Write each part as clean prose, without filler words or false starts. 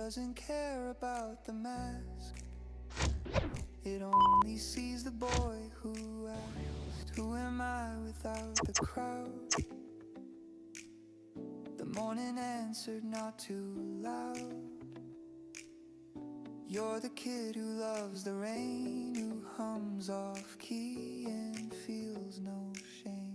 doesn't care about the mask. It only sees the boy who asked, who am I without the crowd? The morning answered not too loud. You're the kid who loves the rain, who hums off key and feels no shame.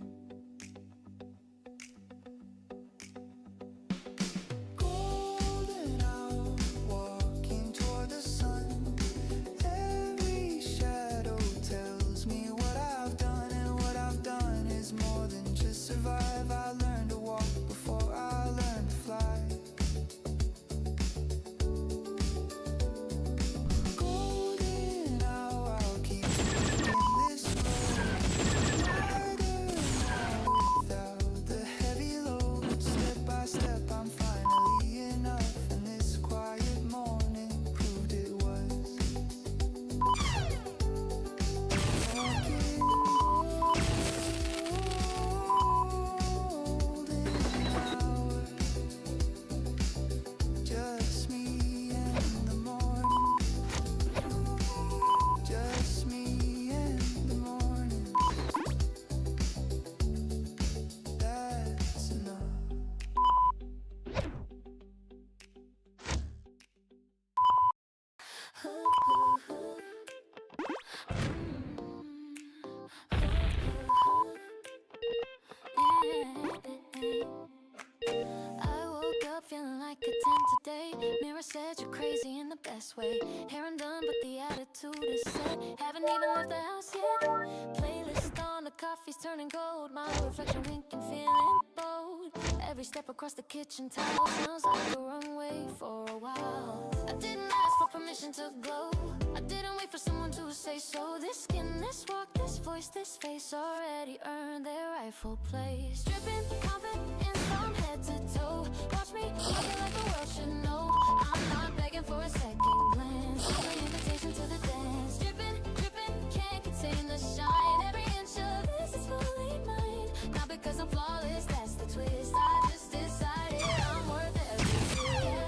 Golden hour, walking toward the sun. Every shadow tells me what I've done, and what I've done is more than just survive. I learned to walk before I learned to fly. I woke up feeling like a 10 today. Mirror said you're crazy in the best way. Hair undone but the attitude is set. Haven't even left the house yet. Playlist on, the coffee's turning cold. My reflection winking, feeling bold. Every step across the kitchen tile sounds like a runway for a while. I didn't ask for permission to glow. I didn't wait for someone to say so. This skin, this walk, this voice, this face already earned their rightful place. Dripping, confident from head to toe. Watch me walking like the world should know. I'm not begging for a second glance. An invitation to the dance. Dripping, dripping, can't contain the shine. Every inch of this is fully mine. Not because I'm flawless, that's the twist. I just decided I'm worth every tear.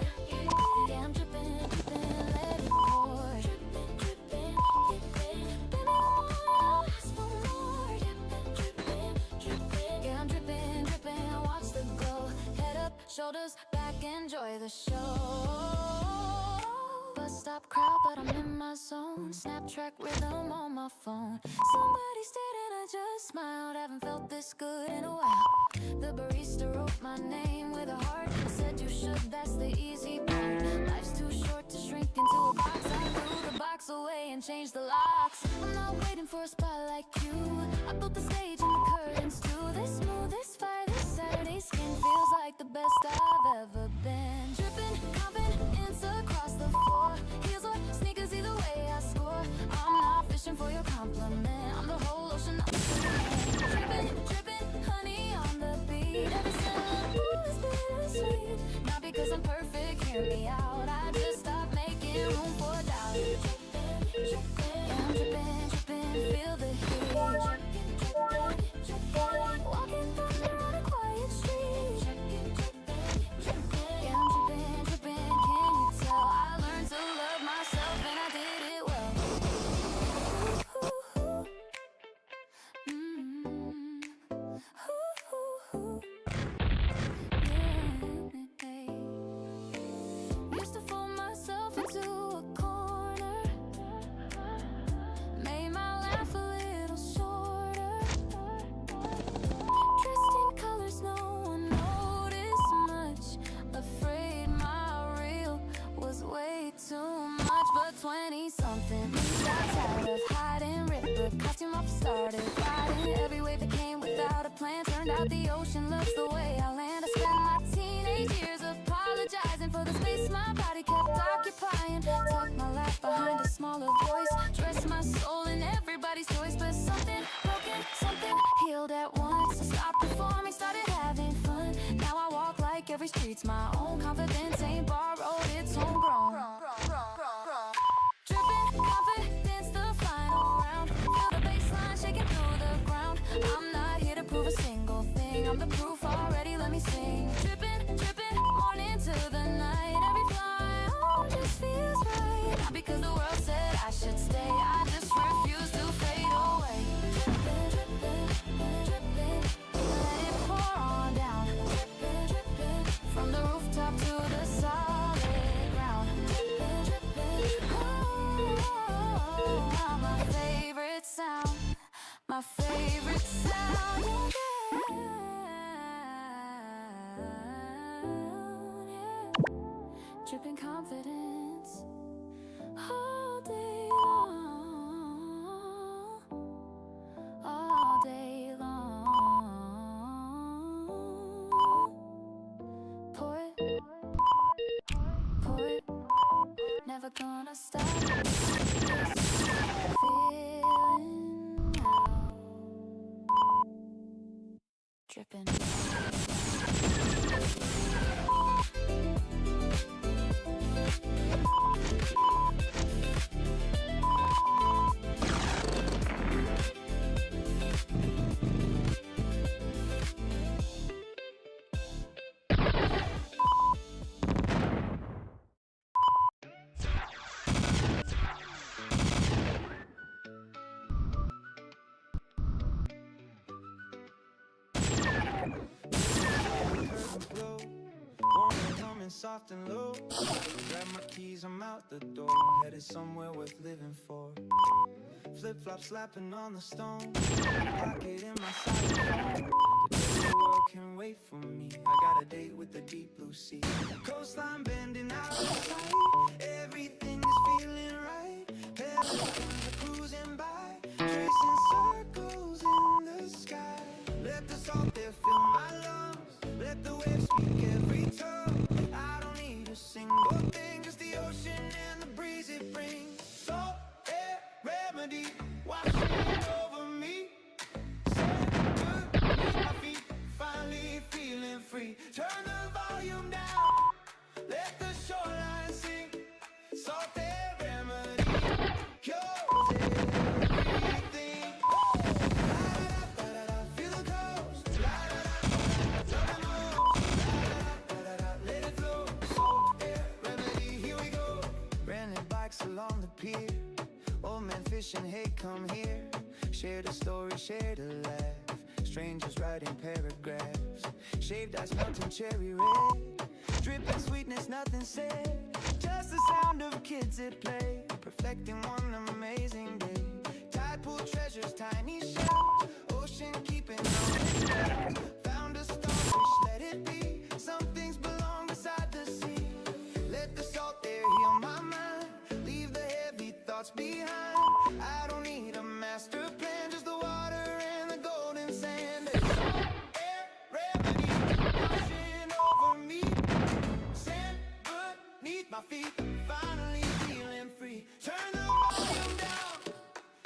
Yeah, I'm dripping, dripping, let it pour. Dripping, dripping, dripping. Baby, I'll ask for more. Dripping, dripping, dripping. Yeah, I'm dripping, dripping. Watch the glow. Head up, shoulders back, enjoy the show. Bus stop crowd, but I'm in my zone. Snap track rhythm on my phone. Somebody stared and I just smiled. Haven't felt this good in a while. The barista wrote my name with a heart. I said you should, that's the easy part. Life's too short to shrink into a box. I threw the box away and changed the locks. I'm not waiting for a spot like you. I built the stage and the curtains too. This smooth, this fire, this Saturday skin feels like the best I've ever been. Dripping confidence across the floor. Heels or sneakers, either way I score. I'm not fishing for your compliment. I'm the whole ocean. Dripping, dripping, honey on the beat. Every syllable is bittersweet. Not because I'm perfect, hear me out. I just stopped making room for doubt. Dripping, dripping, I'm dripping, dripping, feel the heat. Dripping, dripping, dripping, walking thunder on a quiet street. Dripping, dripping, dripping, yeah, I'm dripping, dripping, can you tell? I learned to love myself and I did it well. Ooh, ooh, ooh. Used to fold myself into a corner, made my laugh a little shorter. Dressed in colors no one noticed much. Afraid my real was way too much. But 20-something got tired of hiding. Ripped the costume off, started riding. Every wave that came without a plan. Turned out the ocean loves the way I land. I spent my teenage years apologizing for the space my body kept occupying. Tucked my life behind a smaller voice. Dressed my soul in everybody's choice. But something broken, something healed at once. I stopped performing, started having fun. Now I walk like every street's my own. Confidence ain't borrowed, it's homegrown. Dripping confidence, the final round. Feel the baseline shaking through the ground. I'm not here to prove a single thing. I'm the proof already, let me sing. Dripping, dripping, morning to the night. Every fly dripping. Soft and low, grab my keys, I'm out the door, headed somewhere worth living for. Flip-flop slapping on the stone, pocket in my side. The world can wait for me, I got a date with the deep blue sea. Coastline bending out of sight, everything is feeling right. Pelicans are cruising by, tracing circles in the sky. Let the salt there fill my lungs, let the waves speak every tongue. I don't need a single thing, just the ocean and the breeze it brings. Salt air remedy, washing over me. Said goodnight, my feet finally feeling free. Turn the volume down, let the shoreline sing. Salt air remedy, cures everything. La-da-da-da-da-da, feel the coast. La-da-da-da-da-da, love and moves. La-da-da-da-da-da, let it flow. Salt air remedy, here we go. Rented bikes along the pier, old man fishing, hey come here. Shared a story, shared a laugh, strangers writing paragraphs. Shaved ice melting cherry red, dripping sweetness, nothing said. Just the sound of kids at play, perfecting one amazing day. Tide pool treasures, tiny shells, ocean keeping on its way. Found a starfish, let it be. Some things belong beside the sea. Let the salt there heal my mind, leave the heavy thoughts behind. I don't need a master plan, just the water and the golden sand. It's salt air remedy, washing over me. Sand beneath my feet, finally feeling free. Turn the volume down,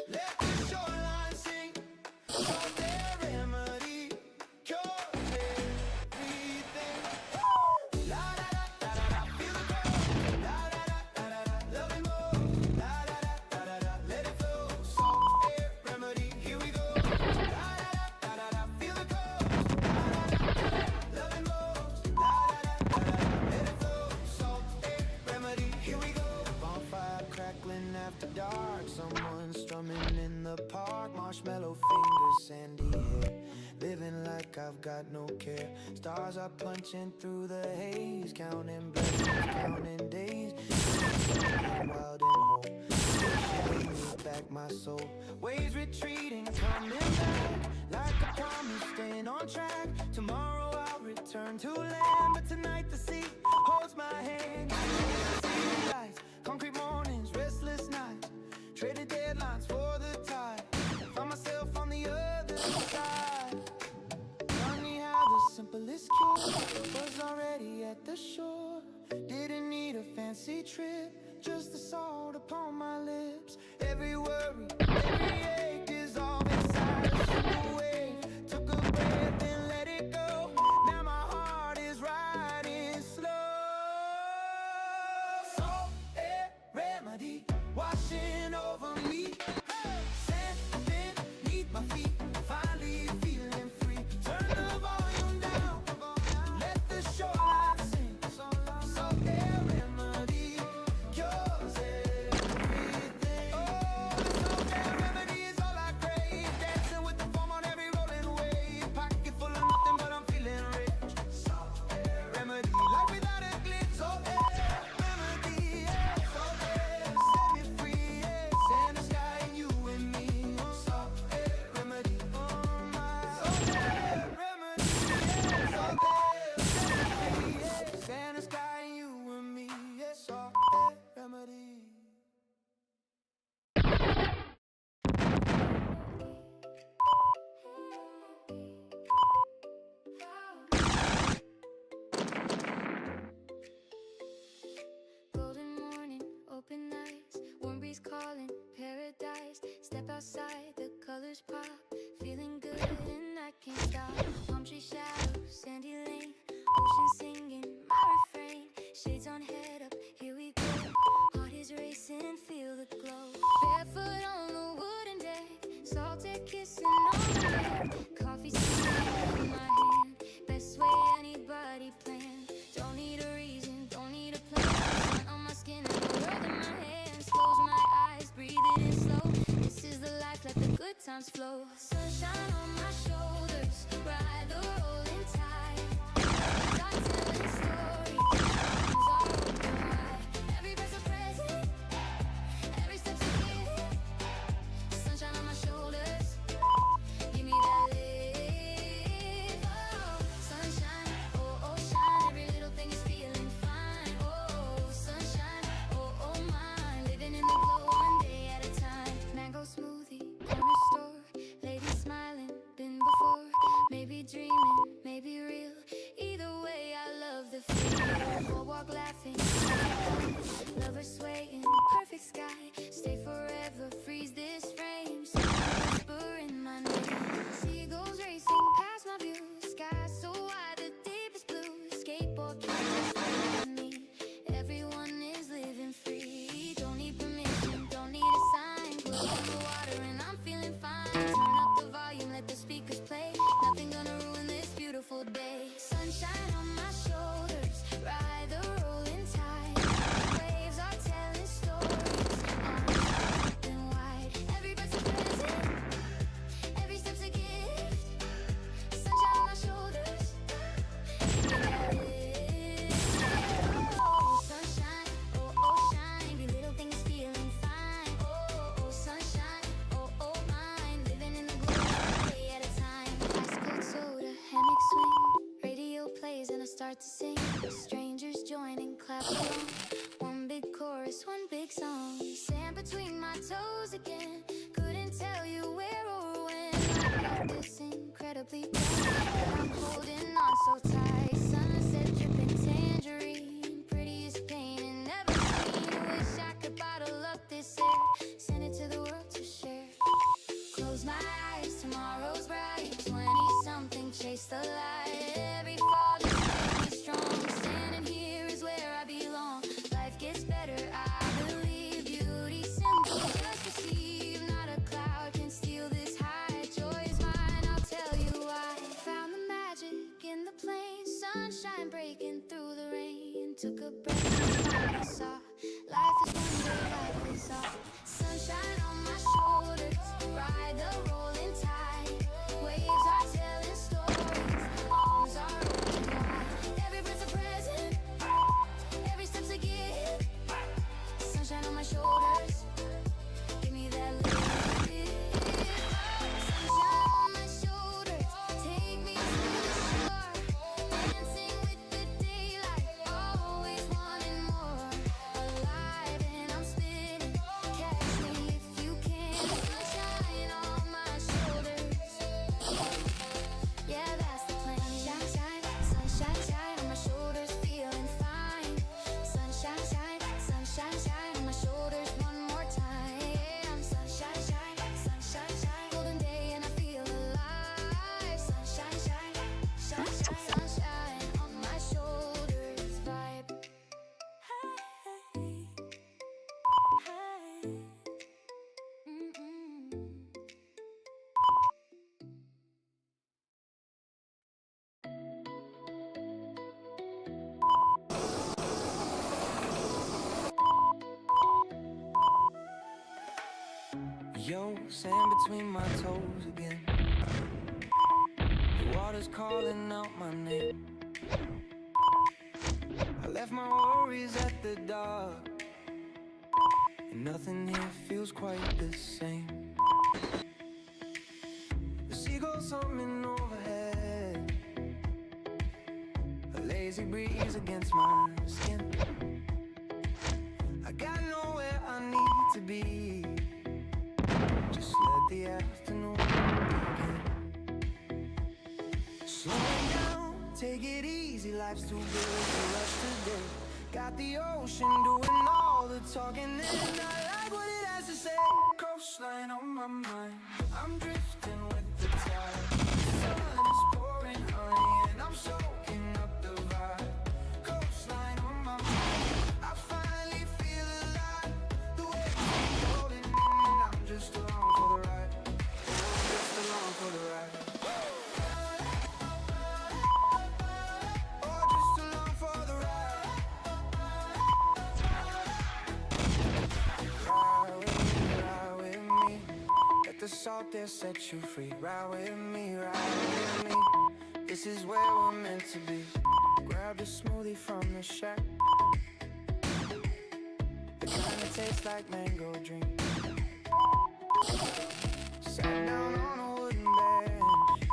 let the shoreline sing. Salt air remedy, cures everything. La-da-da-da-da-da, feel the cold. La-da-da-da-da-da, love and more. La-da-da-da-da-da, let it flow. Salt air remedy, here we go. La-da-da-da-da-da, feel the cold. La-da-da-da-da, love and more. La-da-da-da-da, let it flow. Salt air remedy, here we go. Bonfire crackling after dark, someone strumming in the park. Marshmallow fingers, sandy hair, living like I've got no care. Stars are punching through the haze, counting blessings, counting days. Something wild and whole, pushing me back my soul. Waves retreating, coming back, like a promise, staying on track. Tomorrow I'll return to land, but tonight the sea holds my hand. City lights, concrete mornings, restless nights, traded deadlines for the tide. Found myself on the other side. Funny how the simplest cure was already at the shore. Didn't need a fancy trip, just the salt upon my lips. Every worry, every ache dissolved inside a single wave. Took a breath and let it go. Now my heart is riding slow. Salt air to sing. Strangers join and clap along. One big chorus, one big song. Sand between my toes again. Couldn't tell you where or when. I got this incredibly bad, but I'm holding on so tight. Sunset dripping tangerine, prettiest pain and never seen. Wish I could bottle up this air, send it to the world to share. Close my eyes, tomorrow's bright. 20-something, chase the light. Every fall just makes me strong. Standing here is where I belong. Life gets better, I believe. Beauty simple, just receive. Not a cloud can steal this high. Joy is mine, I'll tell you why. Found the magic in the plain. Sunshine breaking through the rain. Took a breath, finally saw. Life is wonder, life is all. Sunshine on my shoulders, ride the rolling tide. Waves are telling stories, arms are open wide. Every breath's a present, every step's a gift. Sunshine on my shoulders, give me that lift. Sunshine on my shoulders, take me to the shore. Dancing with the daylight, always wanting more. Alive and I'm spinning, catch me if you can. Sunshine on my shoulders, yeah, that's the plan. Sunshine, sunshine, shine on my shoulders, feeling fine. Sunshine, shine, sunshine, shine on my shoulders one more time. Yeah, I'm sunshine, shine, sunshine, shine. Golden day and I feel alive. Sunshine, shine, sunshine, sunshine on my shoulders, vibe. Hey, hey, Yo, sand between my toes again. The water's calling out my name. I left my worries at the dock, and nothing here feels quite the same. The seagulls humming overhead, a lazy breeze against my skin. I got nowhere I need to be. Just let the afternoon begin. Slowing down, take it easy. Life's too good to rush today. Got the ocean doing all the talking, and I like what it has to say. Coastline on my mind, I'm drifting with the tide. The sun is pouring honey, and I'm soaking up the vibe. Coastline on my mind, I finally feel alive. The waves keep rolling in, and I'm just along for the ride. Oh, just along for the ride. Oh, just along for the ride. Ride with me. Let the salt there set you free. Ride with me, ride with me. This is where we're meant to be. Grab a smoothie from the shack, the kind that tastes like mango drink. Sat down on a wooden bench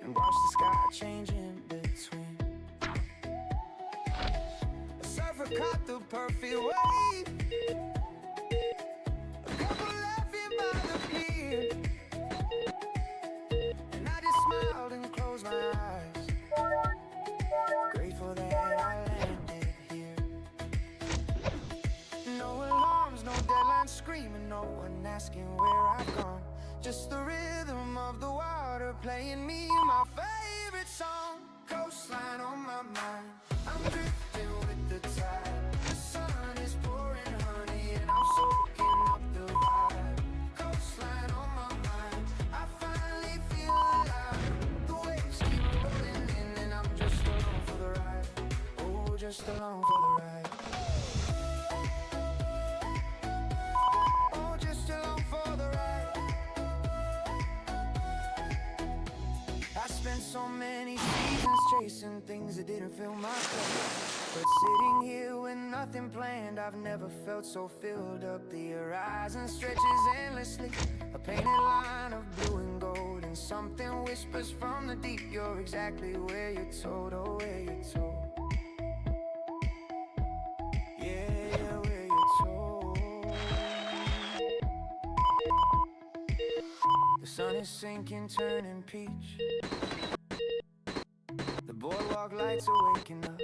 and watched the sky change in between. A surfer caught the perfect wave, a couple laughing by the pier, and I just smiled and closed my eyes, grateful that I landed here. No alarms, no deadlines screaming, no one asking where I've gone. Just the rhythm of the water playing me my favorite song. Coastline on my mind, I'm drifting with the tide. The sun is pouring honey, and I'm soaking up the vibe. Coastline on my mind, I finally feel alive. The waves keep rolling in, and I'm just along for the ride. Oh, just along for the ride. Oh, just along for the ride. I spent so many seasons chasing things that didn't fill my cup, but sitting here with nothing planned, I've never felt so filled up. The horizon stretches endlessly, a painted line of blue and gold, and something whispers from the deep, you're exactly where you're told, oh, where you're told. Yeah, where you're told. The sun is sinking, turning peach. The boardwalk lights are waking up,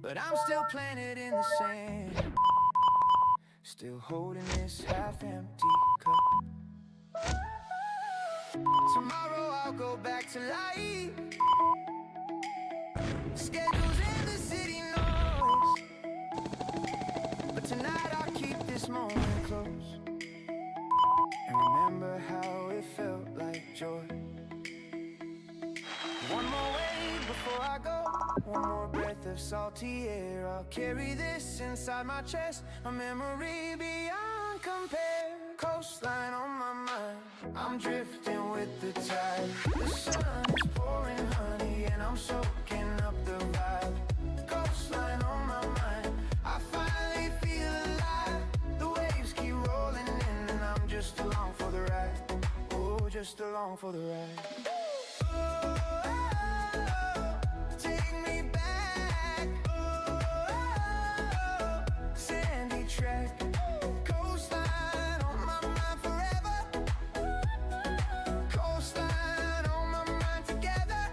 but I'm still planted in the sand, still holding this half-empty cup. Tomorrow I'll go back to life, schedules and the city noise, but tonight I'll keep this moment close and remember how it felt like joy. One more wave before I go, one more breath of salty air. I'll carry this inside my chest, a memory beyond compare. Coastline on my mind, I'm drifting with the tide. The sun is pouring honey and I'm soaking up the vibe. Coastline on my mind, I finally feel alive. The waves keep rolling in and I'm just along for the ride. Oh, just along for the ride. Take me back, sandy track, coastline on my mind forever, coastline on my mind together.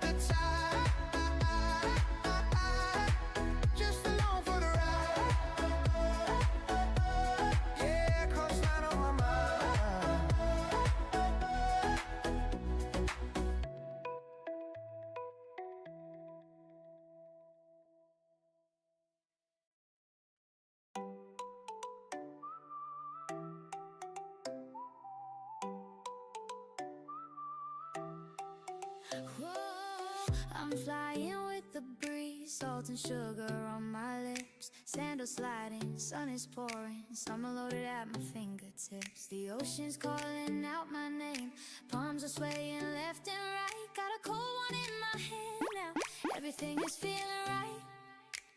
The tide, just along for the ride. Yeah, coastline on my mind. Whoa, I'm flying with the breeze, salt and sugar on my lips, sandals sliding, sun is pouring, summer loaded at my fingertips. The ocean's calling out my name, palms are swaying left and right. Got a cold one in my hand now, everything is feeling right.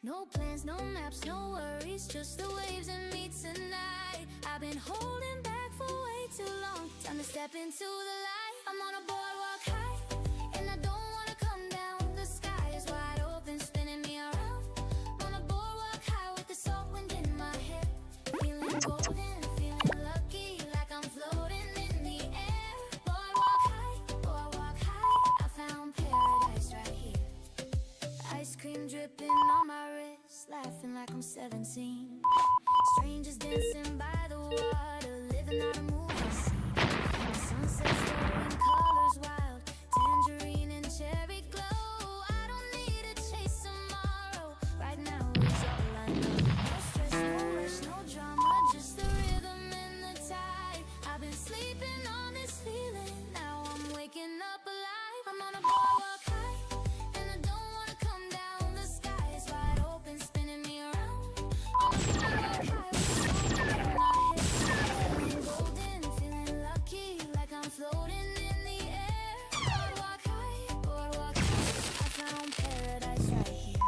No plans, no maps, no worries, just the waves and me tonight. I've been holding back for way too long, time to step into the light. I'm on a boardwalk high, and I don't wanna come down. The sky is wide open, spinning me around. On a boardwalk high with the salt wind in my hair, feeling golden, feeling lucky, like I'm floating in the air. Boardwalk high, I found paradise right here. Ice cream dripping on my wrist, laughing like I'm 17. Strangers dancing by the water, living out a movie scene. The sunset's throwing colors wild, tangerine and cherry glow. I don't need to chase tomorrow, right now is all I know. No stress, no rush, no drama, just the rhythm and the tide. I've been sleeping on this feeling, now I'm waking up alive. I'm on a boardwalk high, and I don't wanna come down. The sky is wide open, spinning me around. On a boardwalk high with the sun in my head, feeling golden, feeling lucky, like I'm floating in the air. Boardwalk high, I found paradise right here.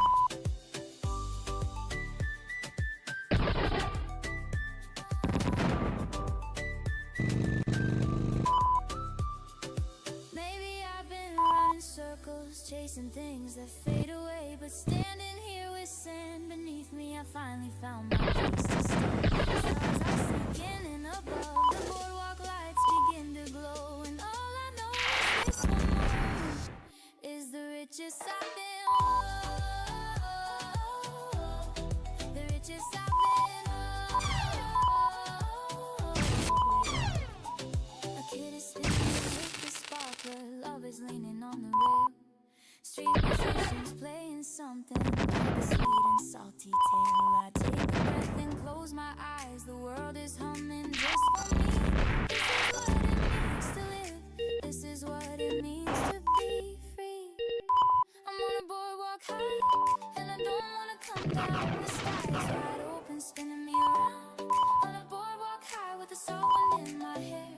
Maybe I've been running circles, chasing things that fade away, but standing here with sand beneath me, I finally found my place to stand. Stars are sinking in above, the boardwalk lights begin to glow, and all I know is this one moment is the richest I've been. The richest I've been. A kid is spinning with the sparkler, love is leaning on the rail. Street musicians playing something like a sweet and salty tale. I take a breath and close my eyes, the world is humming just for me. This is what it means to live, this is what it means to be free. I'm on a boardwalk high, and I don't wanna come down. The sky is wide open, spinning me around. On a boardwalk high with the salt wind in my hair,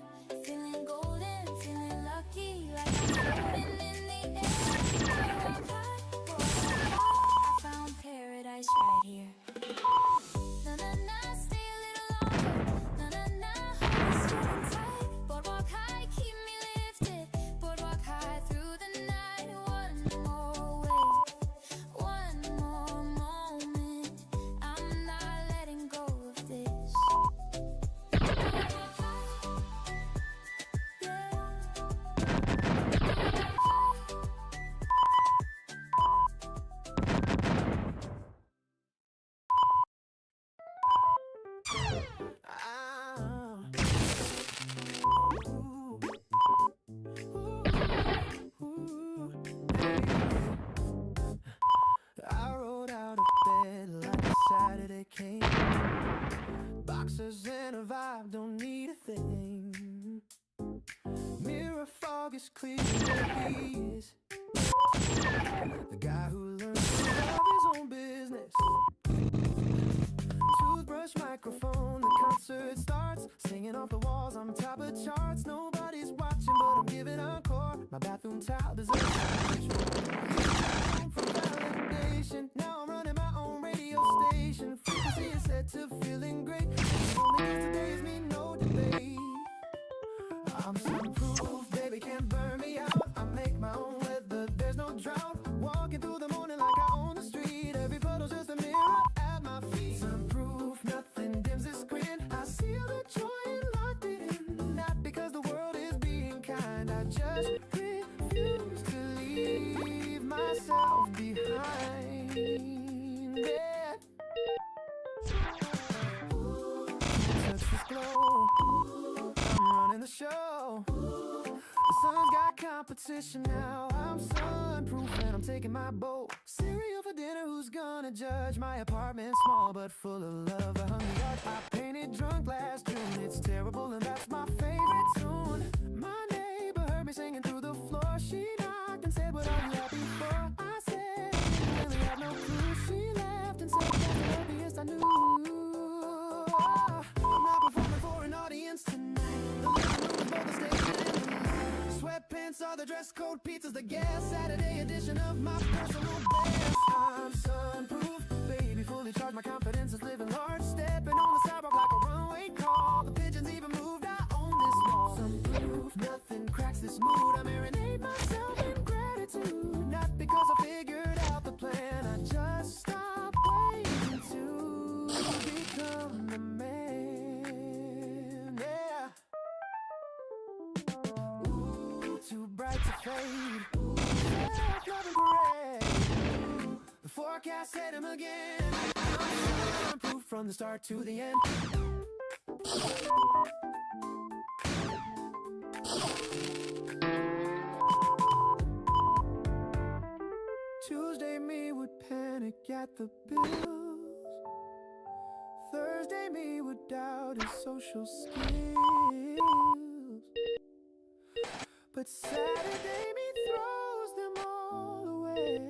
feeling golden, feeling lucky, like I'm floating in the air. Boardwalk high, I found paradise right here. Na na na, stay survive, don't need a thing. Mirror fog is clear where he is. The guy who learns to love his own business. Toothbrush, microphone, the concert starts. Singing off the walls, I'm top of charts. Nobody's watching, but I'm giving encore. My bathroom towel deserves home for validation. Now I'm running my own radio station. Frequency is set to feeling great. Only yesterday's me, no debate. I'm sunproof, baby, can't burn me out. I make my own weather, there's no drought. Walking through the morning like I own the street. Every puddle's just a mirror at my feet. Sunproof, nothing dims this grin. I see all the joy and locked it in. Not because the world is being kind, I just refuse to leave myself behind. Yeah. Touch this glow, I'm running the show. The sun's got competition now. I'm sunproof and I'm taking my boat. Cereal for dinner, who's gonna judge? My apartment's small but full of love. I hung the art I painted drunk last June. It's terrible and that's my favorite tune. My neighbor heard me singing through the floor. She knocked and said, what are you happy for? I said, I really have no clue. She laughed and said, that's the happiest I knew. I'm not performing for an audience tonight. The living room is both the stage and the light. Sweatpants are the dress code, pizza's the gas. Saturday edition of my personal best. I'm sunproof, baby, fully charged. My confidence is living large. Stepping on the sidewalk like a runway call. The pigeons even moved, I own this mall. Sunproof, nothing cracks this mood. I marinate myself in gratitude. Not because I figured out the plan, I just stopped waiting to become the man. Yeah. Ooh, too bright to fade. Self-loving parade. The forecast said him again. I'm proof from the start to the end. Tuesday me would panic at the bills. Thursday me would doubt his social skills. But Saturday me throws them all away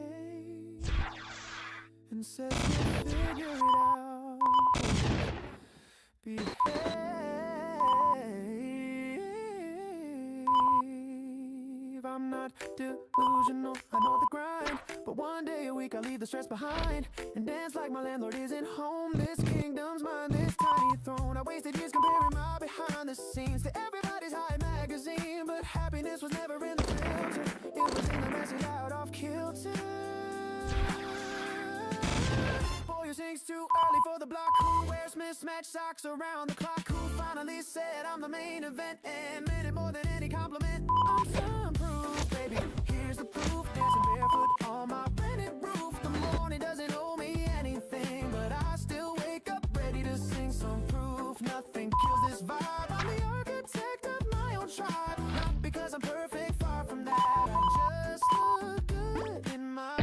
and says we'll figure it out. Behave. I'm not delusional, I know the grind. But one day a week I leave the stress behind and dance like my landlord isn't home. This kingdom's mine, this tiny throne. I wasted years comparing my behind the scenes to everybody's high magazine. But happiness was never in the filter, it was in the messy loud off kilter. Boy, you sings too early for the block. Who wears mismatched socks around the clock? Who finally said I'm the main event and meant it more than any compliment? I'm sunproof, baby, here's the proof. Dancing barefoot on my rented roof. The morning doesn't owe me anything, but I still wake up ready to sing some proof. Nothing kills this vibe. I'm the architect of my own tribe. Not because I'm perfect, far from that. I just look good in my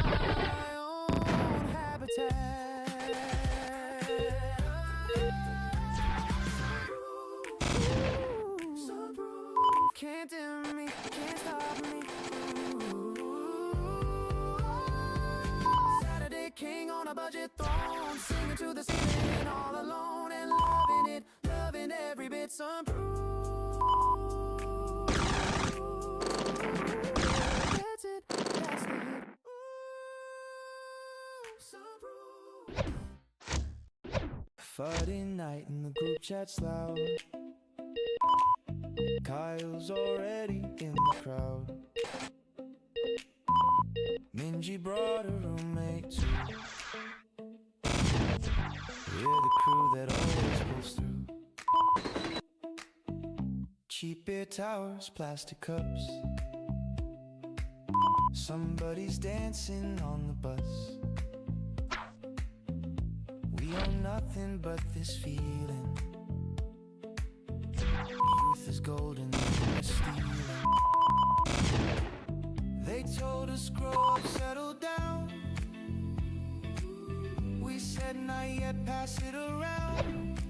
own habitat. Sunproof, can't dim me, can't stop me. Saturday king on a budget throne, singing to the ceiling all alone and loving it, loving every bit. Sunproof, that's it, that's the hit. Sunproof. Friday night and the group chat's loud. Kyle's already in the crowd. Minji brought a roommate too. We're the crew that always pulls through. Cheap beer towers, plastic cups. Somebody's dancing on the bus. We own nothing but this feeling. Youth is golden, we're stealing. They told us grow up, settle down. We said not yet, pass it around.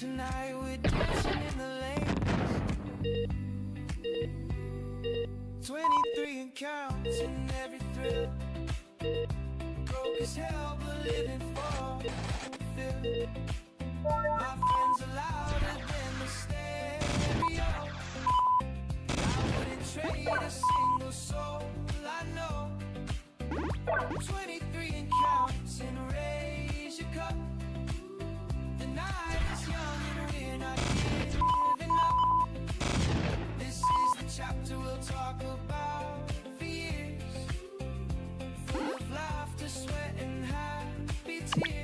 Tonight we're dancing in the lane. 23 and counting every thrill. Broke as hell but living for fulfilled. My friends are louder than the stereo. I wouldn't trade a single soul I know. 23 and counting, raise your cup. The night is young and we're not giving up. This is the chapter we'll talk about for years. Full of laughter, sweat and happy tears.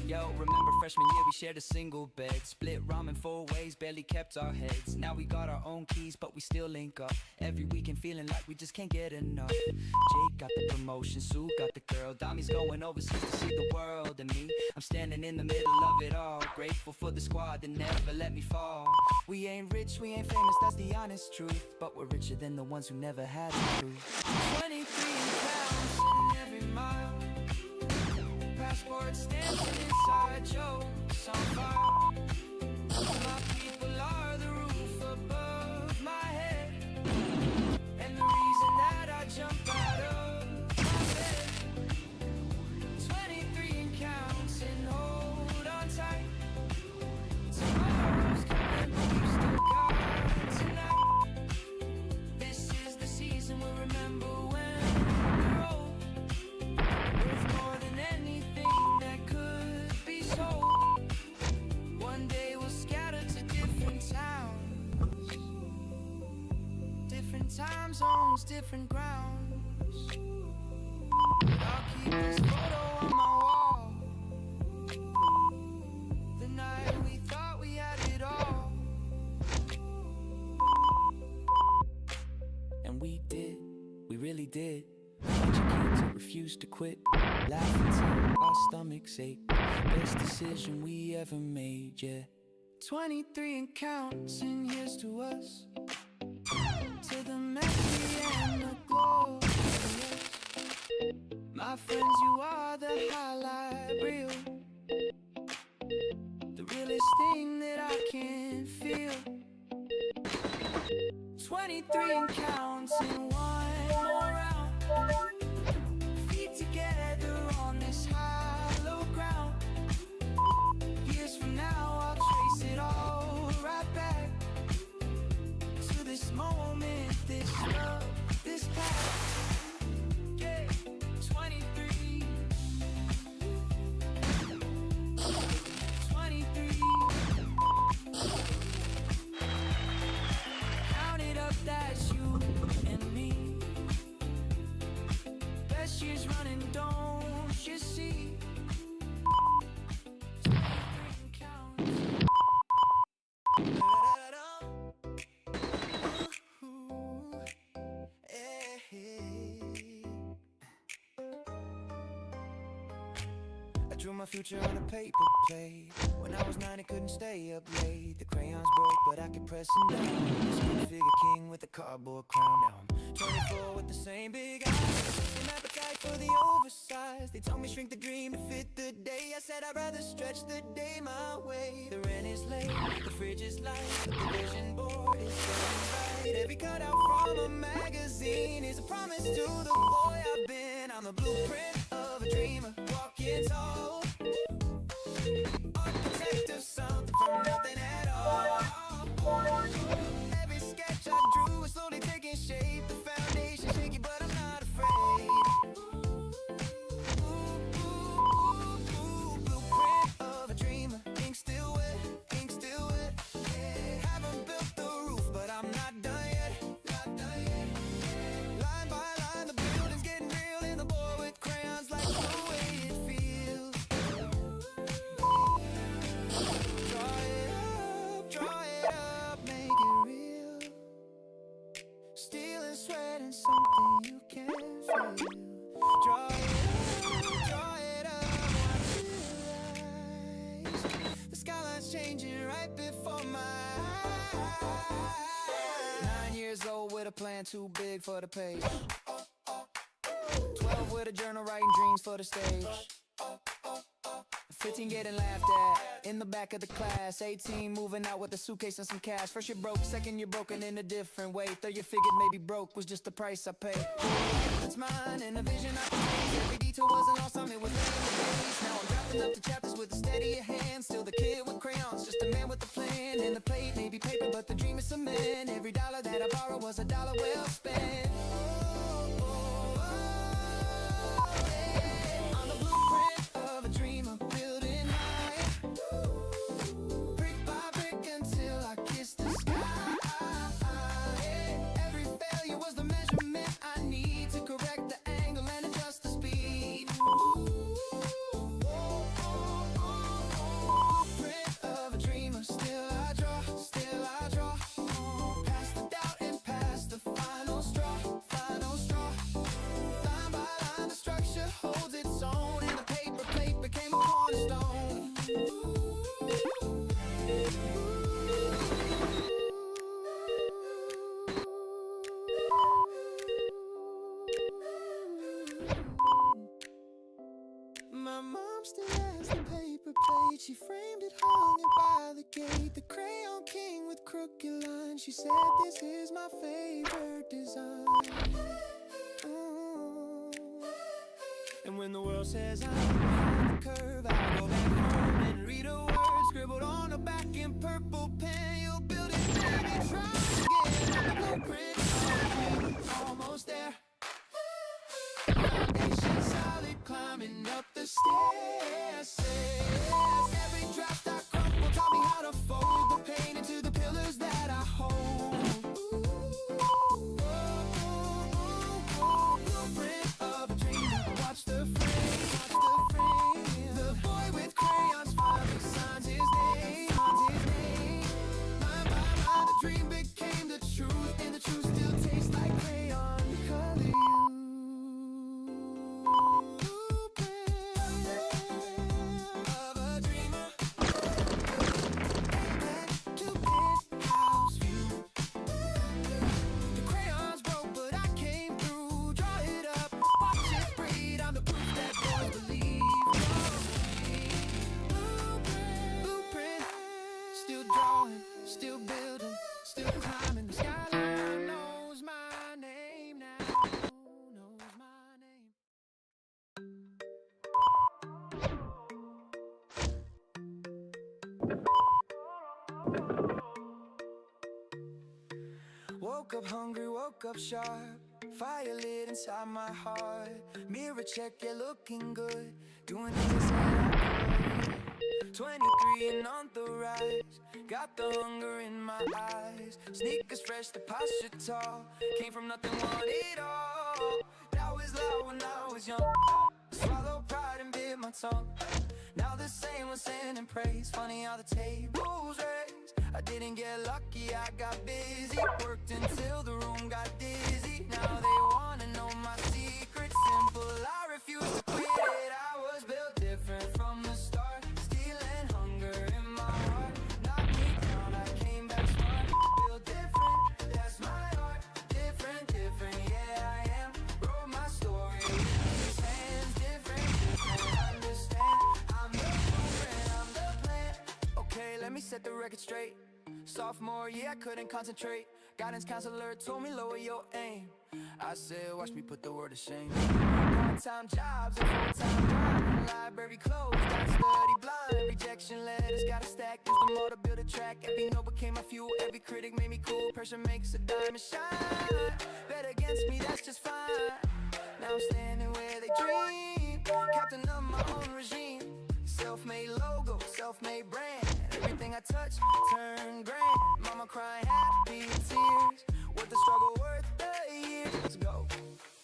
Yo, remember freshman year we shared a single bed. Split ramen 4 ways, barely kept our heads. Now we got our own keys, but we still link up every weekend, feeling like we just can't get enough. Jake got the promotion, Sue got the girl. Dami's going overseas to see the world. And me, I'm standing in the middle of it all. Grateful for the squad that never let me fall. We ain't rich, we ain't famous, that's the honest truth. But we're richer than the ones who never had the truth. 23 pounds in every mile. Passport stamping inside jokes on fire. My people are the roof above my head, and the reason that I jump out of my bed. 23 and counting, hold on tight. Tomorrow's coming, but we've still got tonight. This is the season we'll remember when we're old. Worth more than anything that could be sold. One day we'll scatter to different towns, different time zones, different grounds. But I'll keep this photo on my wall. The night we thought we had it all. And we did, we really did. Bunch of kids that refused to quit, laughing till our stomachs ache. Best decision we ever made, yeah. 23 and counting, here's to us, to the messy and the glorious. My friends, you are the highlight reel, the realest thing that I can feel. 23 and counting, one more round. Feet together on this hollow ground. Years from now I'll trace it all right back to this moment, this love, this path. Yeah, 23. 23. Count it up, that's you and me. Best years running, don't you see? 23 and counting. Ooh, hey. I drew my future on a paper plate. When I was 9 I couldn't stay up late. The crayons broke but I kept pressing down. Stick figure king with a cardboard crown. Now I'm 24 with the same big eyes, same appetite for the oversized. They told me shrink the dream to fit the day. I said I'd rather stretch the day my way. The rent is late, the fridge is light, but the vision board is burning bright. Every cutout from a magazine is a promise to the boy I've been. I'm the blueprint of a dreamer, walking tall, architect of something from nothing at all. Every sketch I drew is slowly taking shape. The foundation shaky, but I'm not afraid. Blueprint of a dreamer. Ink still wet, ink still wet. Yeah. Haven't built the roof, but I'm not done yet. Not done yet. Line by line, the building's getting real, and the boy with crayons like the way it feels. Draw it up, make it real. Steel and sweat and something you can feel. Draw it up, watch it rise. The skyline's changing right before my eyes. 9 years old with a plan too big for the page. 12 with a journal writing dreams for the stage. 15 getting laughed at in the back of the class. 18 moving out with a suitcase and some cash. First you're broke, second you're broken in a different way. Third you figured maybe broke was just the price I paid. It's mine and a vision I can take. Every detail wasn't awesome, it was laying the base. Now I'm drafting up the chapters with a steadier hand. Still the kid with crayons, just a man with a plan. And the plate may be paper, but the dream is cement. Every dollar that I borrowed was a dollar well spent. On the blueprint of a dreamer, building high, brick by brick until I kissed the sky. Every failure was the measurement I need to correct the angle and adjust the speed. Blueprint of a dreamer, still I draw, still I draw. Past the doubt and past the final straw, final straw. Line by line, the structure holds its own, and the paper plate became a cornerstone. My mom still has the paper plate. She framed it, hung it by the gate. The crayon king with crooked lines. She said, "This is my favorite design." And when the world says I'm behind the curve, I go back home and read a word scribbled on the back in purple pen. You'll build it, baby, try again. The blueprint of a dream, almost there. Foundation solid, climbing up the stairs. Every draft I crumble taught me how to fold the pain into the pillars that I hold. Blueprint of a dream. Watch the frame, watch the frame. The boy with crayons finally signs his name, signs his name. Line by line, the dream became the truth, and the truth still tastes like crayon because of you. Of a dreamer, back to penthouse view. The crayons broke, but I came through. Draw it up, watch it breathe. I'm the proof that boys believe. Blueprint, blueprint, still drawing, still building, still climbing. The skyline knows my name now, knows my name. Woke up hungry, woke up sharp. Fire lit inside my heart. Mirror check, yeah, looking good. Doing things I said I could. 23 and on the rise. Got the hunger in my eyes. Sneakers fresh, the posture tall. Came from nothing, want it all. That was loud when I was young. Swallowed pride and bit my tongue. Now the same was sending praise. Funny how the tables raised. I didn't get lucky, I got busy. Worked until the room got dizzy. Now they wanna know my secret. Simple, I refuse to quit it. I was built different from the start. Stealing hunger in my heart. Knocked me down, I came back smart. Built different, that's my art. Different, different, yeah I am. Wrote my story with these hands. Different, different, understand. I'm the blueprint, I'm the plan. Okay, let me set the record straight. Sophomore, yeah, I couldn't concentrate. Guidance counselor told me lower your aim. I said, watch me put the word to shame. Part-time jobs and full-time grind. Library closed, got study blind. Rejection letters, got a stack. Used them all to build a track. Every note became my fuel. Every critic made me cool. Pressure makes a diamond shine. Bet against me, that's just fine. Now I'm standing where they dream. Captain of my own regime. Self-made logo, self-made brand. Everything I touch, turn grand. Mama crying happy tears. Worth the struggle, worth the years. Let's go.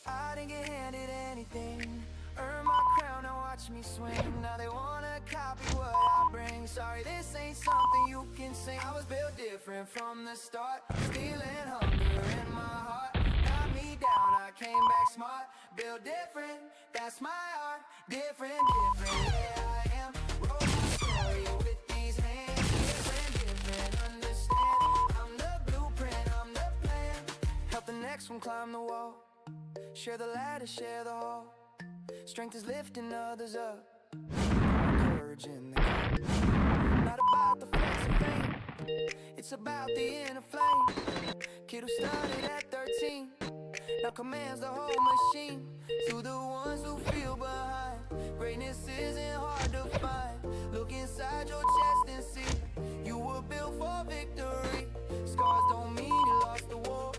I didn't get handed anything. Earn my crown, now watch me swing. Now they wanna copy what I bring. Sorry, this ain't something you can sing. I was built different from the start. Stealing hunger in my heart. Got me down, I came back smart. Built different, that's my art. Different, different, yeah I am. Wrote my story with these hands. Different, different, understand. I'm the blueprint, I'm the plan. Help the next one climb the wall. Share the ladder, share the hall. Strength is lifting others up. virgin. Not about the flex and fame, it's about the inner flame. Kid who started at 13, now commands the whole machine. To the ones who feel behind, greatness isn't hard to find. Look inside your chest and see you were built for victory. Scars don't mean you lost the war,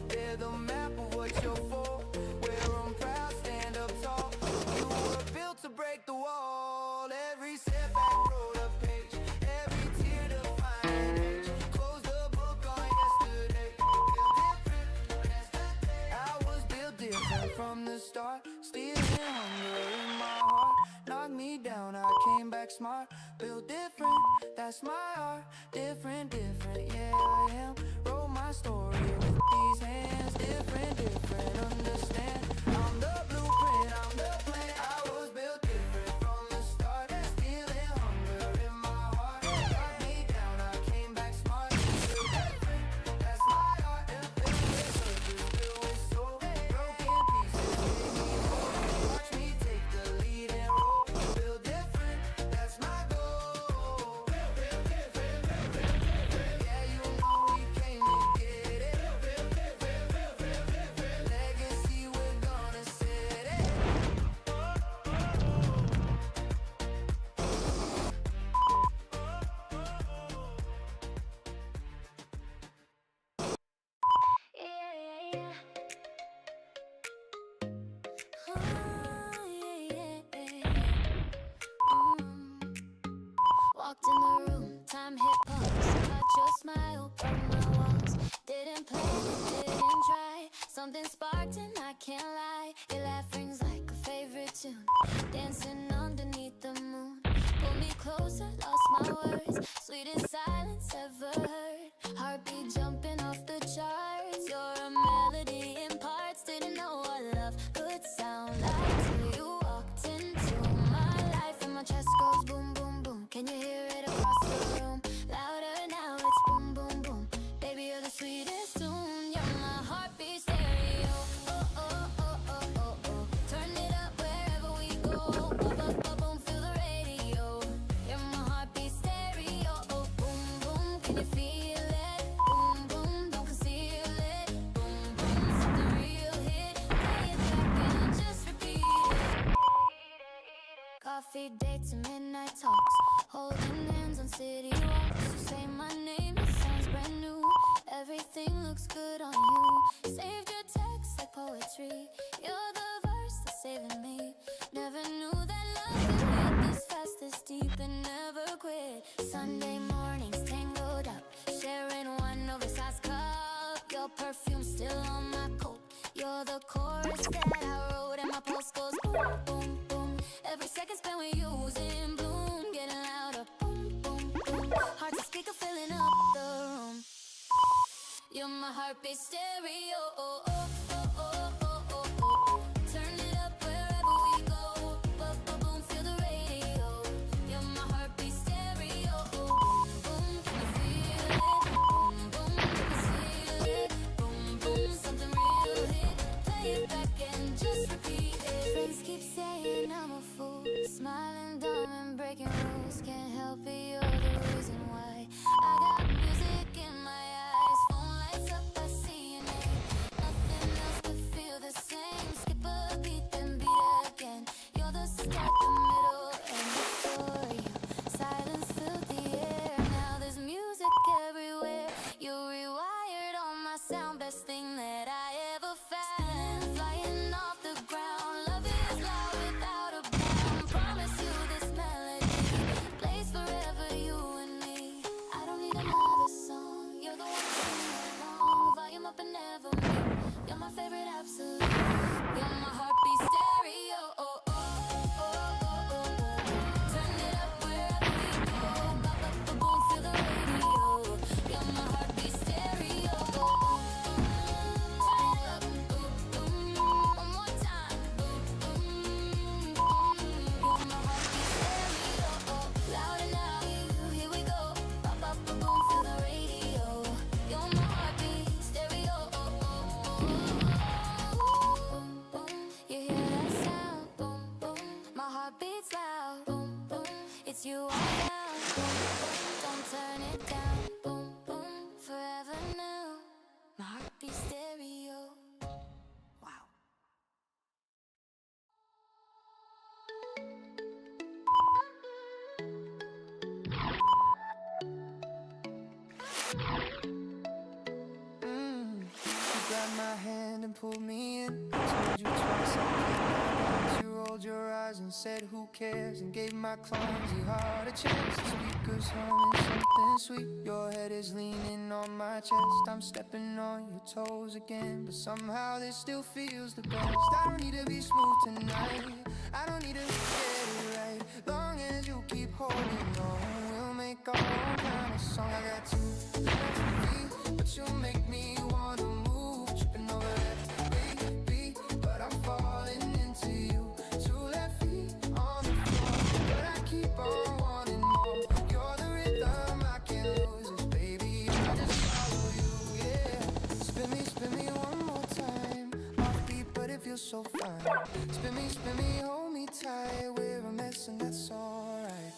they're the map of what you're for. Wear 'em proud, stand up tall. You were built to break the wall. Every setback wrote a page, every tear defined an age. Close the book on yesterday. Built different, that's the day. I was built different from the start. Stealing hunger in my heart knocked me down, I came back smart. Built different, that's my art. Different, different, yeah I am. Wrote my story with these hands. Different, different, understand. I'm the blueprint, I'm the plan. I was built different from the start. Stealing hunger in my heart knocked me down, I came back smart. Built different, that's my art. Filled with purpose, filled with soul. Broken pieces made me whole. Watch me take the lead and roll. Built different, that's my goal. Yeah, you know we came to get it. Legacy, we're gonna set it. Yeah, yeah, yeah. Oh, yeah, yeah, yeah. Walked in the room, time hit pause. Caught your smile, broke my walls. Didn't play, didn't try. Something sparked and I can't lie. Your laugh rings like a favorite tune. Dancing underneath the moon. Pull me closer, lost my words. Sweetest silence ever heard. Heartbeat jumping off the charts. You're a melody in parts. Didn't know what love could sound like till you walked into my life and my chest goes boom, boom, boom. Can you hear it across the room? Louder now, it's boom, boom, boom. Baby, you're the sweetest tune. You're my heartbeat stereo. Oh, oh, oh, oh, oh, oh. Turn it up wherever we go. Boom, boom, boom, boom, feel the radio. You're my heartbeat stereo. Oh, boom, boom, can you feel it? Boom, boom, don't conceal it. Boom, boom, something real hit. Play it back and just repeat it. Coffee dates and midnight talks. Holding hands on city walks. You say my name, it sounds brand new. Everything looks good on you. Saved your text like poetry. You're the verse that's saving me. Never knew that love could hit this fast, this deep, and never quit. Sunday mornings tangled up, sharing one oversized cup. Your perfume still on my coat. You're the chorus that I wrote, and my pulse goes boom, boom, boom. Every second spent with you's in bloom, getting louder. Boom, boom, boom. Heart to speaker filling up the room. You're my heartbeat stereo. Oh, oh, oh, oh, oh, oh, oh. Turn it up wherever we go. Boom, boom, boom, feel the radio. You're my heartbeat stereo. Oh, boom, boom, can you feel it? Boom, boom, can you feel it? Boom, boom, something real hit. Play it back and just repeat it. Friends keep saying I'm a fool, smiling dumb and breaking rules. Can't help it, you're the reason why. I got music in my eyes, phone lights up, I see your name. Nothing me in. I told you twice I can't. You rolled your eyes and said who cares, and gave my clumsy heart a chance. The speakers humming something sweet. Your head is leaning on my chest. I'm stepping on your toes again, but somehow this still feels the best. I don't need to be smooth tonight. I don't need to get it right. Long as you keep holding on, we'll make our own kind of song. I got two left feet, but you make me wanna move. Tripping over every beat, but I'm falling into you. Two left feet on the floor, but I keep on wanting more. You're the rhythm I can't lose this, baby. I just follow you, yeah. Spin me one more time. Offbeat, but it feels so fine. Spin me, hold me tight. We're a mess and that's alright.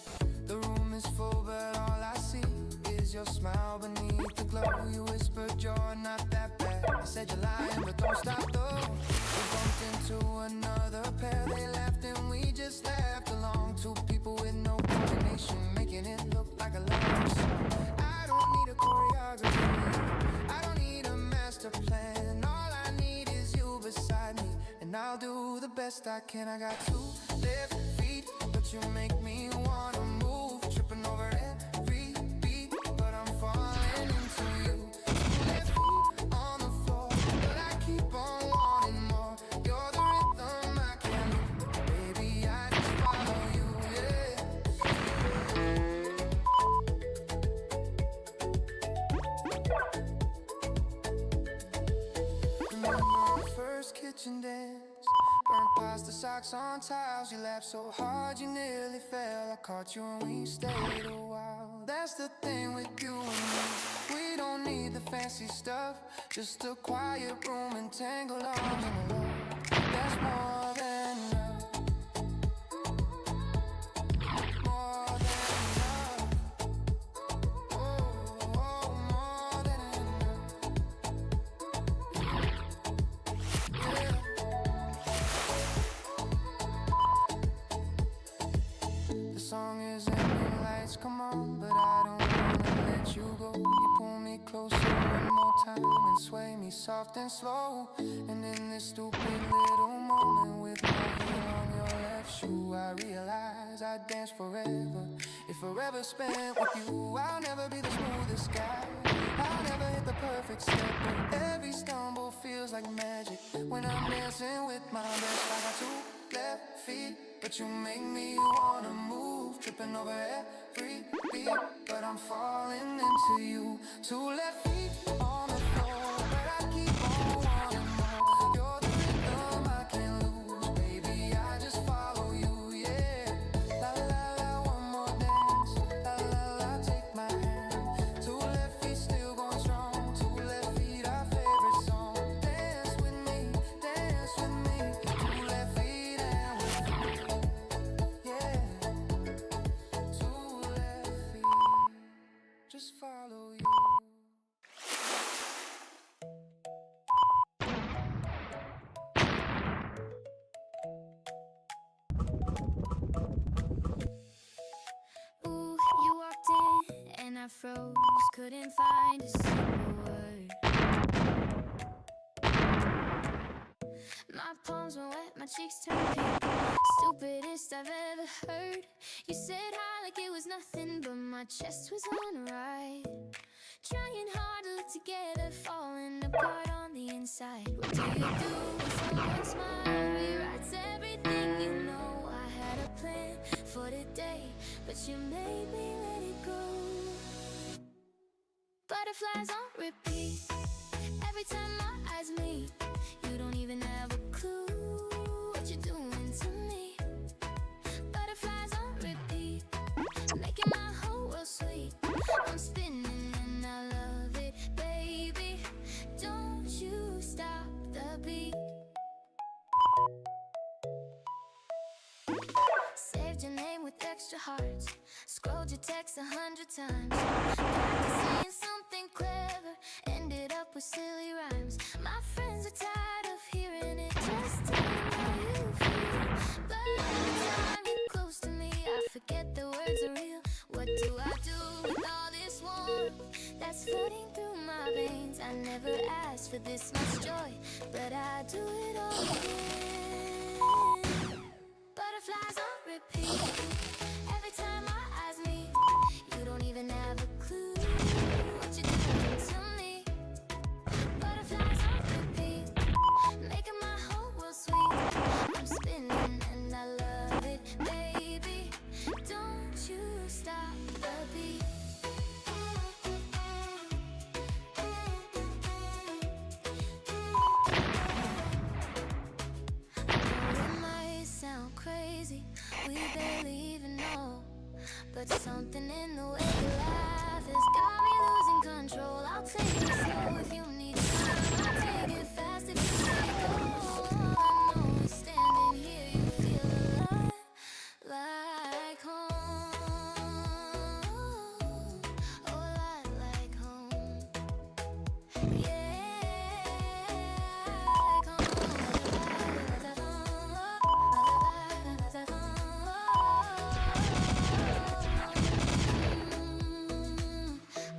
The room is full, but all I see is your smile beneath the glow. You whispered you're not that bad. I said you're lying, but don't stop though. We bumped into another pair. They laughed and we just laughed along. Two people with no coordination, making it look like a love song. I don't need a choreography, I don't need a master plan. All I need is you beside me, and I'll do the best I can. I got two left feet, but you make me wanna move. Tripping over every beat, but I'm falling into you. Two left feet on the floor, but I keep on wanting more. You're the rhythm I can't lose, baby. I just follow you, yeah. Remember our first kitchen dance? Burnt pasta socks on tiles. You laughed so hard you nearly fell. I caught you and we stayed a while. That's the thing with you and me, we don't need the fancy stuff. Just a quiet room and tangled arms and a love that's more than enough. More than enough. Oh, more than enough. Yeah. The song is ending, lights come on, but I don't wanna let you go. You pull me closer one more time and sway me soft and slow. And in this stupid little moment with my heel on your left shoe, I realize I'd dance forever. If forever spent with you, I'll never be the smoothest guy, I'll never hit the perfect step, but every stumble feels like magic when I'm dancing with my best. I got two left feet, but you make me wanna move. Tripping over every beat, but I'm falling into you. Two left feet on the floor, but I keep on wanting more. You're the rhythm I can't lose, baby. I just follow you, yeah. La la la, one more dance. La la la, take my hand. Two left feet still going strong. Two left feet, our favorite song. Dance with me, dance with me. Two left feet and we're yeah. Two left feet, just follow you. Ooh, you walked in and I froze, couldn't find a single word. My palms were wet, my cheeks turned pink. Stupidest I've ever heard. You said hi like it was nothing, but my chest was on a ride. Trying hard to look together, falling apart on the inside. What do you do when someone smile rewrites everything? You know I had a plan for today, but you made me let it go. Butterflies on repeat, every time my eyes meet. You don't even have a clue what you're doing to me. Butterflies on repeat, making my whole world sweet. I'm spinning and I love it, baby. Don't you stop the beat. Saved your name with extra hearts, scrolled your text 100 times. Saying something clever, ended up with silly rhymes. My friends are tired of hearing it, just tell me how you feel. But every time you're close to me, I forget the words are real. What do I do with all this warmth that's flooding through my veins? I never asked for this much joy, but I do it all again. Butterflies on repeat. Every time our eyes meet, you don't even have a clue what you're doing to me. Butterflies on repeat, making my whole world sweet. I'm spinning and I love it, baby. Don't you stop the beat. It might sound crazy, we barely even know, but something in the way you laugh has got me losing control. I'll take it slow if you need time, I'll take it fast if you say go. I know standing here you feel alive, like home. Oh, like home. Yeah, like home.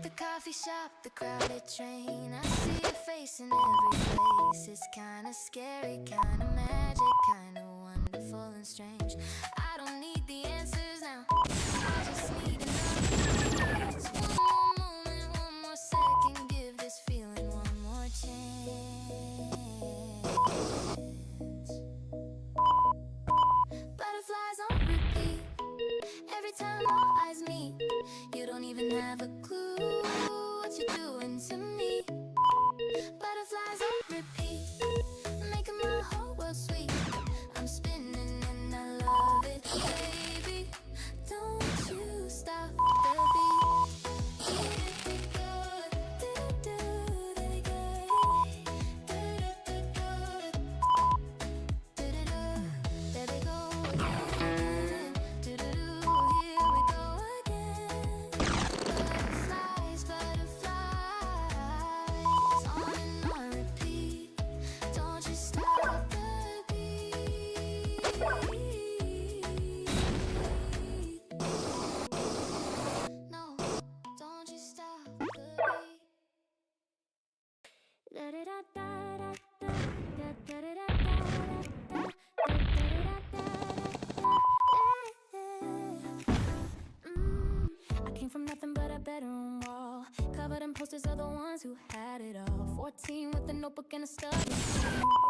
The coffee shop, the crowded train, I see your face in every place. It's kinda scary, kinda magic, kinda wonderful and strange. I don't need the answers now, I just need enough. Just one more moment, one more second, give this feeling one more chance. Butterflies on repeat. Every time our eyes meet, you don't even have a clue what you're doing to me. Butterflies on repeat, making my whole world sweet. I'm spinning and I love it, baby. Don't you stop the beat. There they go again. Here we go again. Butterflies, butterflies, on and on repeat. Don't you stop the beat. No, don't you stop the beat. I came from nothing but a bedroom wall, covered in posters of the ones who had it all. 14 with a notebook and a study,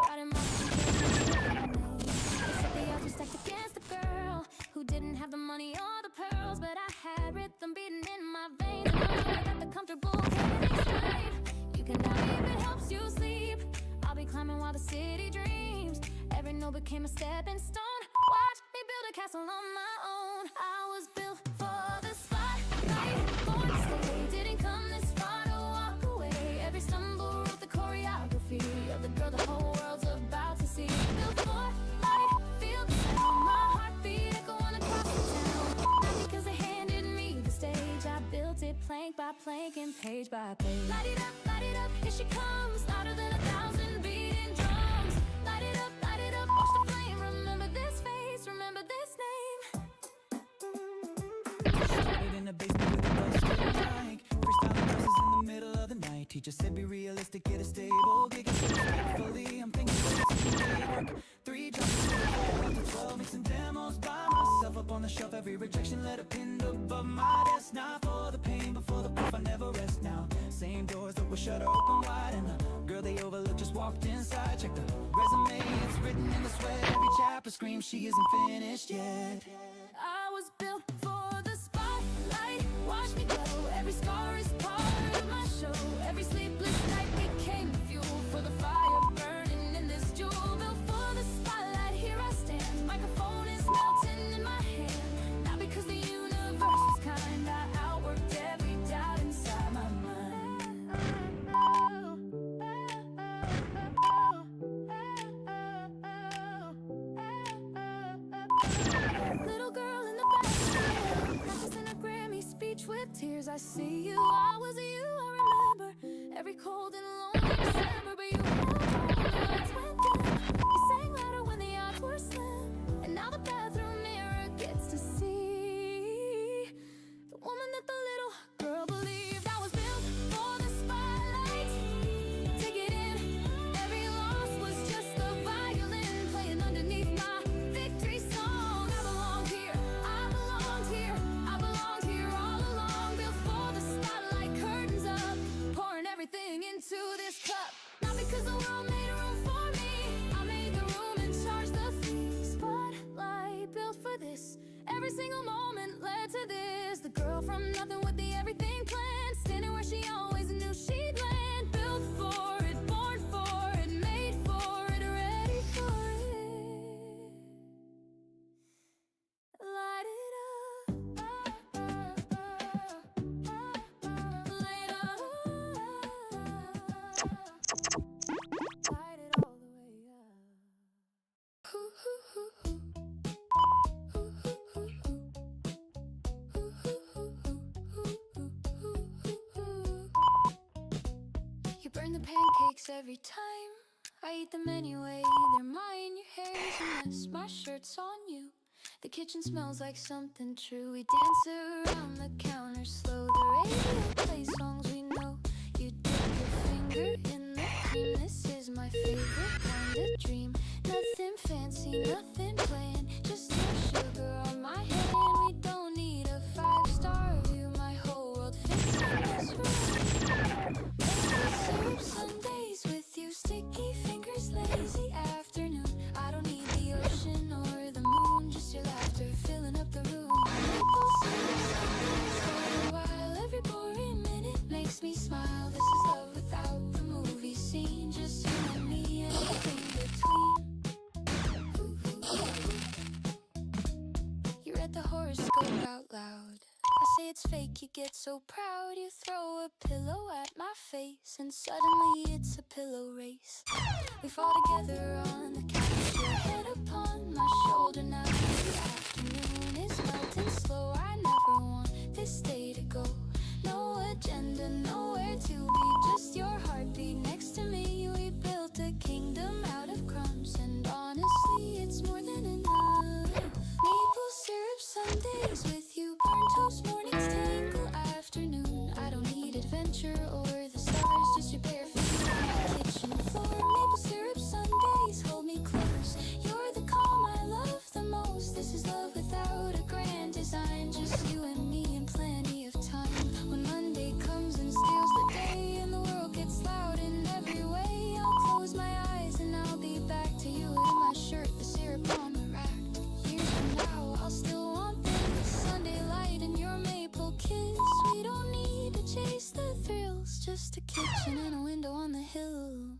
writing my name. They said the odds were stacked against the girl who didn't have the money or the pearls, but I had rhythm beating in my veins, and I got the comfortable can't explain. You can doubt me if it helps you sleep. I'll be climbing while the city dreams. Every note became a stepping stone. Watch me build a castle on my own. I was built for the spotlight, born to stay. Didn't come this far to walk away. Every stumble wrote the choreography of the girl the whole world's about to see. Built for light, feel the sound, my heartbeat echoing across the town. Not because they handed me the stage, I built it plank by plank and page by page. Light it up, here she comes, louder than 1,000 beating drums. Light it up, watch the flame. Remember this face, remember this name. Started in the basement with a busted mic, freestyling verses in the middle of the night. Teacher said be realistic, get a stable gig. And so respectfully, I'm thinking work. 3 jumps up to 12, mixing demos by myself up on the shelf. Every rejection letter pinned above my desk. Not for the pain, but for the proof I never rest now. Same doors that were shut are open wide, and the girl they overlooked just walked inside. Check the resume, it's written in the sweat. Every chapter screams she isn't finished yet. I was built for the spotlight. Watch me glow. Every scar is part of my show. Every sleepless night became fuel for the fire burning in this jewel. Built for the spotlight, here I stand. Microphone is melting in my hand. Not because the universe was kind, I outworked every doubt inside my mind. Little girl in the background, practicing a Grammy speech with tears. I see you, I was you, I remember every cold and lonely December. But you held on when the lights went dim. You sang louder when the odds were slim. And now the bathroom mirror gets to see the woman that the little girl believed. I was built for the spotlight. Take it in, every loss was just burn the pancakes every time. I eat them anyway, they're mine. Your hair's a mess, my shirt's on you. The kitchen smells like something true. We dance around the counter slow. The radio plays songs we know. You dip your finger in the cream. This is my favorite kind of dream. Nothing fancy, nothing planned. Just your sugar on my hand. We don't need a 5-star view. My whole world fits in this room. Syrup Sundays with you. Sticky fingers, lazy afternoon. I don't need the ocean or the moon. Just your laughter filling up the room. Maple syrup Sundays for a while. Every boring minute makes me smile. This is love without the movie scene. Just you and me and everything between. You read the horoscope out loud. I say it's fake, you get so proud. You throw a pillow at my face, and suddenly it's a pillow race. We fall together on the couch, your head upon my shoulder. Now the afternoon is melting slow. I never want this day to go. No agenda, nowhere to be. Just your heartbeat next to me. We built a kingdom out of crumbs, and honestly, it's more than enough. Maple syrup Sundays with you. Burn toast mornings, tangle afternoon. I don't need adventure or the stars. Just your bare feet on the kitchen floor. Maple syrup Sundays, hold me close. You're the calm I love the most. This is love without a grand design. Just you and me and plenty of time. When Monday comes and steals the day, and the world gets loud in every way, I'll close my eyes and I'll be back to you in my shirt, the syrup on the rack. Years from now, I'll still want this Sunday light and your maple kiss. We don't need to chase the thrills, just a kitchen and a window on the hills.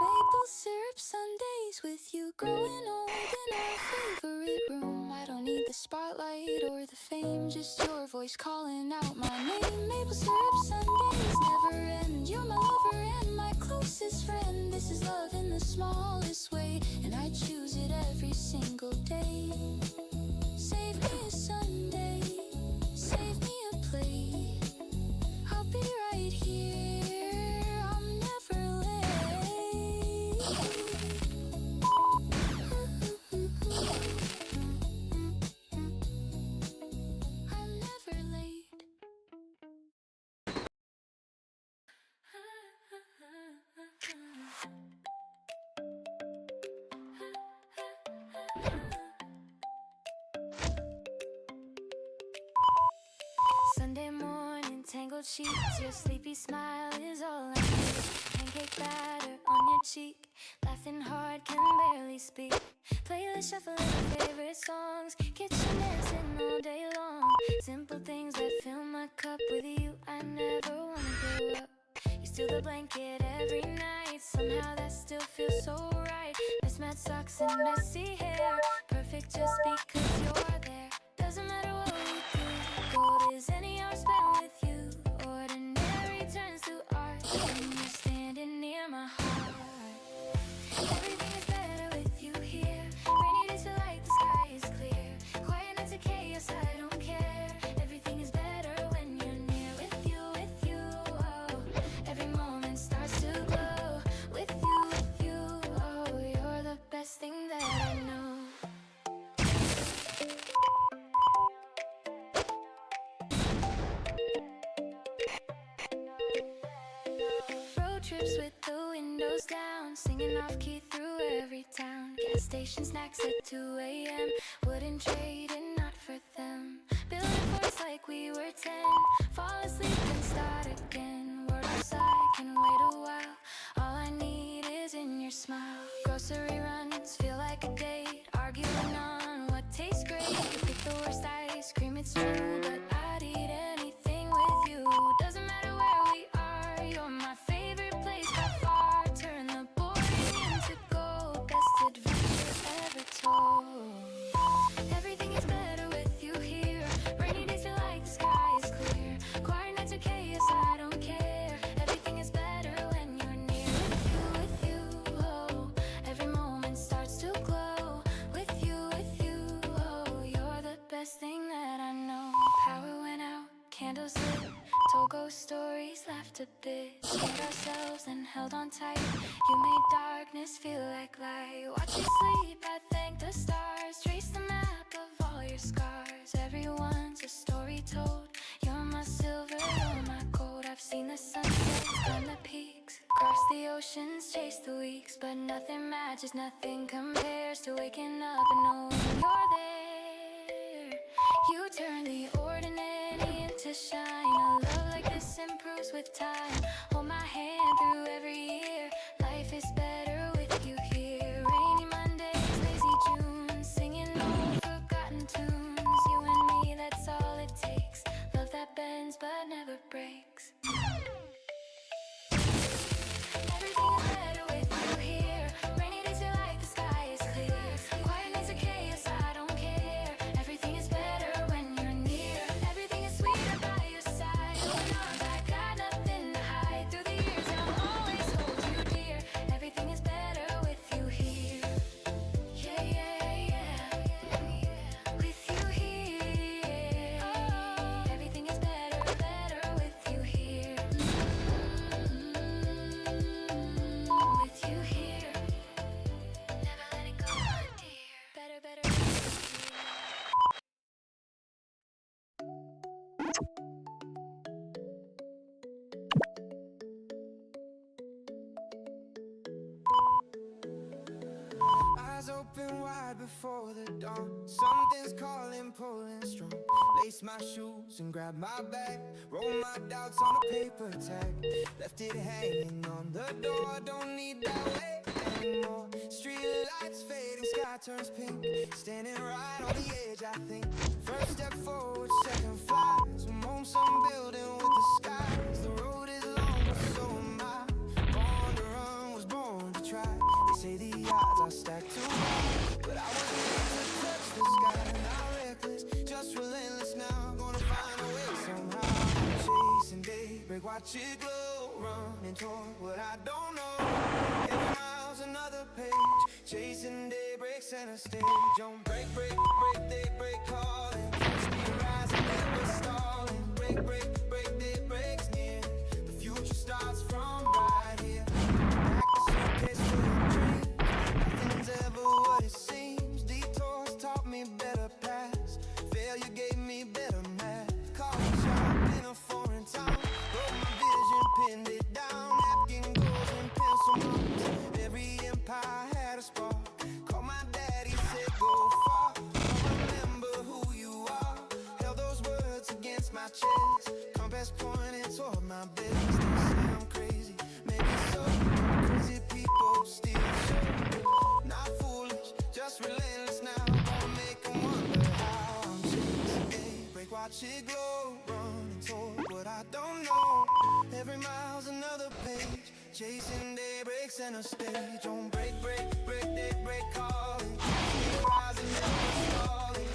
Maple syrup Sundays with you, growing old in our favorite room. I don't need the spotlight or the fame, just your voice calling out my name. Maple syrup Sundays never end. You're my lover and my closest friend. This is love in the smallest way, and I choose it every single day. Save me a Sunday, save me a plate. I'll be right here, I'm never late. I'm never late. Sunday morning, tangled sheets. Your sleepy smile is all I need. Pancake batter on your cheek. Laughing hard, can barely speak. Playlist shuffling my favorite songs. Kitchen dancing all day long. Simple things that fill my cup. With you, I never wanna grow up. You steal the blanket every night. Somehow that still feels so right. Mismatched socks and messy hair. Perfect just because you're there. Doesn't matter what we do. Gold is any hour spent with you. Ordinary turns to art when you're standing near my heart. Everything is better with you here. Rainy days feel like the sky is clear. Quiet nights are chaos, I don't care. Everything is better when you're near. With you, oh. Every moment starts to glow. With you, oh. You're the best thing that I know. Road trips with the windows down, singing off key through every town. Gas station snacks at 2 a.m. Wouldn't trade it, not for them. Building forts like we were 10. Fall asleep and start again. Word outside can wait a while. All I need is in your smile. Grocery runs feel like a date. Arguing on what tastes great. Pick the worst ice cream, it's true, but I'd eat anything with you. Doesn't matter where we are, you're my favorite place by far. Turn the boring into gold, best adventure ever told. Everything is better with you here. Rainy days feel like the sky is clear. Quiet nights are chaos, I don't care. Everything is better when you're near. With you, oh. Every moment starts to glow. With you, oh. You're the best thing that I know. Power went out, candles lit. Told ghost stories, laughed a bit, scared ourselves and held on tight. You made darkness feel like light. Watch you sleep, I thank the stars. Trace the map of all your scars. Everyone's a story told. You're my silver, you're my gold. I've seen the sunsets, climb the peaks, cross the oceans, chase the weeks. But nothing matches, nothing compares to waking up and knowing you're there. You turn the ordinary into shine. A love like this improves with time. Hold my hand through every year. Life is better with you here. Rainy Mondays, lazy June, singing old forgotten tunes. You and me, that's all it takes. Love that bends but never breaks. Everything is better with you here. Rainy days feel like the sky is clear. Quiet nights are chaos, I don't care. Everything is better when you're near. Everything is sweeter by your side. Open arms, I got nothing to hide. Through the years, I'll always hold you dear. Everything is better with you here. Yeah, yeah, yeah. With you here. Everything is better, better with you here. With you here. Never let it go, my dear. Better, better with you here. Eyes open wide before the dawn. Something's calling, pulling strong. Lace my shoes and grab my bag. Roll my doubts on a paper tag. Left it hanging on the door. Don't need that weight anymore. Street lights fading, sky turns pink. Standing right on the edge, I think. First step forward, second flies. I'm on some building with the skies. The road is long, but so am I. Born to run, was born to try. They say the odds are stacked too high, but I was made to touch the sky. Not reckless, just relentless now. Gonna find a way somehow. Chasing daybreak, watch it glow. Running toward what I don't know. Every mile's another page. Chasing daybreak, center stage. On break, break, break, daybreak calling. Catch me rising, never stalling. Break, break, break, daybreak's near. The future starts from right here. Pack the suitcase full of dreams. Nothing's ever what it seems. Detours taught me better paths. Failure gave me better math. Coffee shop in a foreign town. Wrote my vision, pinned it down. Napkin goals and pencil marks. Every empire had a spark. Called my daddy, said go far. Remember who you are. Held those words against my chest. Compass pointed toward my best. They say I'm crazy, maybe so. Crazy people still show. Not foolish, just relentless now. Gonna make 'em wonder how I'm chasing daybreak. Watch it glow, running toward what I don't know. Every mile's another page. Chasing daybreak, center stage. On break, break, break, daybreak calling. Rising, never stalling.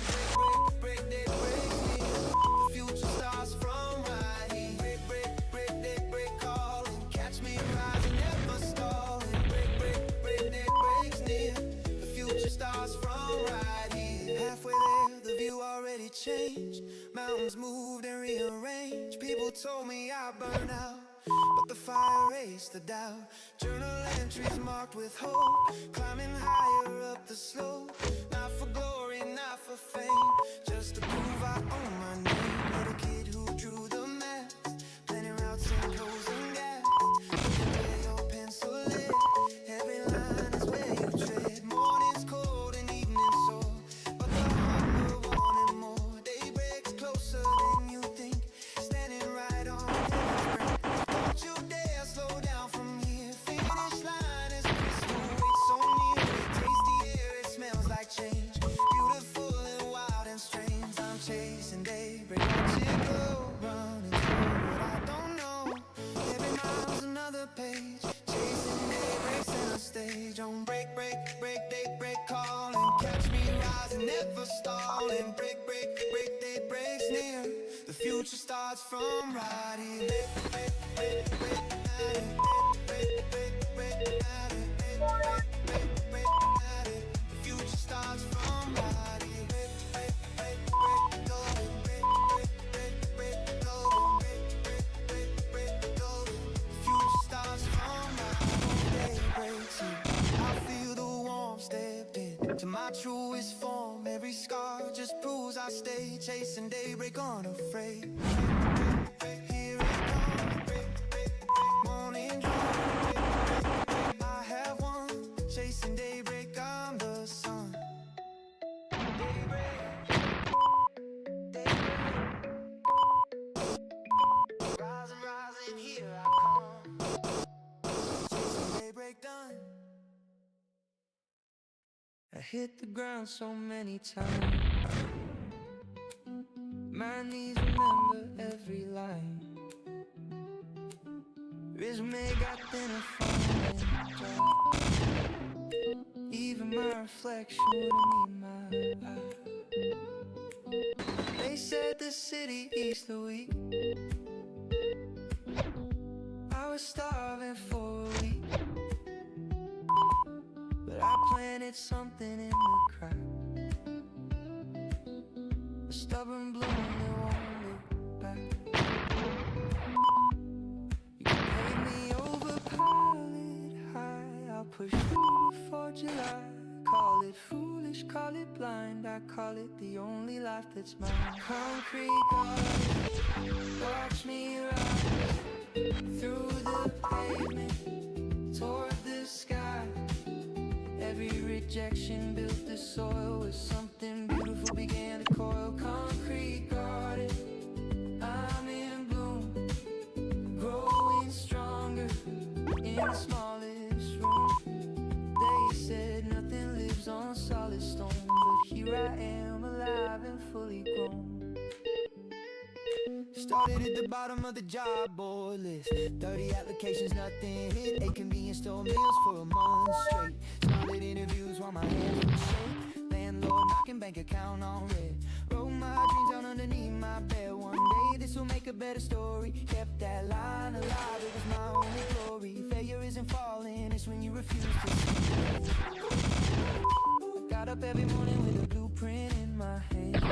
Break, break, break, daybreak's near. The future starts from right here. Break, break, break, daybreak calling. Catch me rising, never stalling. Break, break, break, daybreak's near. The future starts from right here. Halfway there, the view already changed. Mountains moved and rearranged. People told me I burned out, but the fire raised the doubt. Journal entries marked with hope. Climbing higher up the slope. Not for glory, not for fame. Just to prove I own my name. Little kid who drew the maps. Planning routes and closing gaps. Where your pencil lit. Every line is where you tread. Morning's cold and evening's sore, but the hunger wanted more. Daybreak's closer than you think. Standing right on heaven's brink. Don't you dare slow down from here. Finish line is crystal, wait so near. Taste the air, it smells like change. Beautiful and wild and strange. I'm chasing daybreak, watch it glow. Running toward what I don't know. Every mile's another page. Chasing daybreak, center stage. On break, break, break, daybreak calling. Catch me rising, never stalling. Break, break, break, daybreak's near. The future starts from right here. Break, break, break, break, break, break, break, break, break, the future starts from right here. Break, break, break, break, go. Break, break, break, break, go. Break, break, my truest form. Every scar just proves I stay chasing daybreak unafraid. Here it comes, morning dawn. I have one, chasing daybreak, I'm the sun. Daybreak, rising, rising, here I come. Chasing daybreak done. I hit the ground so many times. My knees remember every line. Resume got thinner from the job. Even my reflection wouldn't meet my eye. They said the city eats the weak. I was starving for a week, but I planted something in the crack. A stubborn bloom that won't look back. You can pay me over, pile it high. I'll push through before July. Call it foolish, call it blind. I call it the only life that's mine. Concrete garden, watch me rise through the pavement toward the sky. Every rejection built the soil where something beautiful began to coil. Concrete garden, I'm in bloom, growing stronger in the smallest room. They said nothing lives on solid stone, but here I am, alive and fully grown. Started at the bottom of the job board list. 30 applications, nothing hit. 8 convenience store meals for a month straight. Started interviews while my hands would shake. Landlord knocking, bank account on red. Wrote my dreams down underneath my bed. One day this will make a better story. Kept that line alive, it was my only glory. Failure isn't falling, it's when you refuse to see. Got up every morning with a blueprint in my hand.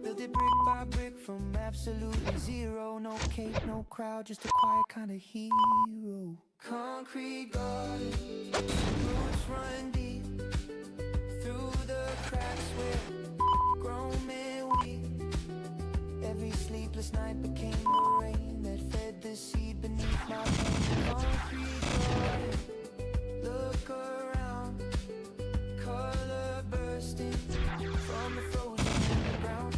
Built it brick by brick from absolutely zero. No cape, no crowd, just a quiet kind of hero. Concrete garden, roots run deep through the cracks where grown men weep. Every sleepless night became the rain that fed the seed beneath my pain. Concrete garden, look around, color bursting from the frozen ground.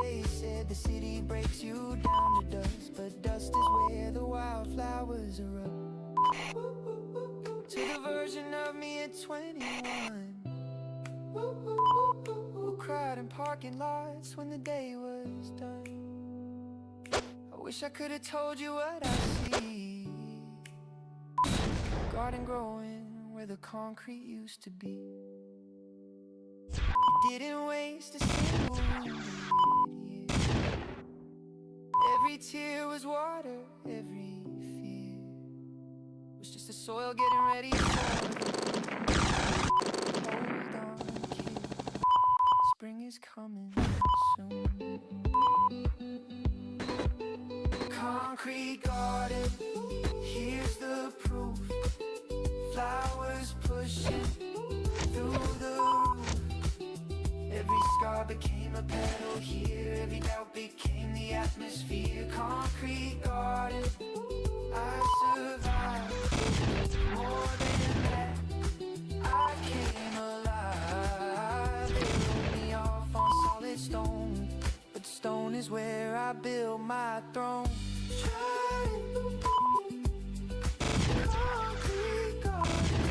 They said the city breaks you down to dust, but dust is where the wildflowers erupt. To the version of me at 21, who cried in parking lots when the day was done. I wish I could have told you what I see. Garden growing where the concrete used to be. You didn't waste a single year. Every tear was water, every fear was just the soil getting ready for. Hold on, kid, spring is coming soon. Concrete garden, here's the proof. Flowers pushing through the roof. Every scar became a petal here. Every doubt became the atmosphere. Concrete garden, I survived. More than that, I came alive. They wrote me off on solid stone, but stone is where I build my throne. Concrete garden,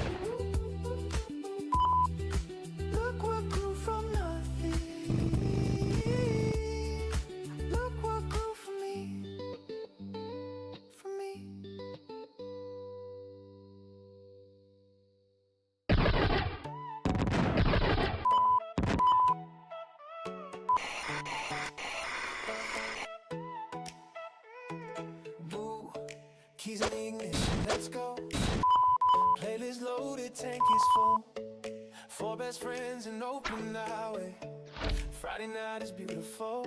look what grew from nothing. Look what grew from me, from me. Boo, keys in the ignition, let's go. Playlist loaded, tank is full. 4 best friends and open highway. Friday night is beautiful.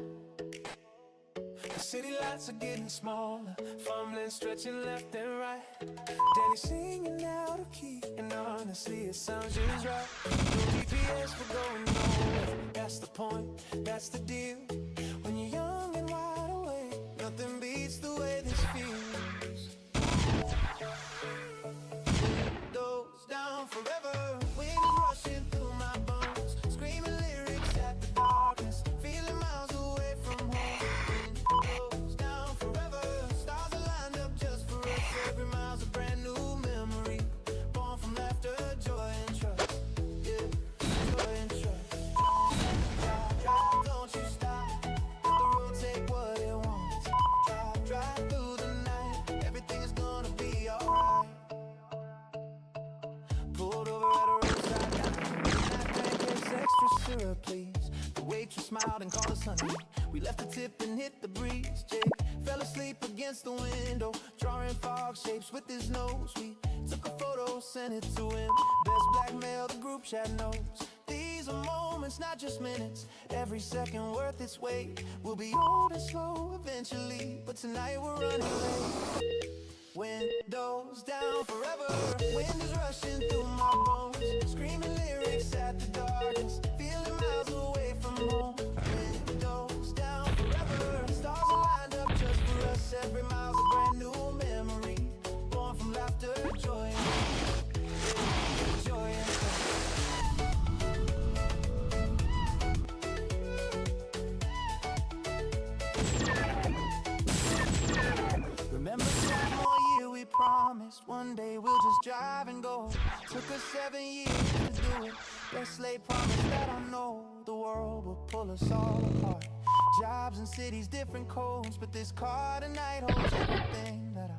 The city lights are getting smaller, fumbling, stretching left and right. Danny singing out of key, and honestly, it sounds just right. No GPS, we're going nowhere. That's the point, that's the deal. When you're young and wide awake, nothing beats the way this feels. Windows down forever, wind is rushing through my bones, screaming lyrics at the darkness, feeling miles away from home. Windows down forever, stars are lined up just for us. Every mile's a brand new memory, born from laughter, joy and trust. Yeah, joy and trust. Drive, drive, don't you stop, let the road take what it wants. Drive, drive through the night, everything is gonna be alright. Pulled over at a roadside diner. That pancakes, extra syrup, please. The waitress smiled and called us honey. We left the tip and hit the breeze. Jake fell asleep against the window, drawing fog shapes with his nose. We took a photo, sent it to him. Best blackmail the group chat knows. These are moments, not just minutes. Every second worth its weight. We'll be old and slow eventually, but tonight we're running late. Windows down forever, wind is rushing through my bones, screaming lyrics at the darkness, feeling miles away from home. Windows down forever, stars are lined up just for us. Every mile's a brand new memory, born from laughter, joy and joy and remember that one year we promised one day we'll just drive and go. Took us 7 years to do it. Let's lay promise that I know the world will pull us all apart. Jobs and cities, different codes, but this car tonight holds everything that I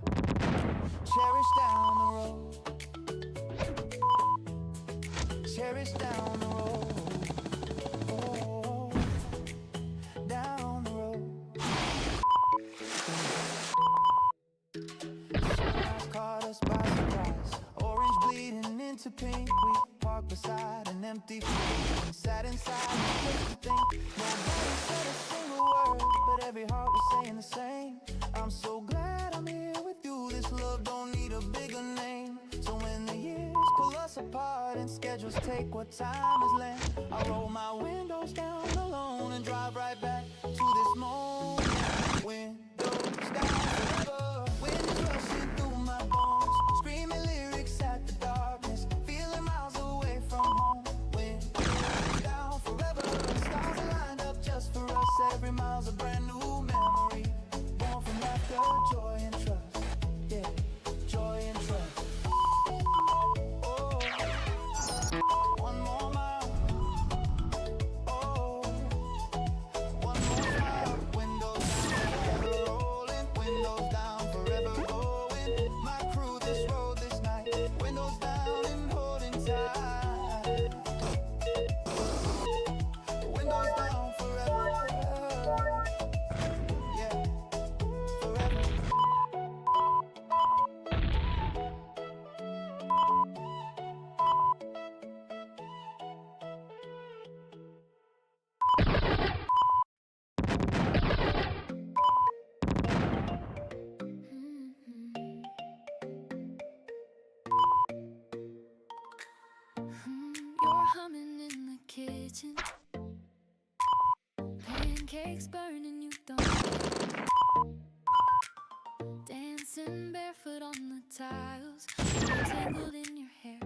cherish down the road. Cherish down the road. Oh, down the road. Sunrise caught us by surprise, orange bleeding into pink. We parked beside an empty field and sat inside just to think. Nobody said a single word, but every heart was saying the same. I'm so glad I'm here with you. This love don't need a bigger name. So when the years pull us apart and schedules take what time has lent, I roll my windows down alone and drive right back to this moment. Windows down forever, wind is rushing through my bones, screaming lyrics at the darkness, feeling miles away from home. Windows down forever, stars are lined up just for us. Every mile's a brand new memory, born from laughter, joy and trust. Yeah, joy and trust. Oh, one more mile. Oh, one more mile. Windows down, forever rolling. Windows down, forever going. My crew this road this night. Windows down and holding tight. Windows down forever. Yeah, forever. You're humming in the kitchen, pancakes burning, you don't care. Dancing barefoot on the tiles, tangled in your hair.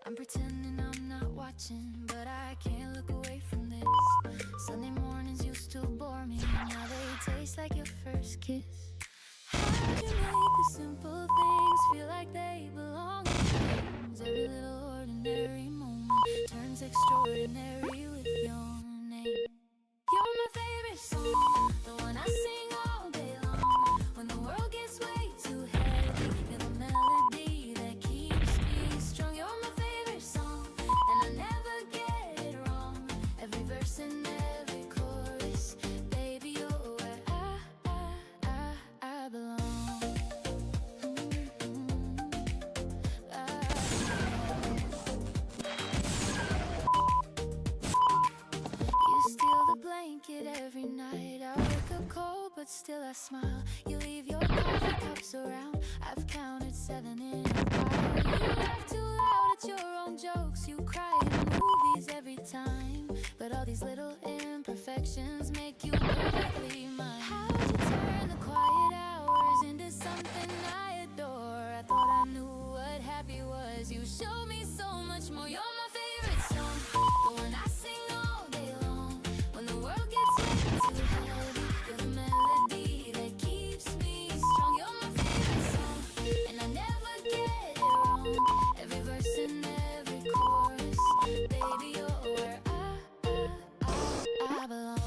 I'm pretending I'm not watching, but I can't look away from this. Sunday mornings used to bore me, now they taste like your first kiss. How'd you make the simple things feel like they belong in dreams? Every little ordinary moment turns extraordinary with your name. You're my favorite song, the one I sing all day long. When the world gets way too heavy, you're the melody that keeps me strong. You're my favorite song, and I never get it wrong. Every verse and every chorus, baby, you're where I belong. still I smile. You leave your coffee cups around. I've counted 7 in a pile. You laugh too loud at your own jokes. You cry in movies every time. But all these little imperfections make you perfectly mine. How'd you turn the quiet hours into something I adore? I thought I knew what happy was. You showed me so much more. You're my favorite song, the one I sing all day long. When the world gets way too heavy, you're the melody that keeps me strong. You're my favorite song, and I never get it wrong. Every verse and every chorus, baby, you're where I belong.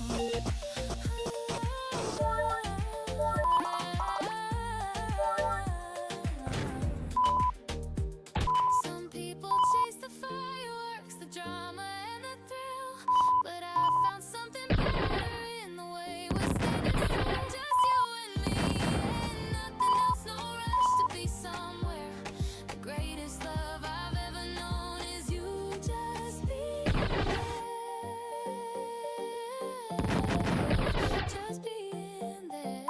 Some people chase the fireworks, the drama and the thrill, but I found something better in the way we're standing still. Just you and me, and nothing else, no rush to be somewhere. The greatest love I've ever known is you. Just being there,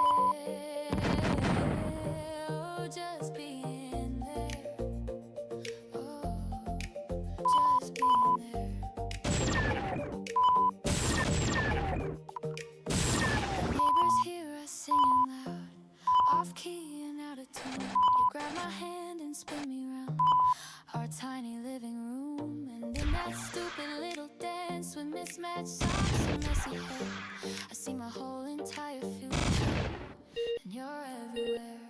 oh, just being there, oh, just being there. The neighbors hear us singing loud, off key and out of tune. You grab my hand and spin me round our tiny living room, and in that stupid little dance with mismatched socks and messy hair, I see my whole entire future, and you're everywhere.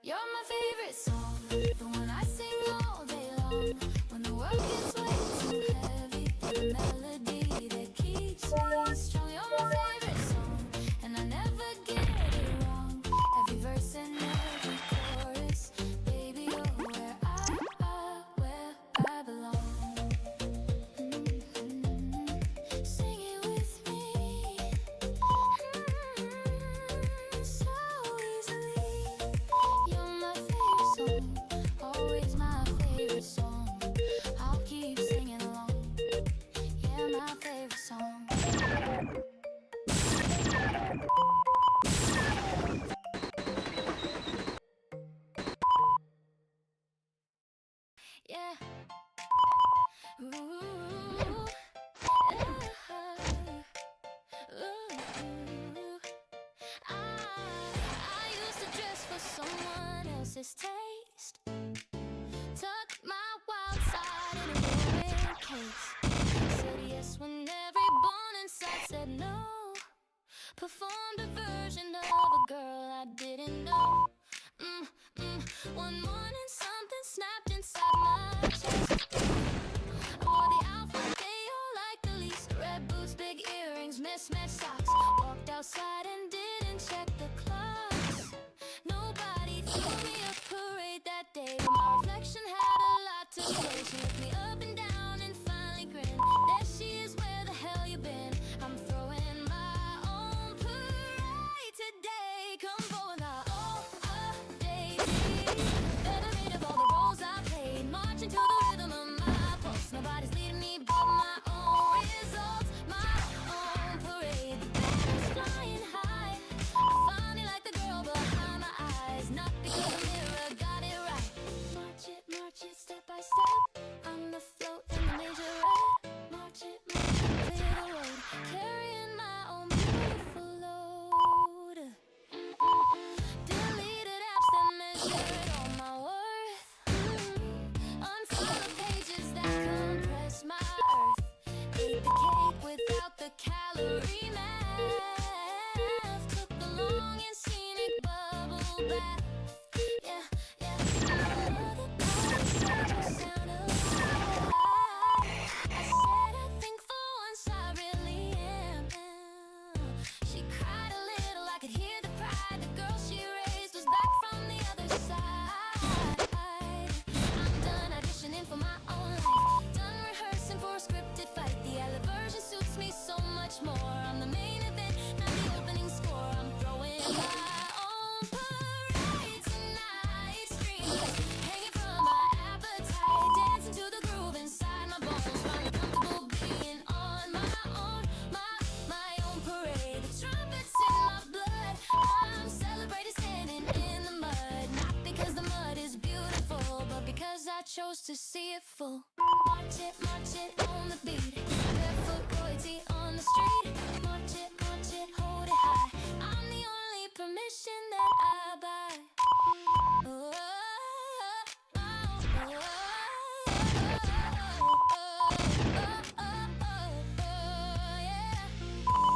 You're my favorite song, the one I sing all day long. When the world gets way too heavy, you're the melody that keeps me strong. You're my favorite song, and I never get it wrong. Every verse and every chorus, baby, you're where I belong. Sing it with me, so easily. You're my favorite song, always my favorite song. I'll keep singing along. Yeah, my favorite song. Yeah. Ooh. Ooh. I used to dress for someone else's taste. Tuck my wild side in a wearing case. Said yes when every bone inside said no. Performed a version of a girl I didn't know. One morning something snapped inside my chest. I wore the outfit they all liked the least. Red boots, big earrings, mismatched socks. Walked outside and didn't check the clocks. Nobody threw me a parade that day, but my reflection had a lot to say. She looked me up and down and finally grinned. There she is, where the hell you been? I'm throwing my own parade today. Come forward now, oh, Daisy. Federate of all the roles I played, marching to the rhythm of my pulse. Nobody's leading me but my own results, my own parade. The banner's flying high. I finally like the girl behind my eyes, not because the mirror got it right. March it, step by step. I'm the float in the majorette. March it, clear the road, carrying my own beautiful load. Deleted apps that measured all my worth. Unfollow the pages that compress my earth. Ate the cake without the calorie math. Took the long and scenic bubble bath. Yeah. The colors said you sound alive. I chose to see it full. March it on the beat. Barefoot royalty on the street. March it, hold it high. I'm the only permission that I buy. Oh, oh, oh, yeah.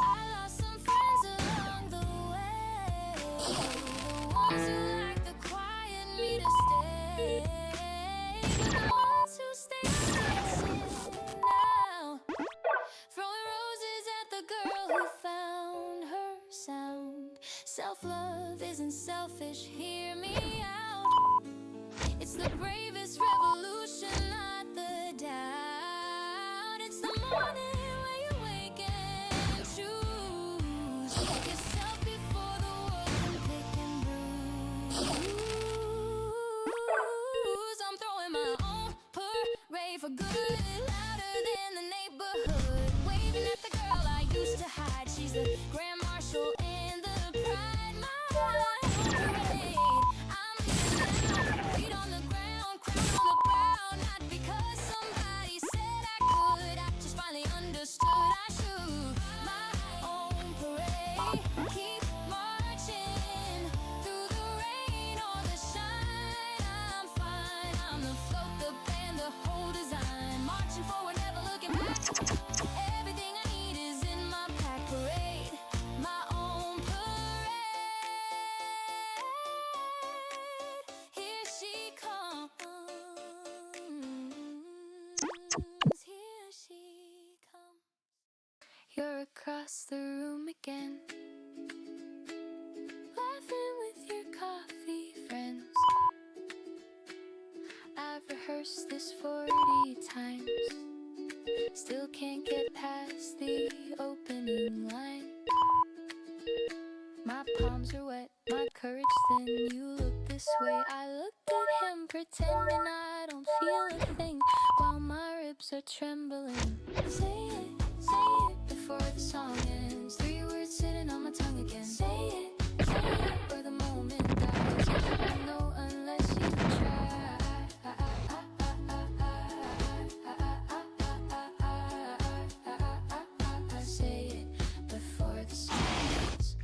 I lost some friends along the way. The ones who like the quiet me to stay. But the ones who stay are dancing now. Throwing roses at the girl who found her sound. Self-love isn't selfish, hear me out. It's the bravest revolution, not the doubt. It's the morning when you wake and choose yourself before the world can pick and bruise. I'm throwing my own parade for good, louder than the neighborhood. Waving at the girl I used to hide. She's the grand marshal and the pride. My own parade. I'm leaving now, feet on the ground, crown on the brow. Not because somebody said I could, I just finally understood I should. My own parade, keep marching through the rain or the shine. I'm fine, I'm the float, the band, the whole design. Marching forward, never looking back. Everything I need is in my pack. Parade, my own parade. Here she comes. Here she comes. You're across the room again, laughing with your coffee friends. I've rehearsed this 40 times, still can't get past the opening line. My palms are wet, my courage thin. You look this way, I look at him, pretending I don't feel a thing, while my ribs are trembling. Say it before the song ends. 3 words sitting on my tongue again. Say it, or the moment dies. You don't know unless you try. Say it before the song ends.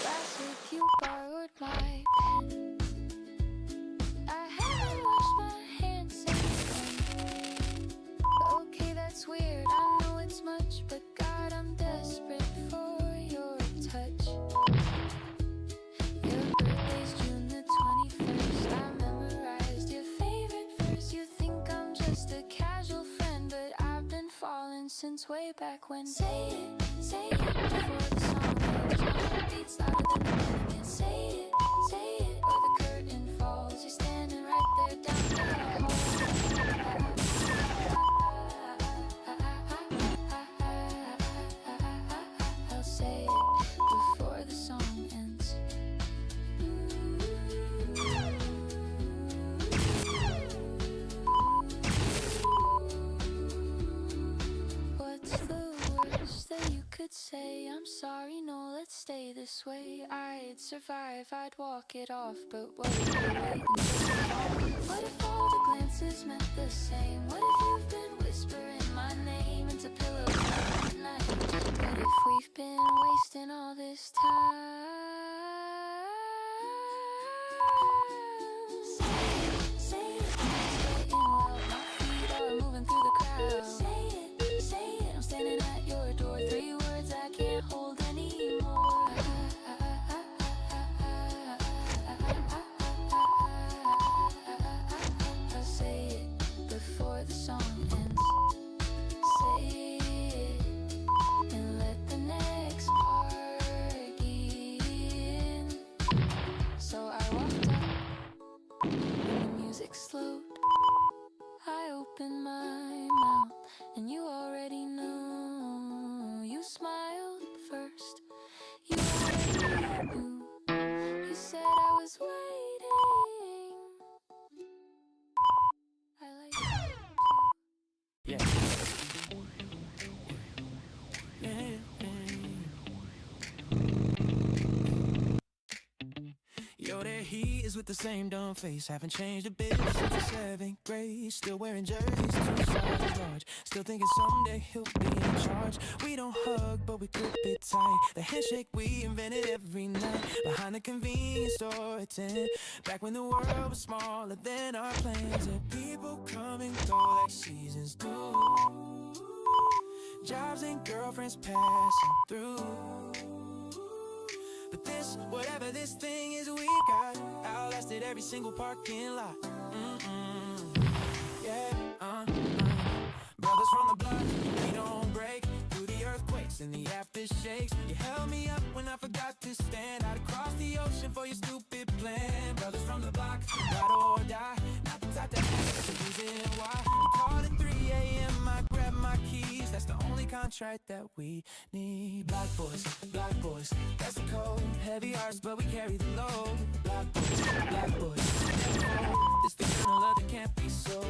Last week you borrowed my pen. I haven't washed my hands since then. Okay, that's weird, I know it's much, but God, I'm desperate for your touch. Your birthday's June the 21st. I memorized your favorite verse. You think I'm just a casual friend, but I've been falling since way back when. Say it before the song ends. My heart beats louder than the minute. Say it, or the curtain falls. You're standing right there down the hall. I'll say it before the song ends. What's the worst that you could say? I'm sorry, no, let's stay this way. I'd survive, I'd walk it off, but what if you wait until what if all the glances meant the same? What if you've been whispering my name into pillows at night? What if we've been wasting all this time? Say it, it's getting loud. My feet are moving through the crowd. Say it, I'm standing at your door. 3 words I can't hold anymore. I'll say it before the song ends. Say it and let the next part begin. So I walked up when the music slowed. I opened my mouth and you already know. You smiled first. You already knew. You said I was waiting. I like you too. Yeah. Yo, that heat is with the same dumb face. Haven't changed a bit since the 7th grade. Still wearing jerseys, 2 sizes large. Still thinking someday he'll be in charge. We don't hug, but we grip it tight. The handshake we invented every night. Behind the convenience store at 10. Back when the world was smaller than our plans. And people come and go like seasons do. Jobs and girlfriends passing through. But this, whatever this thing is we got, outlasted every single parking lot. Yeah, brothers from the block, we don't break. Through the earthquakes and the aftershakes. You held me up when I forgot to stand. I'd cross the ocean for your stupid plan. Brothers from the block, ride or die. Not the type that asks the reason why. You called at 3 a.m., I grabbed my keys. That's the only contract that we need. Black boys, that's the code. Heavy hearts, but we carry the load. Black boys, this the kind of love that can't be sold.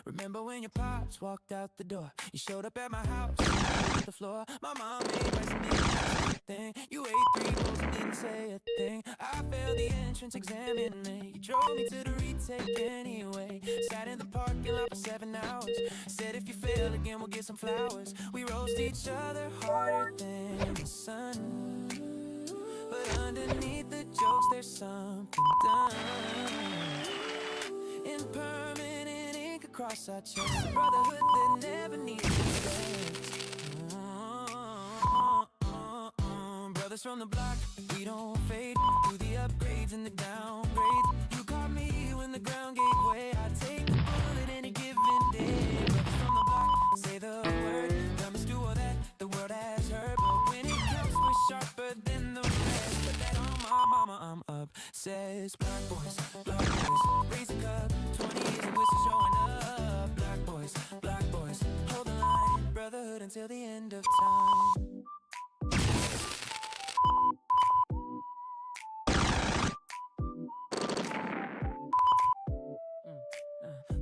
Remember when your pops walked out the door? You showed up at my house, on the floor. My mom made rice and didn't ask a thing. You ate 3 bowls and didn't say a thing. I failed the entrance exam and then you drove me to the retake anyway. Sat in the parking lot for 7 hours. Said if you fail again, we'll get some flowers. We roast each other harder than the sun. But underneath the jokes, there's something done. Impermanent ink across our chest. A brotherhood that never needs respect. Brothers from the block, we don't fade. Through the upgrades and the downgrades. You caught me when the ground gave way. I take the bullet any given day. Brothers from the block, say the word. Promise do all that the world has heard. But when it counts, we're sharper than the rest. Put that on my mama, I'm obsessed. Black boys, raise a cup. 20 years and we're still showing up. Black boys, hold the line. Brotherhood until the end of time.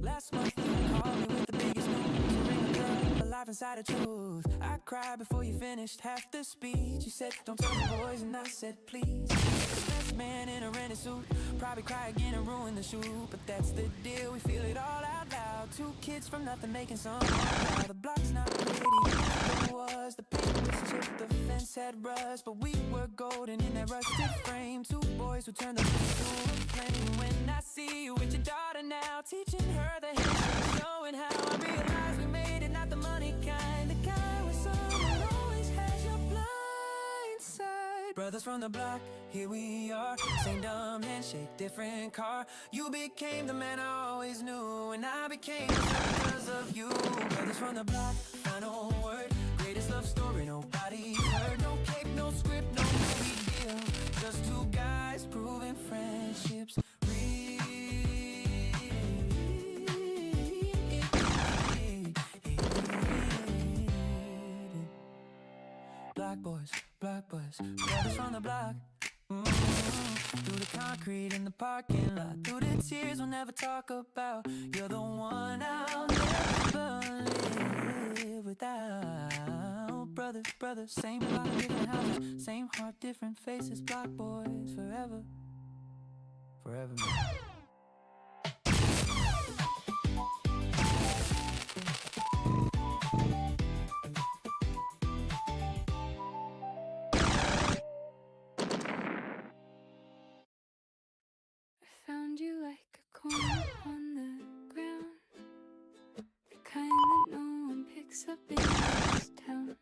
Last month you called me with the biggest news. Bring a girl alive inside of truth. I cried before you finished half the speech. You said, don't tell the boys, and I said, please. Best man in a rented suit. Probably cry again and ruin the shoot. But that's the deal, we feel it all out loud. 2 kids from nothing making some. The block's not pretty, it was. The paint was chipped, the fence had rust. But we were golden in that rusted frame. 2 boys who turned the roof to a flame. When I see you with your daughter now, teaching her the history, showing how I realized we made it, not the money kind. The kind where someone always has your blind side. Brothers from the block, here we are. Same dumb handshake, different car. You became the man I always knew, and I became because of you. Brothers from the block, final word. Greatest love story nobody heard. No cape, no script, no big deal. Just 2 guys proving friendships real. Black boys, brothers from the block. Through the concrete in the parking lot. Through the tears we'll never talk about. You're the one I'll never live without. Brothers, same block, different houses. Same heart, different faces. Block boys, forever. Found you like a coin on the ground, the kind that no one picks up in this town.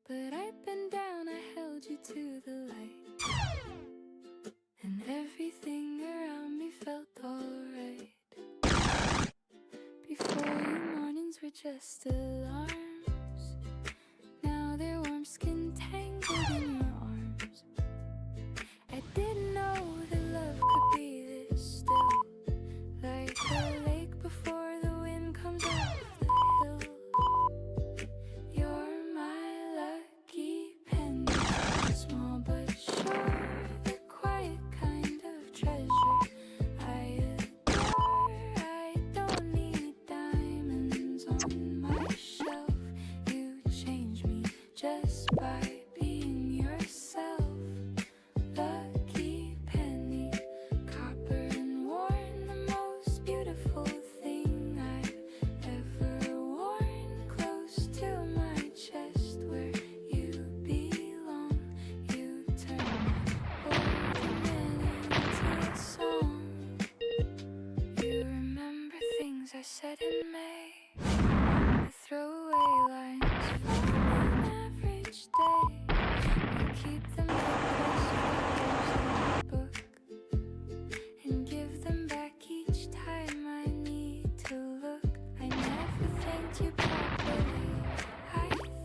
But I've been down, I held you to the light, and everything around me felt alright. Before you mornings were just alarms, now they're warm skin tangled in your arms. I didn't know that love could be this still, like the lake before the wind comes off the hill. You're my lucky penny, small but sure, the quiet kind of treasure I adore. I don't need diamonds on my shelf. said in May. The throwaway lines from an average day. You keep them in the book and give them back each time I need to look. I never thanked you properly. I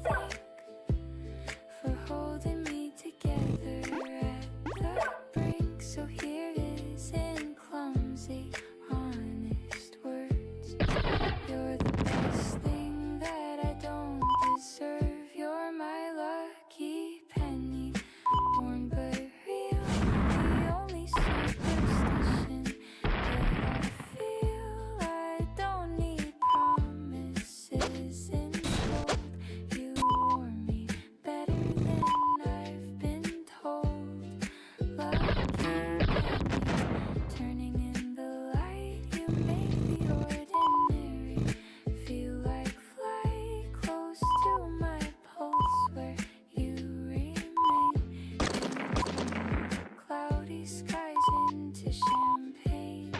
thank for holding me together at the brink. So here it is in clumsy, honest words. You're the best thing that I don't deserve. You're my lucky penny, born but real. The only superstition that I feel. I don't need promises in gold. You wore me better than I've been told. Lucky penny, turning in the light. You make the ordinary feel like flight, close to my pulse where you remain. You turn cloudy skies into champagne.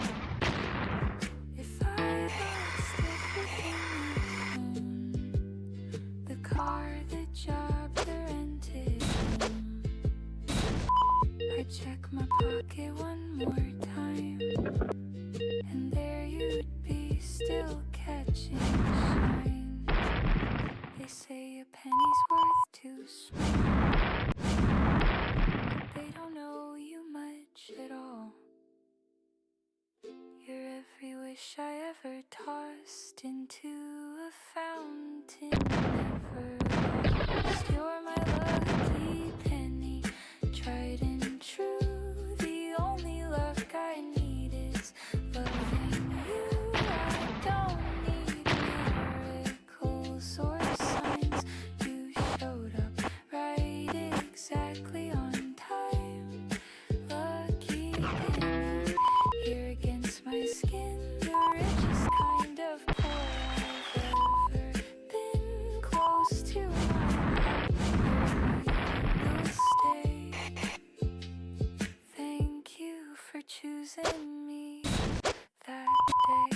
If I lost everything you own, the car, the job, the rented home, I'd check my pocket one more time, and there you'd be, still catching shine. They say a penny's worth two small, but they don't know you much at all. You're every wish I ever tossed into a fountain, never lost. You're my lucky penny, tried and true. The only luck I need is loving you. I don't need miracles or signs. You showed up right exactly on time. Lucky penny, here against my skin, the richest kind of poor I've ever been. Close to my heart, where you'll stay. Thank you for choosing me that day.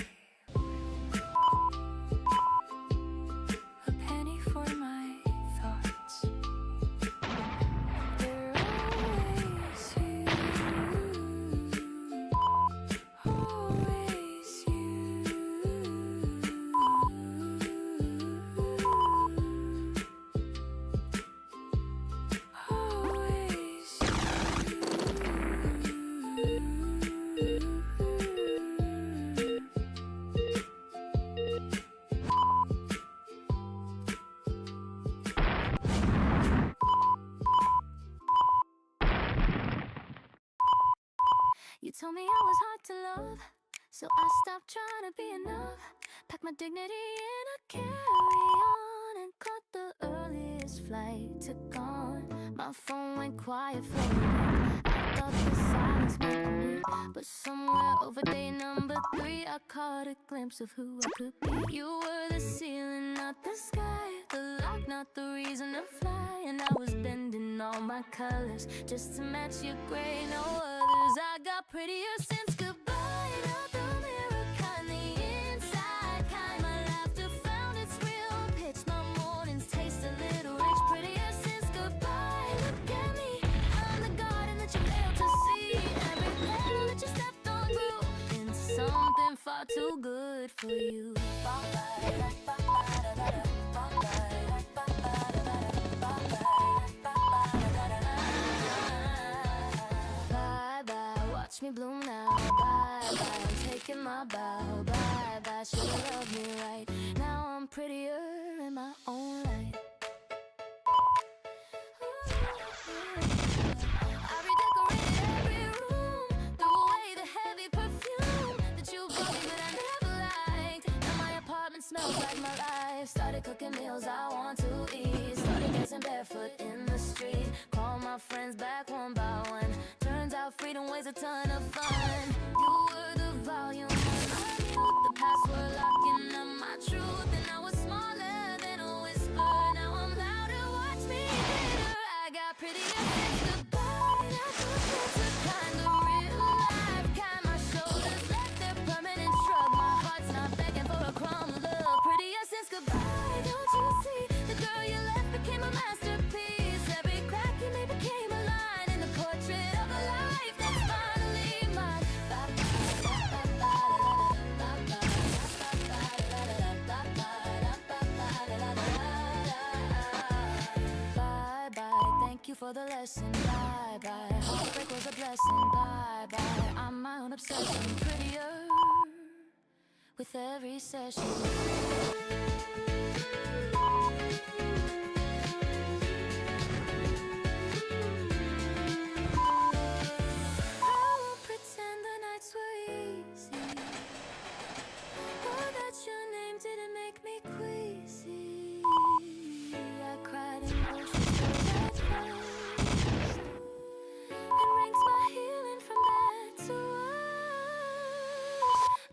A penny for my thoughts. They're always you. Always you. Always You told me I was hard to love, so I stopped trying to be enough. Packed my dignity in a carry-on and caught the earliest flight to gone. My phone went quiet for a week. I thought the silence meant me, but somewhere over day number 3 I caught a glimpse of who I could be. You were the ceiling, not the sky, the lock, not the reason to fly. And I was bending all my colors just to match your gray, no others. I got prettier since goodbye, not the mirror kind, the inside kind. My laughter found its real pitch, my mornings taste a little rich. Prettier since goodbye, look at me, I'm the garden that you failed to see. Every petal that you stepped on grew into something far too good for you. Bye-bye, watch me bloom now. Bye-bye, I'm taking my bow. Bye-bye, should've loved me right. Now I'm prettier in my own light. I redecorated every room, threw away the heavy perfume that you brought me but I never liked. Now my apartment smells like my life. Started cooking meals I want to eat. Started dancing barefoot in the street. Call my friends back one by one. Turns out freedom weighs a ton of fun. You were the volume on my mute, the password locking up my truth. And I was smaller than a whisper. Now I'm louder, watch me glitter. I got prettier since goodbye. I thought that's a kind of real life kind. My shoulders left their permanent shrug. My heart's not begging for for the lesson. Bye bye. Heartbreak was a blessing. Bye bye. I'm my own obsession. Prettier with every session.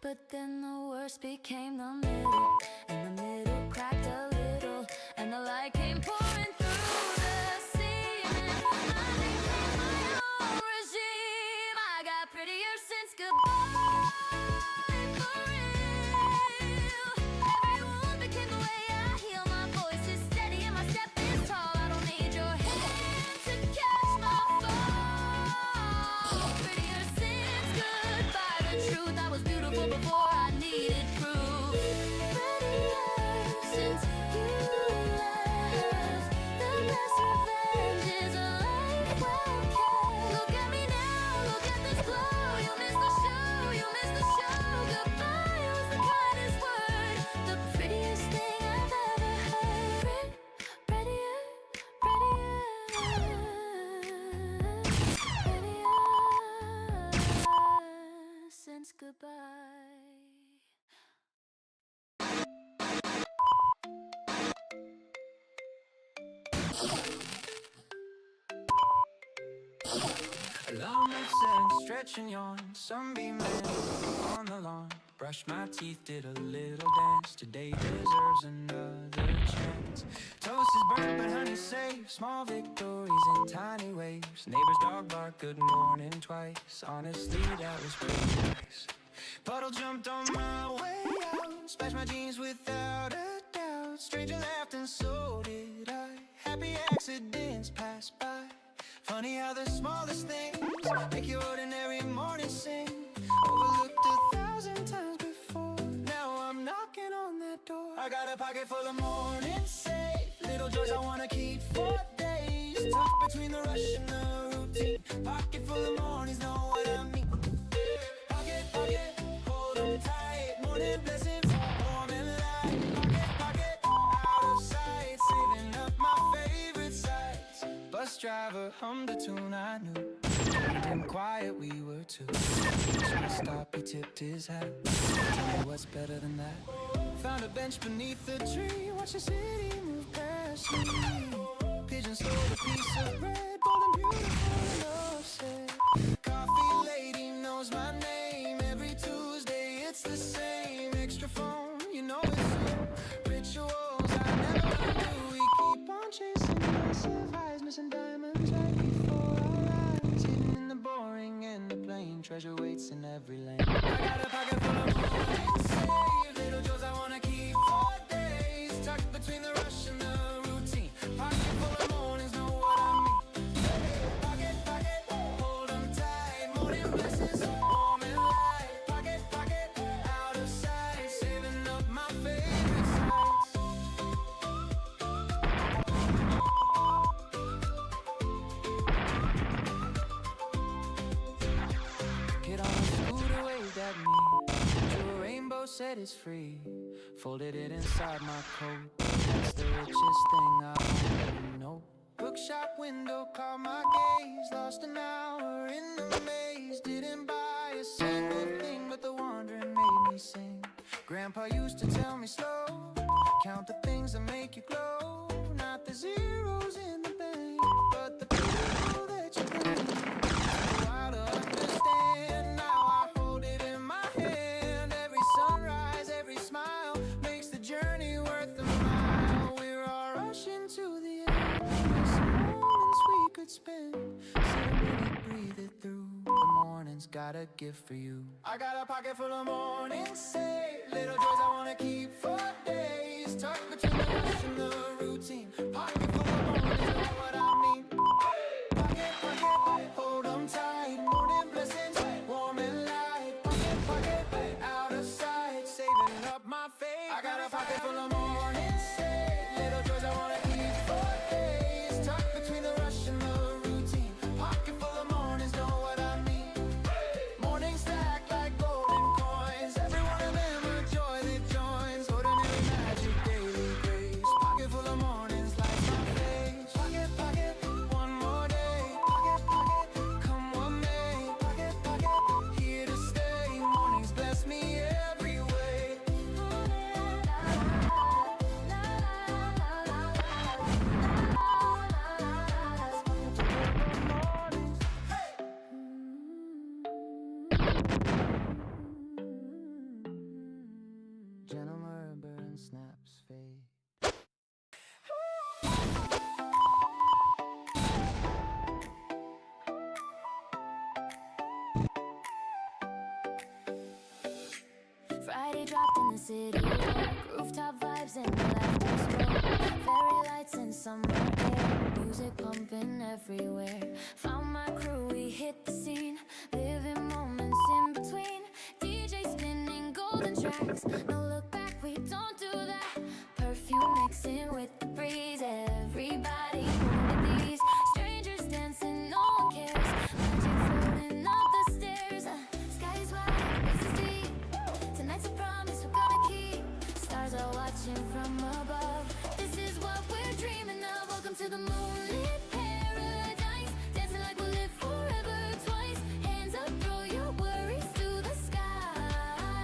But then the worst became the middle, and the middle cracked a little, and the light came pouring through the ceiling. I became my own regime. I got prettier since goodbye. For real, every wound became the way I heal. My voice is steady and my step is tall. I don't need your hand to catch my fall. Prettier since goodbye. The truth, I was beautiful before I needed proof. Prettier since you left. The best revenge is a life well kept. Look at me now, look at this glow. You missed the show, you missed the show. Goodbye was the kindest word, the prettiest thing I've ever heard. Prettier, prettier since goodbye. Alarm lights setting, stretch and yawn. Sunbeam landing on the lawn. Brushed my teeth, did a little dance. Today deserves another chance. Toast is burnt, but honey safe. Small victories in tiny waves. Neighbor's dog bark, good morning twice. Honestly, that was pretty nice. Puddle jumped on my way out. Splashed my jeans without a doubt. Stranger laughed and so did I. Happy accidents passed by. Funny how the smallest things make your ordinary morning sing. Overlooked 1,000 times before. Now I'm knocking on that door. I got a pocket full of morning safe. Little joys I wanna keep for days. Tucked between the rush and the routine. Pocket full of mornings, know what I mean. Pocket, pocket, hold 'em tight. Morning blessings, warm and light. Pocket, pocket, out of sight. Saving up my favorite sights. Bus driver hummed a tune I knew. And quiet we were too. So I stopped, he tipped his hat. Tell me what's better than that. Found a bench beneath the tree. Watch the city move past me. Pigeon stole a piece of bread. Bold and beautiful, enough said. Coffee lady knows my name. Every Tuesday it's the same. Extra phone, you know it's soon. Rituals I never do. We keep on chasing massive highs. Missing diamonds right before our eyes. Hidden in the boring and the plain. Treasure waits in every lane. I got a pocket full of morning save. Little joys I wanna keep for days. Tucked between the rush and the routine. Pocket full of mornings, know what I mean. Pocket, pocket, hold 'em tight. Morning blessings, warm and light. Pocket, pocket, out of sight. Saving up my favorite sights. Get on a scooter, waved at me. Drew a rainbow, said it's free. Folded it inside my coat. That's the richest thing I know. Bookshop window caught my gaze. Lost an hour in the maze. Didn't buy a single thing, but the wandering made me sing. Grandpa used to tell me slow. Count the things that make you glow. Not the zeros in the bank, but the people that you bring. While to understand, now I hold it in my hand. Every sunrise, every smile makes the journey worth the mile. We're all rushing to the end. There's some moments we could spend. Sit a minute, breathe it through. The morning's got a gift for you. I got a pocket full of morning save. Little joys I wanna keep for days. Tucked between the rush and the routine. Pocket full of mornings, know what I mean. Pocket, pocket, hold 'em tight. Morning blessings, warm and light. Pocket, pocket, out of sight. Saving up my faith. I got a pocket full of morning save. Little joys I wanna keep for days. Tucked between the rush and the DJ dropped in the city. Rooftop vibes and the laughter spoke. Fairy lights and summer air. Music pumping everywhere. Found my crew, we hit the scene. Living moments in between. DJ spinning golden tracks. No look back, we don't do that. Perfume mixing with the breeze. Everybody moving these. Strangers dancing, no one cares. Magic floating up the stairs. Sky's wide, this is deep. Tonight's a promise we're gonna keep. Stars are watching from above. This is what we're dreaming of. Welcome to the moonlit paradise. Dancing like we'll live forever twice. Hands up, throw your worries to the sky.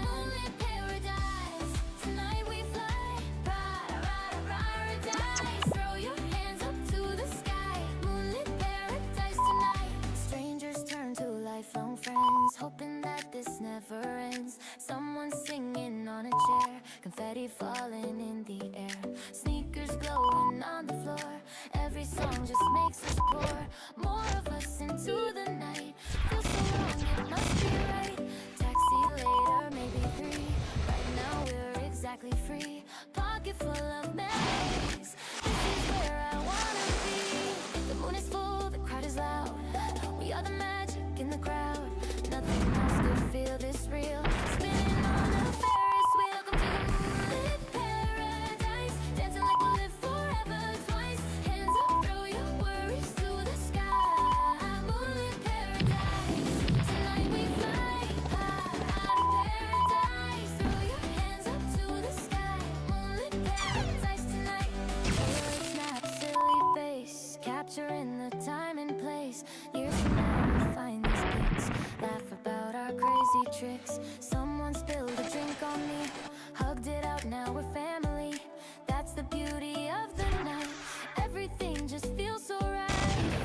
Moonlit paradise. Tonight we fly. Paradise. Throw your hands up to the sky. Moonlit paradise tonight. Strangers turn to lifelong friends, hoping that this never ends. Someone singing on a chair, confetti falling in the air. Sneakers glowing on the floor. Every song just makes us pour more of us into the night. Feels so wrong, it must be right. Taxi later, maybe 3. Right now we're exactly free. Pocket full of memories. This is where I wanna be. The moon is full, the crowd is loud. We are the magic in the crowd. Nothing else could feel this real. Spinning on a Ferris wheel. Come to the moonlit paradise. Dancing like we'll live forever twice. Hands up, throw your worries to the sky. Moonlit paradise. Tonight we fly out of paradise. Throw your hands up to the sky. Moonlit paradise tonight. Snap, silly face, capturing the time and place. Years from now we'll find these pics. Laugh about our crazy tricks. Someone spilled a drink on me. Hugged it out, now we're family. That's the beauty of the night. Everything just feels so right.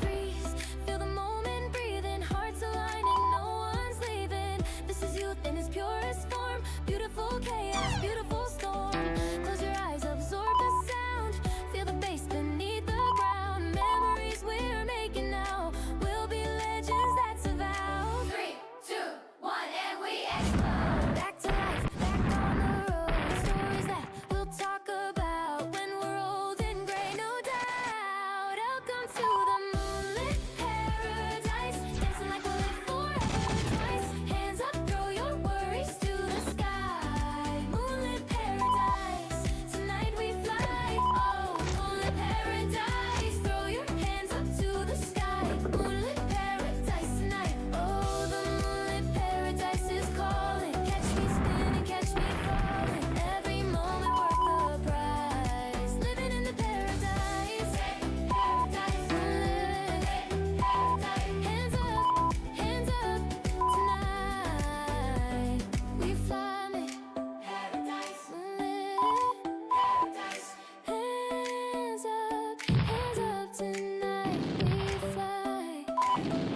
Freeze, feel the moment breathing. Hearts aligning, no one's leaving. This is youth in its purest form. Beautiful chaos, beautiful storm. Close your eyes, absorb the sound. Feel the bass beneath the ground. Memories we're making now will be legends, that's a vow. 3, 2, 1, and we explode. Back to life, back on the road. Stories that we'll talk about when we're old and gray, no doubt. Welcome to the moonlit paradise. Dancing like we'll live forever twice. Hands up, throw your worries to the sky. Moonlit paradise. Tonight we fly. Oh, moonlit paradise. Throw your hands up to the sky. Moonlit paradise tonight. Oh, the moonlit paradise is calling. Catch me spinning, catch me falling. Every moment worth the price. Living in the paradise. Paradise. Moonlit paradise. Hands up tonight. We fly me. Paradise. Moonlit paradise. Hands up tonight. We fly.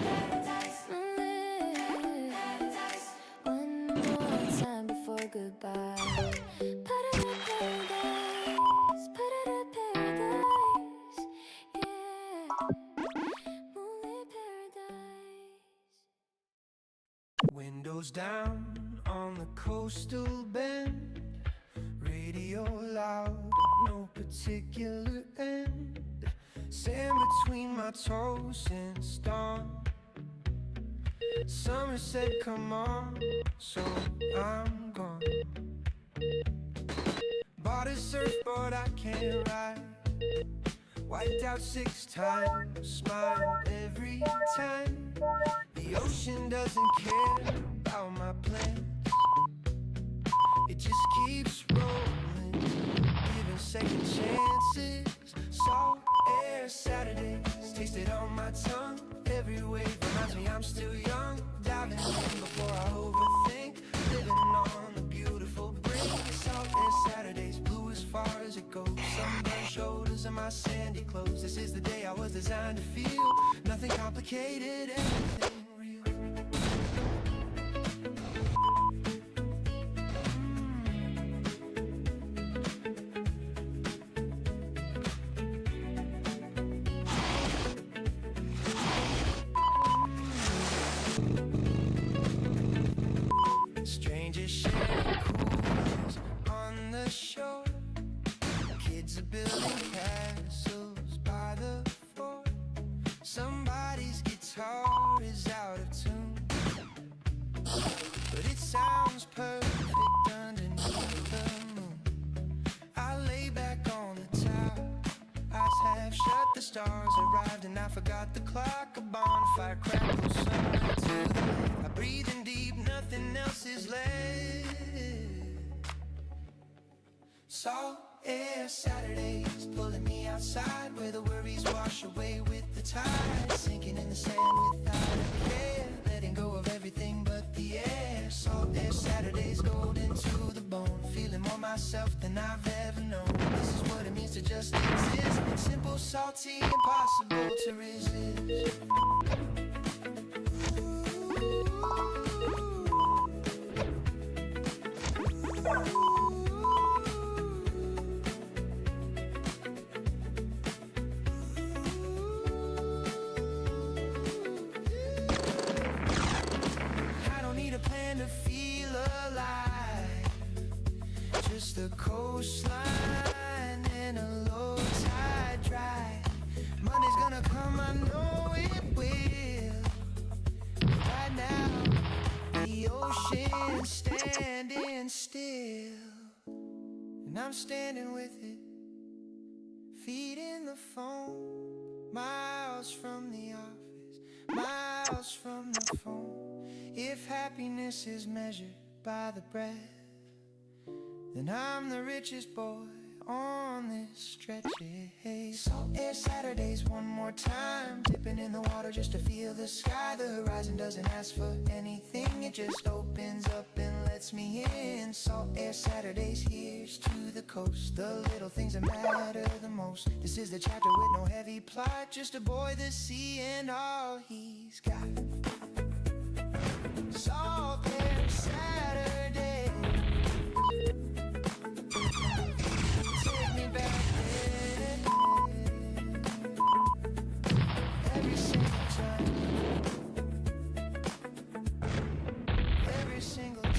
Paradise. Moonlit paradise. One more time before goodbye. Paradise. Paradise. Yeah. Moonlit paradise. Windows down on the coastal bend. Radio loud, no particular end. Sand between my toes since dawn. Summer said come on, so I'm gone. Bought a surfboard I can't ride. Wiped out 6 times, smiled every time. The ocean doesn't care about my plans. It just keeps rolling, giving second chances. Salt air Saturdays, taste it on my tongue. Every wave reminds me I'm still young. Diving in before I overthink. Living on the beautiful brink. Salt air Saturdays, blue as far as it goes. Sunburned shoulders and my sandy clothes. This is the day I was designed to feel. Nothing complicated, everything real. Strangers share cool the shore. Kids are building castles by the fort. Somebody's guitar is out of tune, but it sounds perfect underneath the moon. I lay back on the towel, eyes half shut, the stars arrived and I forgot the clock. A bonfire crackles somewhere to the left. I breathe in deep, nothing else is left. Salt air Saturdays pulling me outside, where the worries wash away with the tide. Sinking in the sand without a care, letting go of everything but the air. Salt air Saturdays, golden to the bone, feeling more myself than I've ever known. This is what it means to just exist. Simple, salty, impossible to resist. To feel alive, just the coastline and a low tide drive. Monday's gonna come, I know it will. Right now, the ocean's standing still, and I'm standing with it, feet in the foam, miles from the office, miles from the phone. If happiness is measured by the breath, then I'm the richest boy on this stretch. Salt air Saturdays one more time, dipping in the water just to feel the sky. The horizon doesn't ask for anything, it just opens up and lets me in. Salt air Saturdays, here's to the coast, the little things that matter the most. This is the chapter with no heavy plot, just a boy, the sea, and all he's got. Salt air Saturday, take me back there. Every single time, every single time.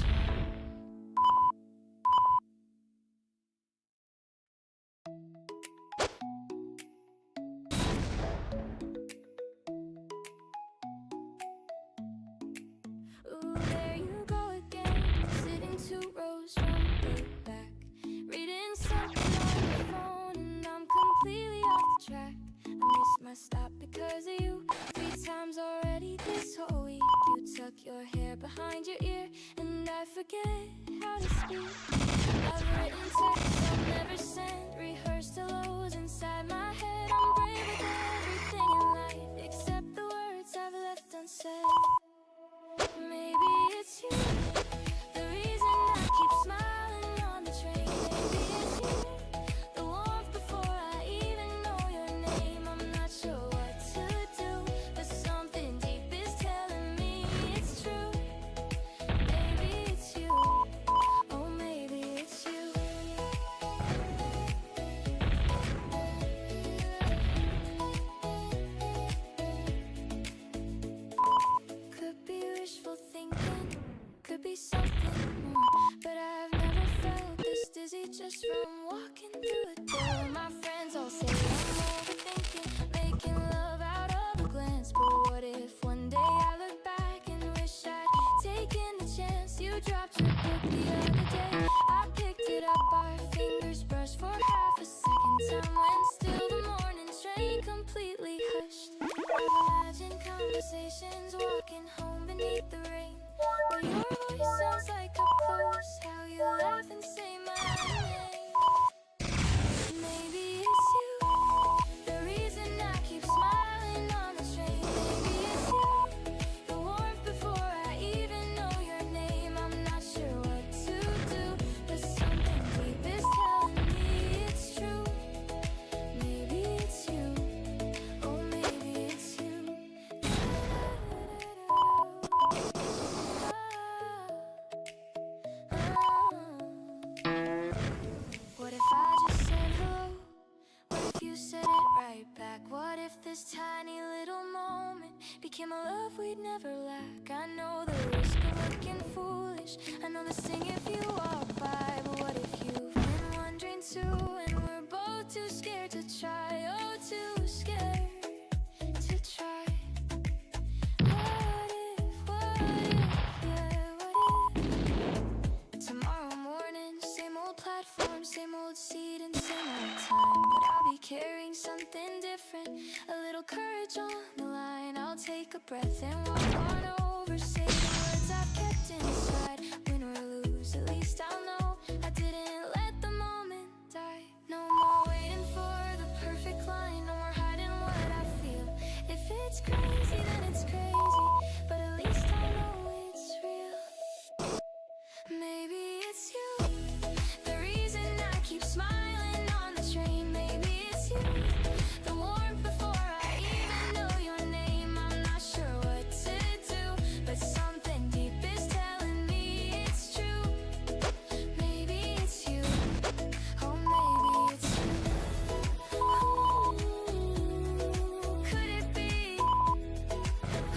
I stopped because of you 3 times already this whole week. You tuck your hair behind your ear, and I forget how to speak. I've written texts I'll never send, rehearsed hellos inside my head. I'm brave with everything in life except the words I've left unsaid. Maybe it's you, the reason I keep smiling on the train. Maybe it's you, the warmth before I even know your name. I'm not sure what to do, but something deep is telling me it's true. Maybe it's you, oh maybe it's you. Could be wishful thinking, could be something more, but I've never felt this dizzy just from walking through a door. My friends all say I'm overthinking, making love out of a glance. But what if one day I look back and wish I'd taken the chance? You dropped your book the other day, I picked it up, our fingers brushed for half a second. Time when still the morning train completely hushed. I've imagined conversations walking home beneath the rain, where your voice sounds like up close, how you laugh and say my name. Maybe it's you, the reason I keep smiling on the train. Maybe it's you, the warmth before I even know your name. I'm not sure what to do, but something deep is telling me it's true. Maybe it's you, oh maybe it's you. What if I just said hello? What if you said it right back? What if this tiny little moment became a love we'd never lack? I know the risk of looking foolish, I know the sting if you walk by, but what if you've been breath and walk on over. Say the words I've kept inside. Win or lose, at least I'll know I didn't let the moment die. No more waiting for the perfect line. No more hiding what I feel. If it's crazy, then it's crazy, but at least I know it's real. Maybe it's you, the reason I keep smiling on the train. Maybe it's you, the warmth before I even know your name. I'm not sure what to do, but something deep is telling me it's true. Maybe it's you, oh maybe it's you. Ooh, could it be?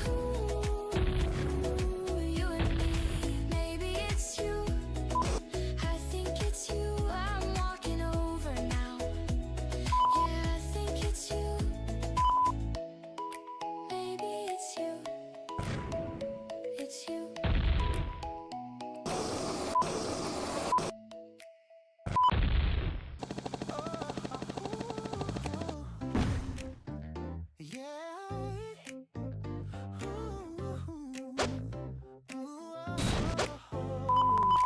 Ooh, you and me. Maybe it's you, I think it's you. I'm walking over now. Yeah, I think it's you. Maybe it's you. It's you.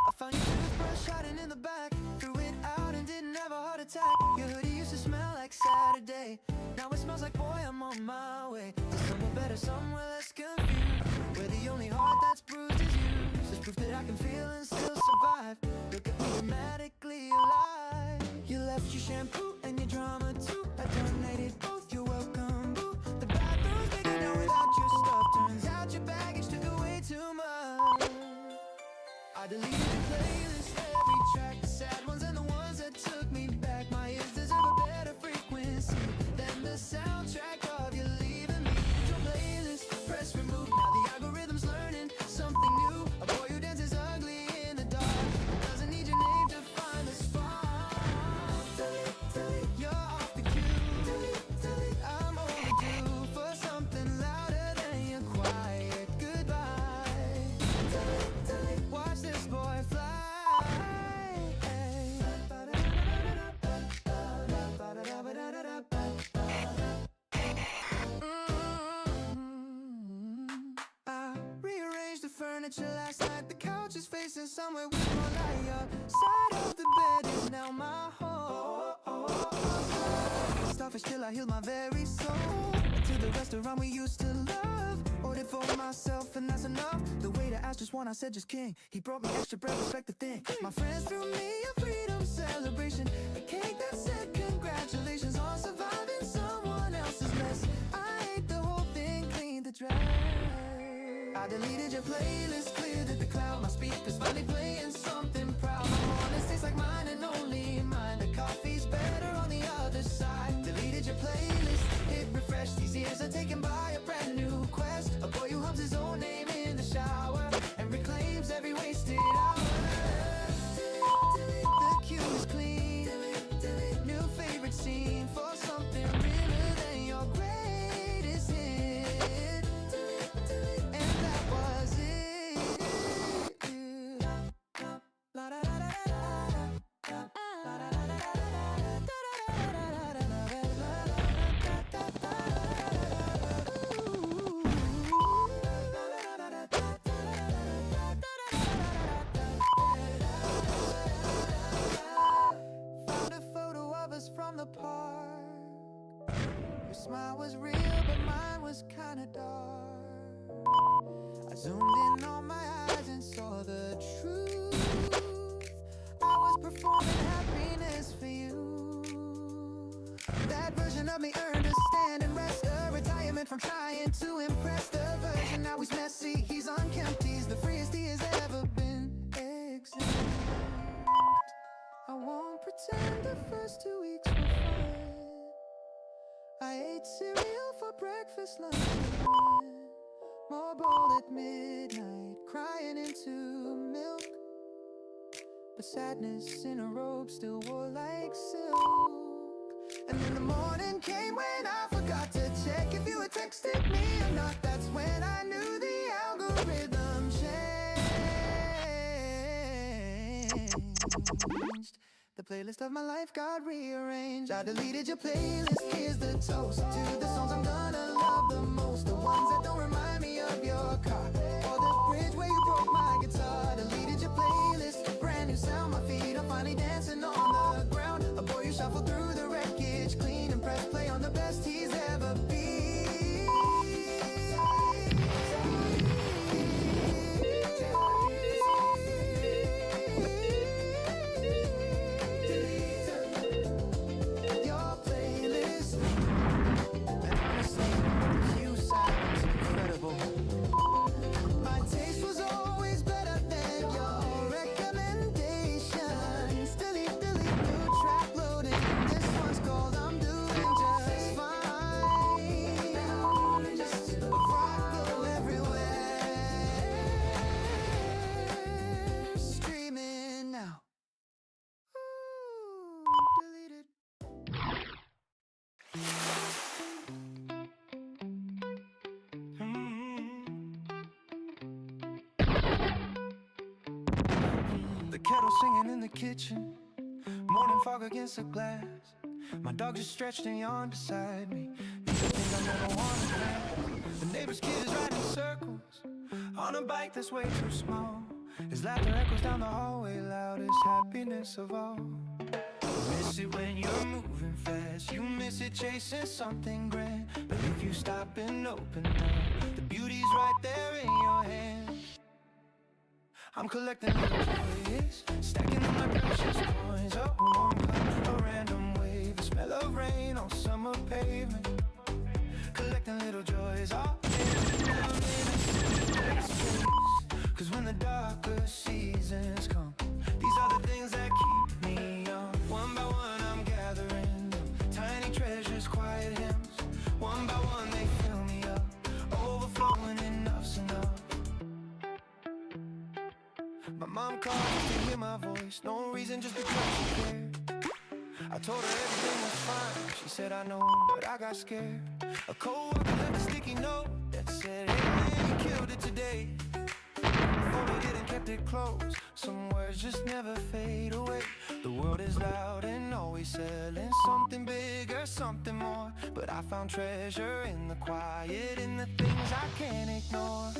I found your toothbrush hiding in the back, threw it out and didn't have a heart attack. Your hoodie used to smell like Saturday, now it smells like boy I'm on my way to somewhere better, somewhere less confused, where the only heart that's bruised is used. It's proof that I can feel and still survive. Look at me dramatically alive. You left your shampoo and your drama too. I donated both, you're welcome boo. The bathroom's bigger now without your stuff. Turns out your baggage took away too much. I deleted your playlist, every track, the sad ones and the ones that took me back. My ears deserve a better frequency than the soundtrack of you leaving me. Your playlist, press remove, now the algorithm's learning something new. A boy who dances ugly in the dark doesn't need your name to find the spot. Delete, delete, you're off the cue. Delete, delete, I'm overdue for something louder than your quiet goodbye. Delete, delete, watch this boy fly. I rearranged the furniture last night. The couch is facing somewhere we won't lie. Your side of the bed is now my home. Starfish till I heal my very soul. To the restaurant we used to love. Ordered for myself and that's enough. The waiter asked just one, I said just king. He brought me extra bread, respect the thing. My friends threw me a freedom celebration, a cake that said congratulations on surviving someone else's mess. I ate the whole thing, cleaned the trash. I deleted your playlist, cleared the cloud. My speakers finally playing something proud. My mornings taste like mine and only mine. The coffee's better on the other side. Deleted your playlist, hit refresh. These years are taken by a brand new quest. A boy who hums his own name in the shower and reclaims every wasted hour. The cue is clean. New favorite scene for something realer than your greatest hit. And that was it. La da da da da. La da da da Found a photo of us from the park. Your smile was real, but mine was kinda dark. I zoomed in on my eyes and saw the truth. I was performing happiness for you. That version of me earned a stand and rest, a retirement from trying to impress. The version now he's messy, he's unkempt, he's the freest he has ever been. Exempt. I won't pretend the first 2 weeks were fun. I ate cereal for breakfast, lunch, and dinner. More bowl at midnight, crying into milk. But sadness in a robe still wore like silk. And then the morning came when I forgot to check if you had texted me or not. That's when I knew the algorithm changed. The playlist of my life got rearranged. I deleted your playlist, here's the toast to the songs I'm gonna love the most. The ones that don't remind me of your car or the bridge where you broke my guitar. Deleted your playlist, brand new sound, my feet are finally dancing on the ground. A boy, you shuffle through the wreckage, clean and press play on the best he's ever been. Your playlist, and honestly, you sound incredible. My taste was always better than your recommendations. Delete, new track loading. This one's called I'm Doing Just Fine. Rock go everywhere. Streaming now. Deleted. The kettle singing in the kitchen, morning fog against the glass. My dog just stretched and yawned beside me. These are things I never wanted to have. The neighbor's kid is riding circles on a bike that's way too small. His laughter echoes down the hallway, loudest happiness of all. You miss it when you're moving fast, you miss it chasing something grand. But if you stop and open up, the beauty's right there in your hand. I'm collecting little joys, stacking up my precious coins. A warm cup, a random wave, the smell of rain on summer pavement. Collecting little joys, all cause when the darker seasons come, these are the things that keep me young. One by one I'm gathering them, tiny treasures, quiet hymns. One by one they fill me up, overflowing, enough's enough. My mom called just to hear my voice, no reason, just because she cared. I told her everything was fine, she said I know, but I got scared. A coworker left a sticky note that said, hey man, you killed it today. Folded it and kept it close, some words just never fade away. The world is loud and always selling something bigger, something more. But I found treasure in the quiet, in the things I can't ignore.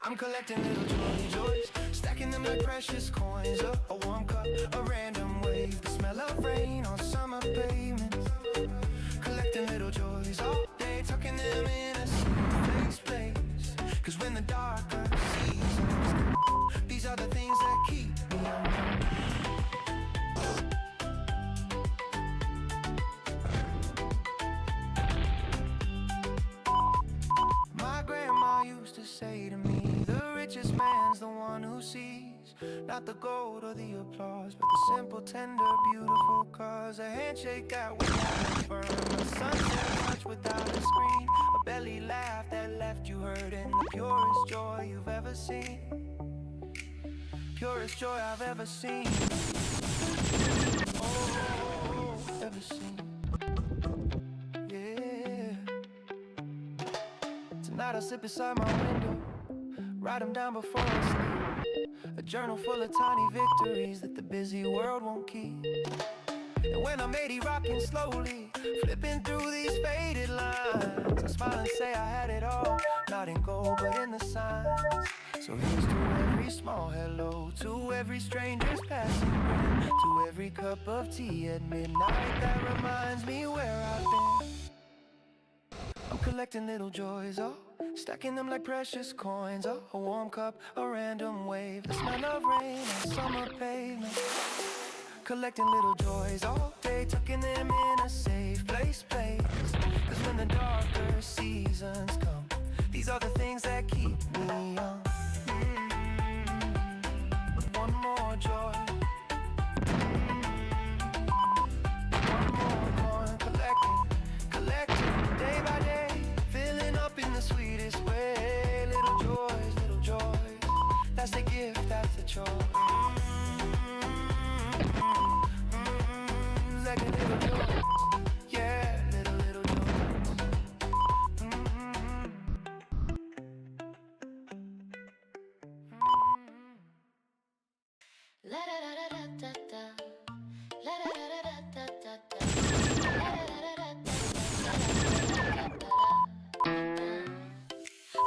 I'm collecting little joys, stacking them like precious coins. A warm cup, a random wave, the smell of rain on summer pavements. Collecting little joys all day, tucking them in a safe place. Cause when the darker seasons come, these are the things that keep me young. My grandma used to say to me, the richest man's the one who sees not the gold or the applause, but the simple, tender, beautiful cause. A handshake that was firm, a sunset touch without a screen, a belly laugh that left you hurting. The purest joy you've ever seen, purest joy I've ever seen. Oh, ever seen. Yeah. Tonight I sit beside my window, write them down before I sleep. A journal full of tiny victories that the busy world won't keep. And when I'm 80 rocking slowly, flipping through these faded lines, I smile and say I had it all, not in gold but in the signs. So here's to every small hello, to every stranger's passing grin, to every cup of tea at midnight that reminds me where I've been. I'm collecting little joys, oh, stacking them like precious coins. Oh, a warm cup, a random wave, the smell of rain on summer pavement. Collecting little joys all day, tucking them in a safe place. Cause when the darker seasons come, these are the things that keep me young. One more joy, one more coin, collecting day by day, filling up in the sweetest way. Little joys, that's the gift, that's the choice. Like a little joy, yeah, little joy. La da da da da da da.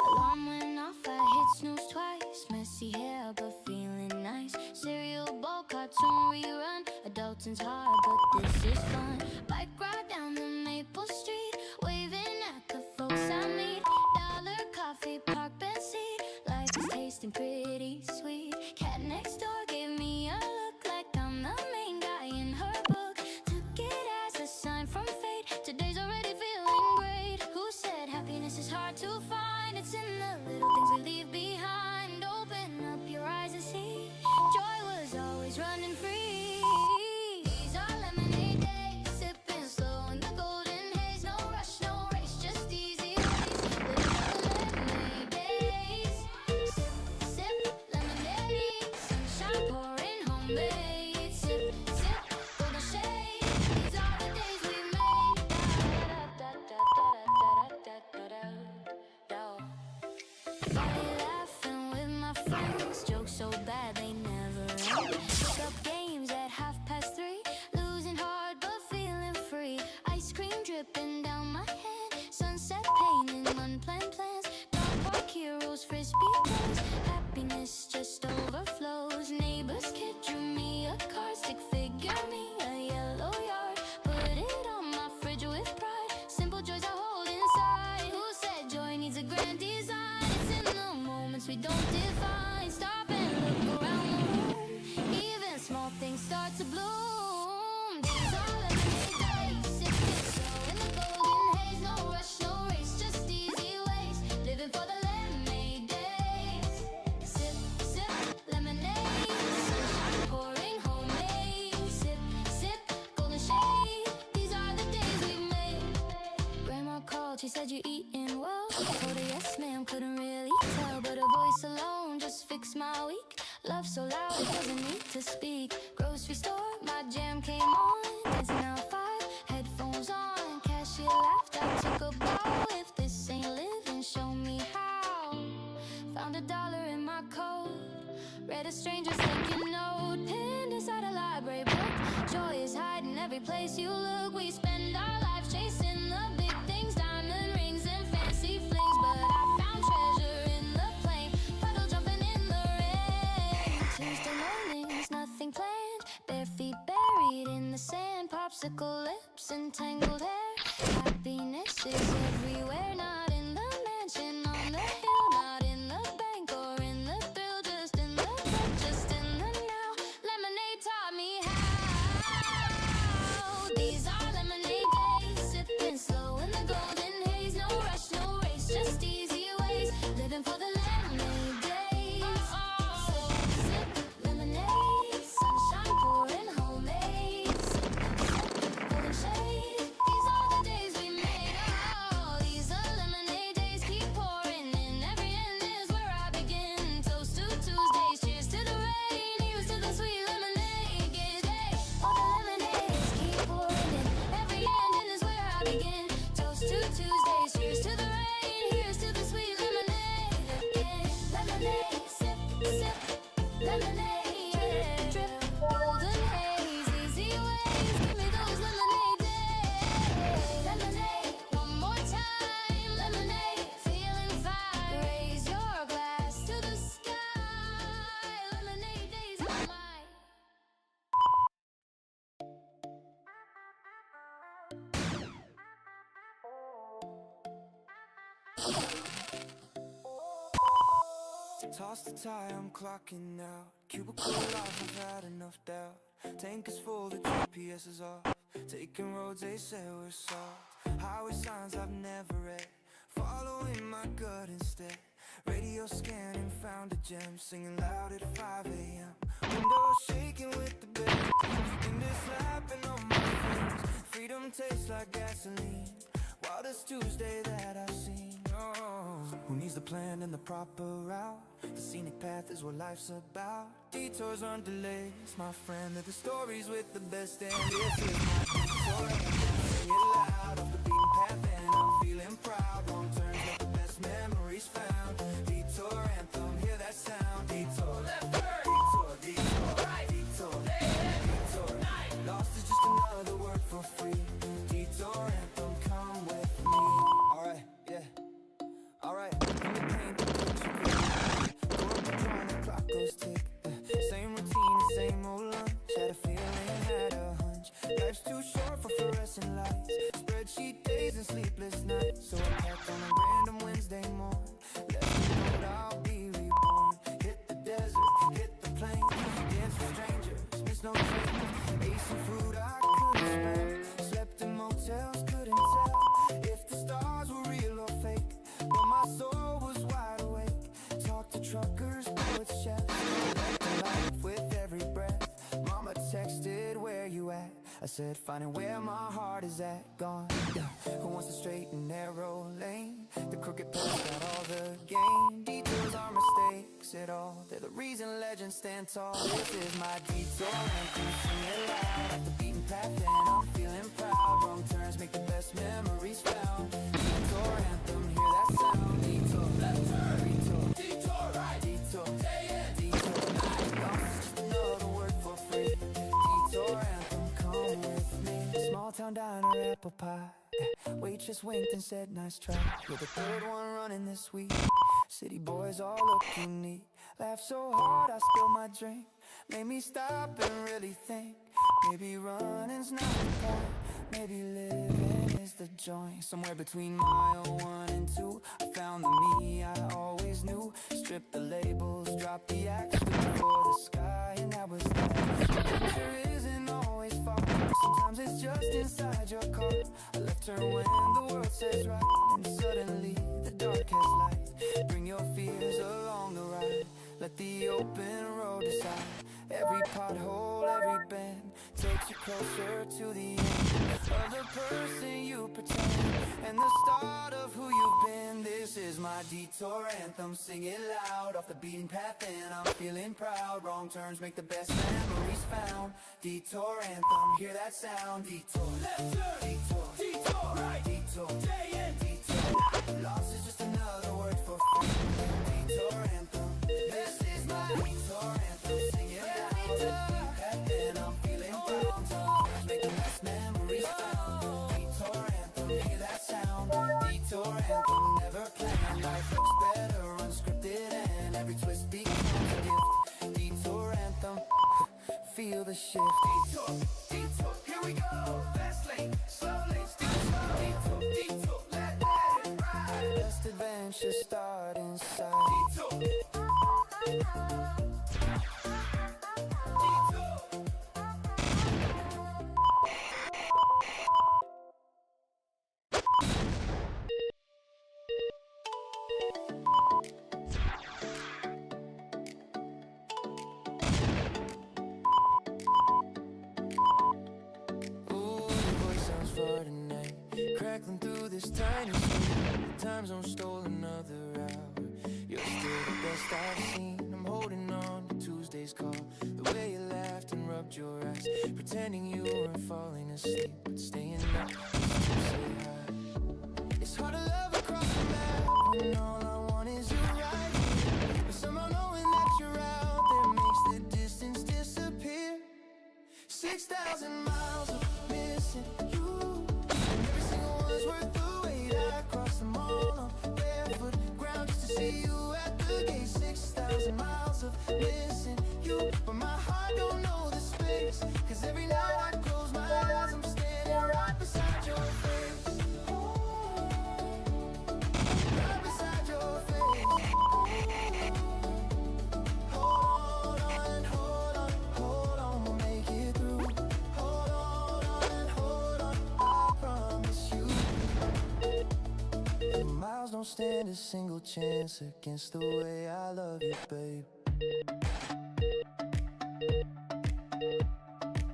Alarm went off, I hit snooze twice. Messy hair, but feeling nice. Cereal bowl, cartoon rerun. Adulting's hard, but this is fun. Bike ride down the Maple Street, waving at the folks I meet. Dollar coffee, park bench seat. Life is tasting pretty sweet. Cat next door gave me a look like I'm the main guy in her book. Took it as a sign from fate. Today's already feeling great. Who said happiness is hard to find? It's in the little things we leave behind. Open up your eyes and see. Joy was always running free. These are lemonade days, sipping slow in the golden haze. No rush, no race, just easy ways. Living for the lemonade days. Sip, sip, lemonade, sunshine pouring homemade. Sip, sip, golden shade. These are the days we made. Da da da da da da da da da. Body laughing with my friends, jokes so bad they never end. Pick up games at 3:30, losing hard but feeling free. Ice cream dripping down my hand, sunset painting unplanned plans. Dog park heroes, frisbee plays, happiness just overflows. Neighbor's kid drew me a card, stick figure me a yellow yard. Put it on my fridge with pride, simple joys I hold inside. Who said joy needs a grand design? It's in the moments we don't define. Stop and look around the room, even small things start to bloom. These are lemonade days, sipping slow in the golden haze. No rush, no race, just easy ways. Living for the lemonade days. Sip, sip, lemonade, sunshine pouring homemade. Sip, sip, golden shade. These are the days we made. Grandma called, she said you're eating well. Told her yes ma'am, couldn't really tell, but her voice alone just fixed my week. Love so loud it doesn't need to speak. Grocery store, my jam came on. Dancing out 5, headphones on. Cashier laughed, I took a bow. If this ain't living, show me how. Found $1 in my coat. Read a stranger's thank you note, pinned inside a library book. Joy is hiding every place you look. We spend our lives chasing the big things, diamond rings and fancy flings. But I found treasure in the plain, puddle jumping in the rain. Tuesday mornings, nothing planned, bare feet buried in the sand. Popsicle lips and tangled hair. Happiness is everywhere, not in the mansion on the hill, not in the bank or in the thrill, just in the breath, just in the now. Lemonade taught me how. These are lemonade days, sipping slow in the golden haze. No rush, no race, just easy ways. Living for the lemonade days. Sip, sip, lemonade, sunshine pouring homemade. Sip, sip, golden shade. These are the days we made. Oh, these are lemonade days, keep pouring in. Every end is where I begin. Toast to Tuesdays, cheers to the rain. Here's to the sweet lemonade. Get day. All the lemonades keep pouring in. Every end is where I begin. Toast to Tuesdays, cheers to the rain. Here's to the sweet lemonade. Again, lemonade, sip, sip, lemonade, drip, drip, golden haze, easy ways. Give me those lemonade days. Lemonade, one more time. Lemonade, feeling fine. Raise your glass to the sky. Lemonade days are mine. Toss the tie, I'm clocking out. Cubicle life, I've had enough doubt. Tank is full, the GPS is off. Taking roads, they say we're soft. Highway signs I've never read. Following my gut instead. Radio scanning, found a gem. Singing loud at 5 a.m. Windows shaking with the bed. And it's slapping on my friends. Freedom tastes like gasoline. Wildest Tuesday that I've seen. Oh, who needs the plan and the proper route? The scenic path is what life's about. Detours on delays, my friend. They're the stories with the best end. This is my detour. Sing it loud off the beaten path, and I'm feeling proud. Wrong turns with the best memories found. Detour anthem, hear that sound. Detour left turn, detour, detour right, detour left, detour night. Lost the I said, finding where my heart is at, gone. Yeah. Who wants a straight and narrow lane? The crooked path got all the gain. Detours are mistakes at all. They're the reason legends stand tall. This is my detour anthem, sing it loud. Off the beaten path and I'm feeling proud. Wrong turns make the best memories found. Detour anthem, hear that sound. Detour, left turn. Detour, detour, right. Detour, day in, detour, night. Lost is just another word for free. Detour anthem, come with me. Small town diner, apple pie. Waitress winked and said, nice try. You're the third one running this week. City boys all looking neat. Laughed so hard I spilled my drink. Made me stop and really think. Maybe running's not the point. Maybe living is the joint. Somewhere between mile 1 and 2 I found the me I always knew. Stripped the labels, dropped the axe, stood for the sky, and that was that. Adventure isn't always far. Sometimes it's just inside your car. I left her when the world says right, and suddenly the dark has light. Bring your fears along the ride. Let the open road decide. Every pothole, every bend takes you closer to the end of the person you pretend, and the start of who you've been. This is my detour anthem, sing it loud. Off the beaten path and I'm feeling proud. Wrong turns make the best memories found. Detour anthem, hear that sound. Detour, left turn. Detour, detour, right. Detour, day in, detour, night. Lost is just another word for free. Detour anthem, this is my detour anthem, sing it loud. Off the beaten path and I'm feeling proud. Turns make the best memories found. Detour anthem, hear that sound. Detour anthem, never planned. Life looks better unscripted, and every twist becomes a gift. Detour anthem, feel the shift. Detour, detour, here we go. Fast lane, slow lane, still slow. Detour, detour, let it ride. Best adventure start inside. Detour, detour. Crackling through this tiny street. The time zone stole another hour. You're still the best I've seen. I'm holding on to Tuesday's call. The way you laughed and rubbed your eyes, pretending you weren't falling asleep, but staying up just to say hi. It's hard to love across the map when all I want is you right here. But somehow knowing that you're out there makes the distance disappear. 6,000 miles of missing you. Worth the wait. I crossed them all on barefoot ground just to see you at the gate. 6,000 miles of missing you, but my heart don't know the space. 'Cause every night I close my eyes, I'm standing right beside your face. Right beside your face. Hold on, hold on, hold on, we'll make it through. Hold on, hold on, I promise you. The miles don't stand a single chance against the way I love you, babe.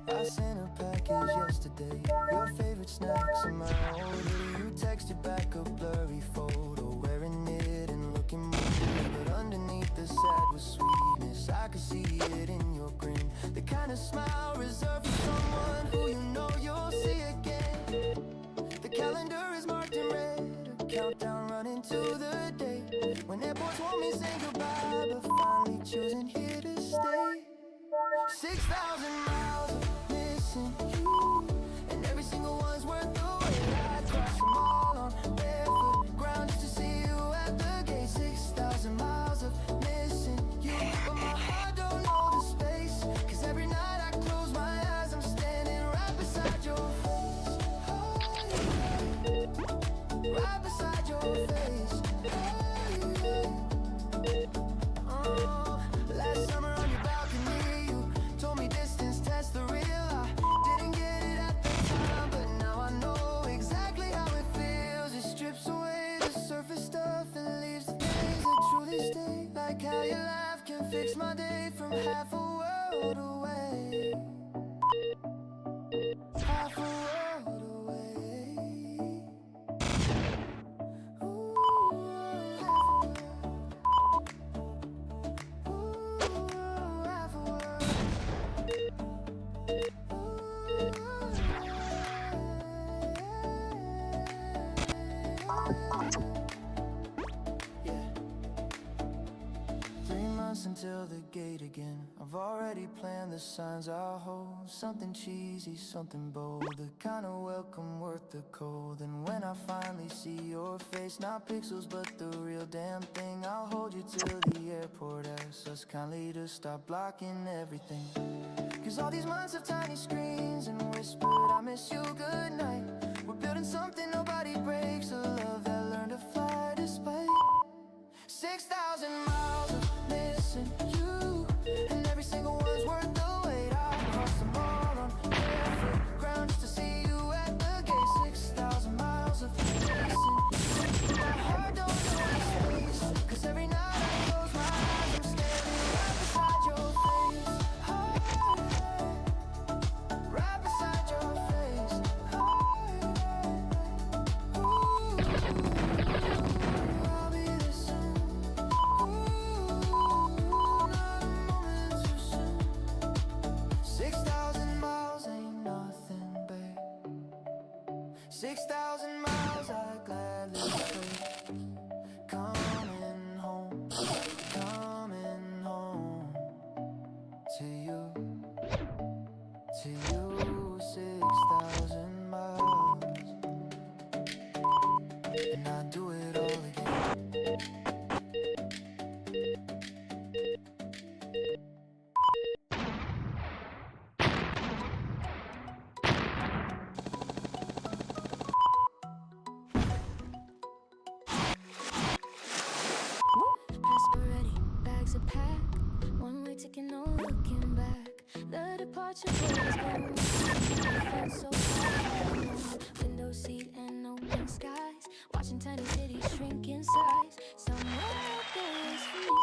I sent a package yesterday, your favorite snacks in my order. You texted back a blurry photo, wearing it and looking moody. But underneath the sad was sweetness, I could see it in your grin. The kind of smile reserved for someone who you know you'll see again. The calendar is marked in red, a countdown running to the day when airports want me saying goodbye, but finally choosing here to stay. 6,000 miles of missing you, and every single one's worth the wait. I crossed them all on barefoot ground just to see you at the gate. 6,000 miles of missing you, but my heart don't know the space. 'Cause every night I close my eyes, I'm standing right beside your face. Right beside your face. Last summer on your balcony, you told me distance tests the real. I didn't get it at the time, but now I know exactly how it feels. It strips away the surface stuff and leaves the things that truly stay. Like how your laugh can fix my day from half a world away. already planned the signs I hold. Something cheesy, something bold, the kind of welcome worth the cold. And when I finally see your face, not pixels but the real damn thing, I'll hold you till the airport asks us kindly to stop blocking everything. Cause all these months of tiny screens and whispered I miss you goodnight, we're building something nobody breaks, a love that learned to fly despite 6,000 miles of missing you, and every single one's worth the wait. I crossed them all on barefoot ground just to see you at the gate. 6,000 miles of missing you. My heart don't know its space, cause every night I close my eyes I'm standing right beside your face. Right beside your face. Ooh, I'll be there soon. 6,000 miles ain't nothing, babe. 6,000 miles I'd gladly trade. Coming home to you, to you. 6,000 miles, and I'd do it all again. Prosperity, bags are packed. One way ticket, no looking back. The departure was gone. Felt so far alone. Window seat and open skies. Watching tiny cities shrink in size. Somewhere out there is for me,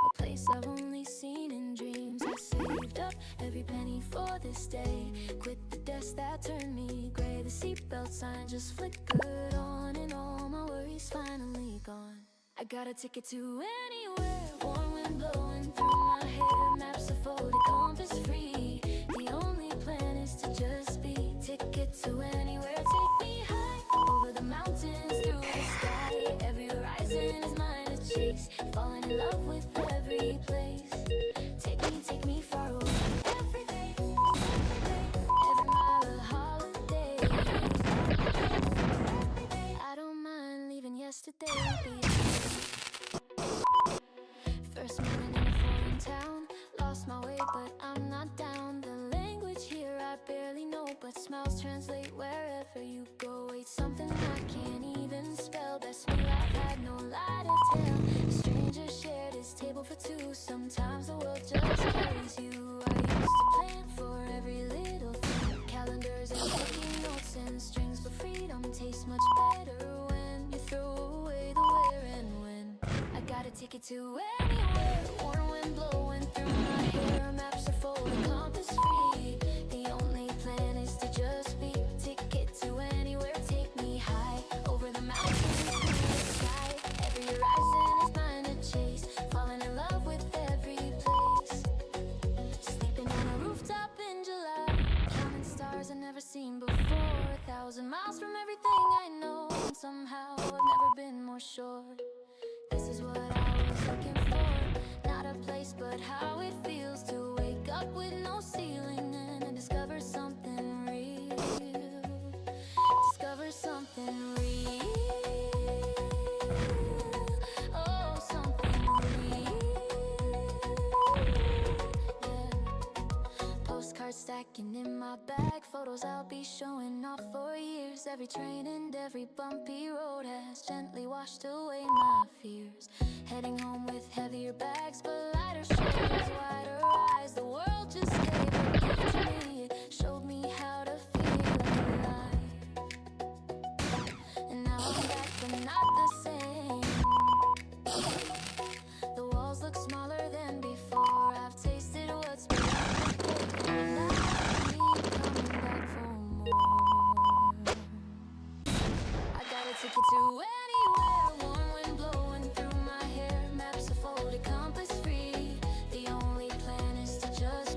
a place I've only seen in dreams. I saved up every penny for this day. Quit the desk that turned me gray. The seatbelt sign just flickered on, and all my worries finally gone. I got a ticket to anywhere, warm wind blowing through my hair. Maps are folded, compass free. The only plan is to just be. Ticket to anywhere, take me high over the mountains, through the sky. Every horizon is mine to chase. Falling in love with every place. Take me far away. Every day, every mile a holiday. I don't mind leaving yesterday. First morning in a foreign town, lost my way but I'm not down. The language here I barely know, but smiles translate wherever you go. Wait, something I can't even spell. Best meal I've had, no lie to tell. A stranger shared his table for two. Sometimes the world just carries you. I used to plan for every little thing, calendars and sticky notes and strings, but freedom tastes much better when you throw away the where and when. I got a ticket to anywhere, warm wind blowing through my hair. Maps are folded, compass free. The only plan is to just be. Ticket to anywhere, take me high over the mountains, through the sky. Every horizon is mine to chase. Falling in love with every place. Sleeping on a rooftop in July, counting stars I've never seen before. 1,000 miles from everything I know, and somehow I've never been more sure. This is what I was looking for. Not a place, but how it feels to wake up with no ceiling and discover something real. Discover something real. Oh, something real. Yeah. Postcards stacking in my bag, photos I'll be showing off for years. Every train and every bumpy road has gently washed away my fears. Heading home with heavier bags, but lighter shoulders, wider eyes. The world just gave a gift to me. It showed me how to feel alive. And now I'm back, but not the same. The walls look smaller than before. I've tasted what's been coming back for more. I got a ticket to anywhere, warm wind blowing through my hair. Maps are folded, compass free. The only plan is to just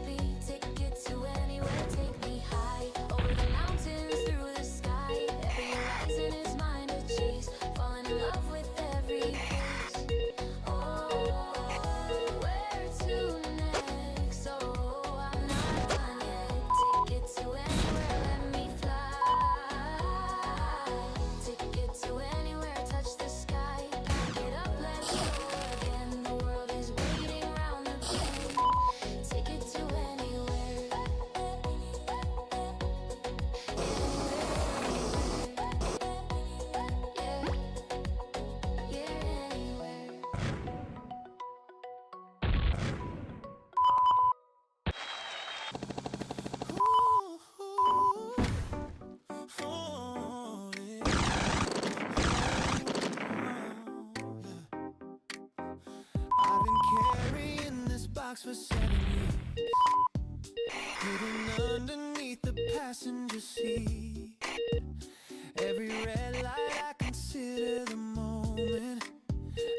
box for 7 weeks, hidden underneath the passenger seat. Every red light I consider the moment,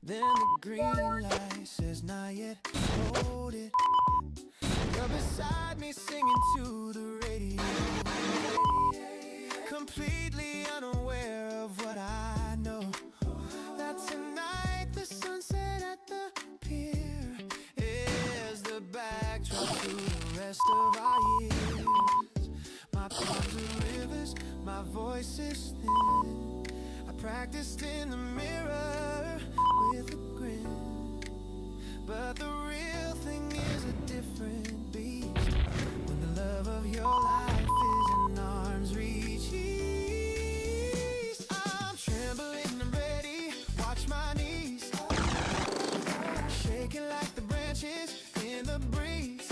then the green light says not yet, hold it. You're beside me singing to the radio, completely unaware of what I know, that tonight the sunset at the pier is the backdrop to the rest of our years. My palms are rivers, my voice is thin. I practiced in the mirror with a grin, but the real thing is a different beast. When the love of your life is in arm's reach, I'm trembling and ready. Watch my knees shaking like the branches in the breeze.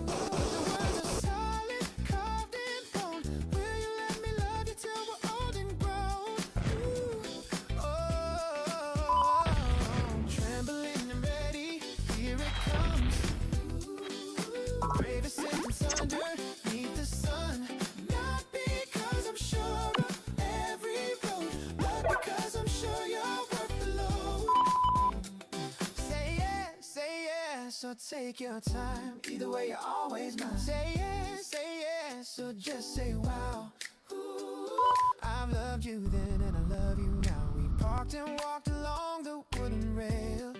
But the words are solid, carved in bone. Will you let me love you till we're old and grown? Ooh, oh, trembling and ready. Here it comes. The bravest sentence underneath the sun. Not because I'm sure of every road, but because I'm sure you're worth the load. Say yes, so take your time. Either way, you're always mine. Say yes, so just say wow. Ooh, I've loved you then and I love you now. We parked and walked along the wooden rail.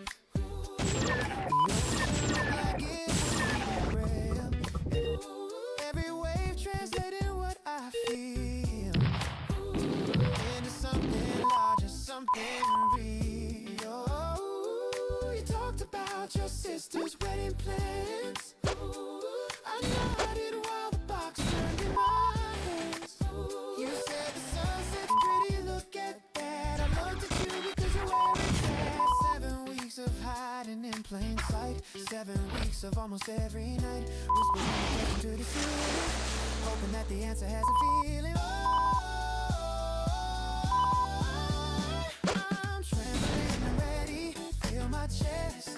Like it was real. Every wave translating what I feel into something larger, something real. You talked about your sister's wedding plans. I nodded while the box turned in my hands. You said the sunset's pretty, look at that. I looked at you because you're wearing that. 7 weeks of hiding in plain sight, 7 weeks of almost every night, whispering a question to the ceiling, hoping that the answer has a feeling. I'm trembling and ready, feel my chest,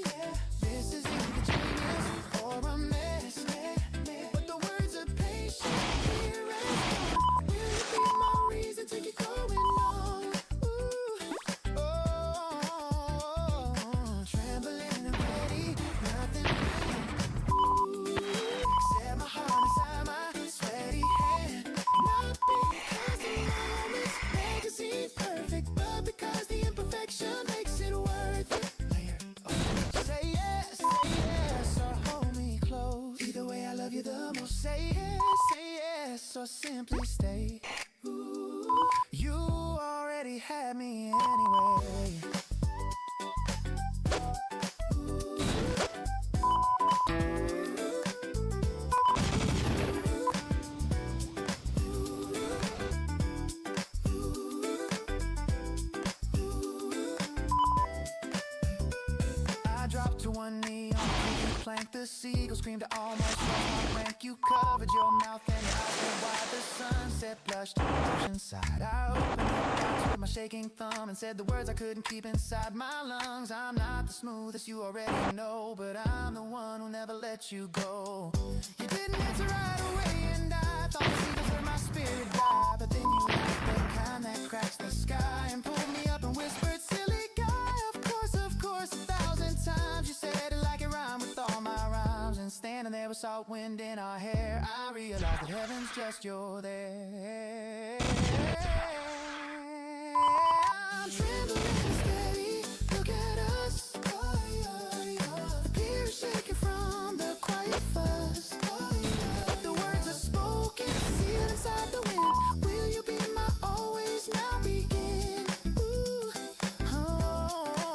yeah. This is either genius or a mess, but the words are patient, here and on. Will you be my reason to keep going on? Ooh, oh, trembling and ready, nothing except my heart inside my sweaty hand. Not because the moment's magazine perfect, but because the imperfection makes it worth it. Say yes, or hold me close. Either way, I love you the most. Say yes, or simply stay. Ooh, you already had me anyway. I dropped to one knee on the plank. The seagull screamed to almost lost my rank. You covered your mouth and your eyes were wide. The sunset blushed on the ocean side. I opened up eyes with my shaking thumb and said the words I couldn't keep inside my lungs. I'm not the smoothest, you already know, but I'm the one who'll never let you go. You didn't answer right away and I thought the seagulls heard my spirit die. But then you laughed, the kind that cracks the sky, and pulled me up and whispered, silly guy. Of course, 1,000 times you said it like it rhymed with all my rhymes. And standing there with salt wind in our hair, I realized that heaven's just you're there. I'm trembling and steady, look at us. The pier is shaking from the quiet fuss. The words are spoken, sealed inside the wind. Will you be my always, now begin? Ooh, oh,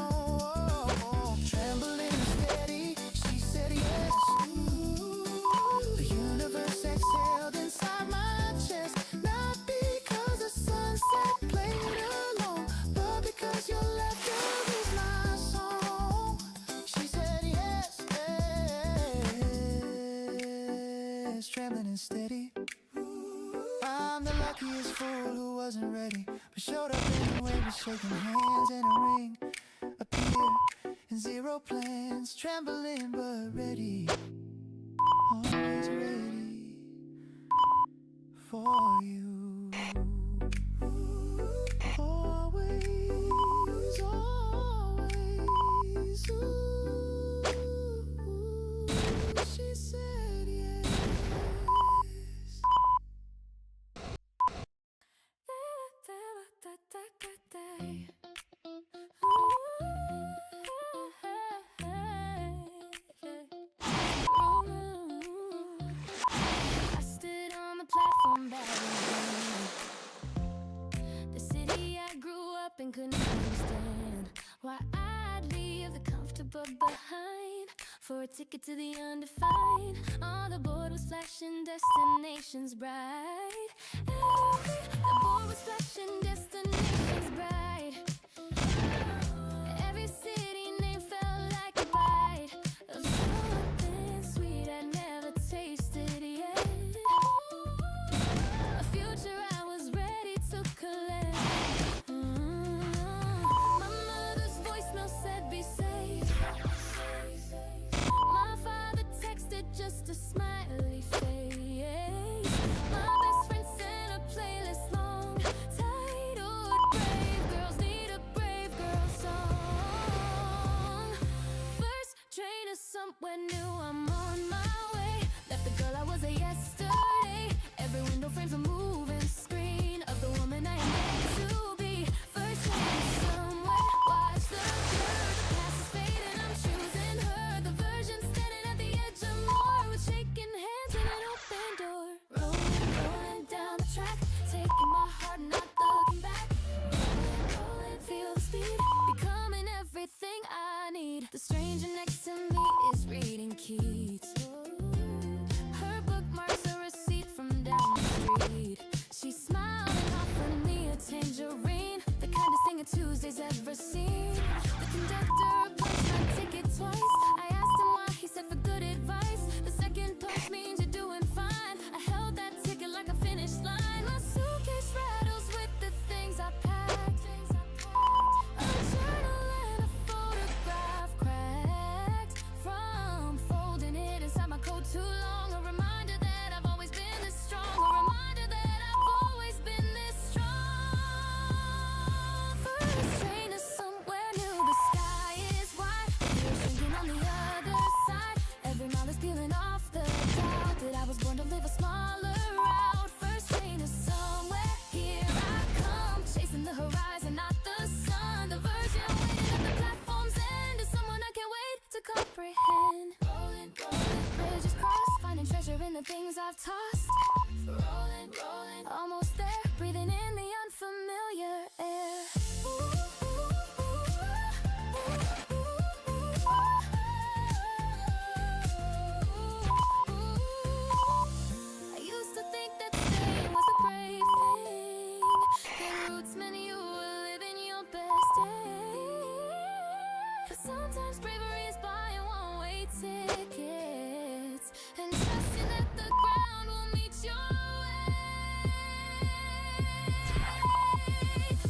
trembling and steady, she said yes. Ooh, the universe exhaled inside my chest. Not because the sunset played alone, but because your laughter is my song. She said yes, yes, trembling and steady. I'm the luckiest fool who wasn't ready, but showed up anyway with shaking hands and a ring. A pier and zero plans, trembling but ready, always ready for you. Always, always. Ooh, she said yes. I stood on the platform back then. The city I grew up in couldn't understand why I'd leave the comfortable behind for a ticket to the undefined. On the board was flashing destinations bright. The board was flashing destinations bright. Every city name felt like a bite of something sweet I'd never tasted yet. A future I was ready to collect. My mother's voicemail said be safe. My father texted just a smiley face. My best friend sent a playlist long titled Brave Girls Need a Brave Girl Song. First train to somewhere new, I'm on my way. Left the girl I was a yesterday. Every window frame's a moving screen of the woman I am meant to be. First train to somewhere, watch the curve. The past is fading, I'm choosing her. The version standing at the edge of more, with shaking hands and an open door. Rolling, rolling down the track, taking my heart, not looking back. Rolling, feel the speed, becoming everything I need. The stranger next to me is reading Keats. Her bookmarks a receipt from down the street. She smiled and offered me a tangerine, the kindest thing a Tuesday's ever seen. The conductor punched my ticket twice. I asked him why, he said for good advice. The second punch means you're doing fine. I held that ticket like a finish line. My suitcase rattles with the things I packed. A journal and a photograph cracked from folding it inside my coat too long. A reminder that I've always been this strong. A reminder that I've always been this strong. First train is somewhere new. The sky is wide. You're shrinking on the other side. Every mile is peeling off the doubt that I was born to live a smaller route. First train is somewhere. Here I come, chasing the horizon, not the sun. The version waiting at the platform's end is someone I can't wait to comprehend. Rolling, rolling, bridges crossed, finding treasure in the things I've tossed. Rolling, rolling, almost there, breathing in the unfamiliar air. I used to think that staying was a brave thing. The roots meant you were living your best day. But sometimes bravery is buying one-way tickets and trusting that the ground will meet your way.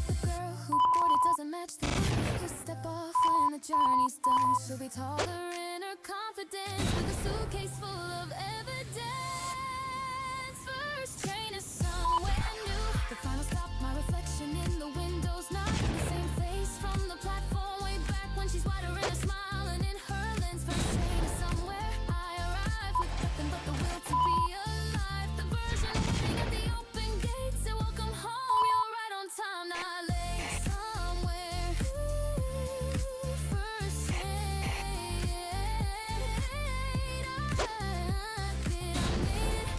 The girl who boarded doesn't match the one who step off when the journey's done. She'll be taller in her confidence with a suitcase full of evidence. First train is somewhere new. The final stop, my reflection in the window's not the same face from the platform way back when she's wider in her smile and in her lens. First train is somewhere. I arrive with nothing but the will to be alive. The version waiting at the open gates. And welcome home, you're right on time, not late. Somewhere. First train.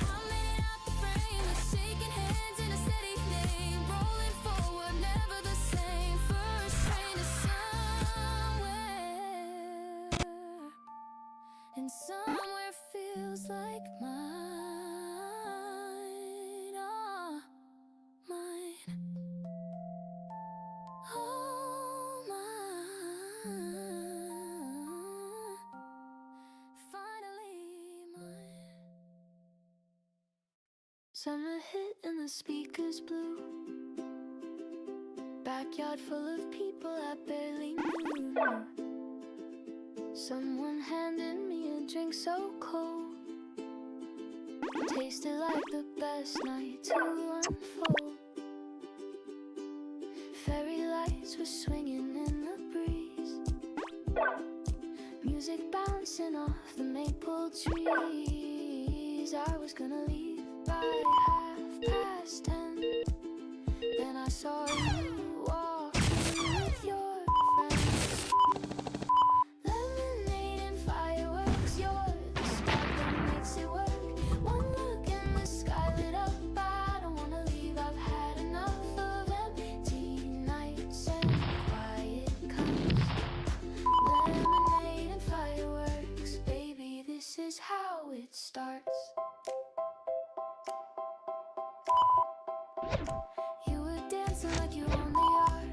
I made it out the frame with shaking hands in a steady name. Rolling forward, never the same. First train to somewhere, and somewhere feels like mine. Oh, mine. Oh, mine. Finally mine. Summer hit and the speakers blew. Backyard full of people I barely knew. Someone handed me a drink so cold, tasted like the best night to unfold. Fairy lights were swinging in the breeze, music bouncing off the maple trees. I was gonna leave by 10:30, then I saw you walking with your friends. Lemonade and fireworks, you're the spark that makes it work. One look and the sky lit up. I don't wanna leave, I've had enough of empty nights and quiet comes. Lemonade and fireworks, baby, this is how it starts. You were dancing like you owned the yard,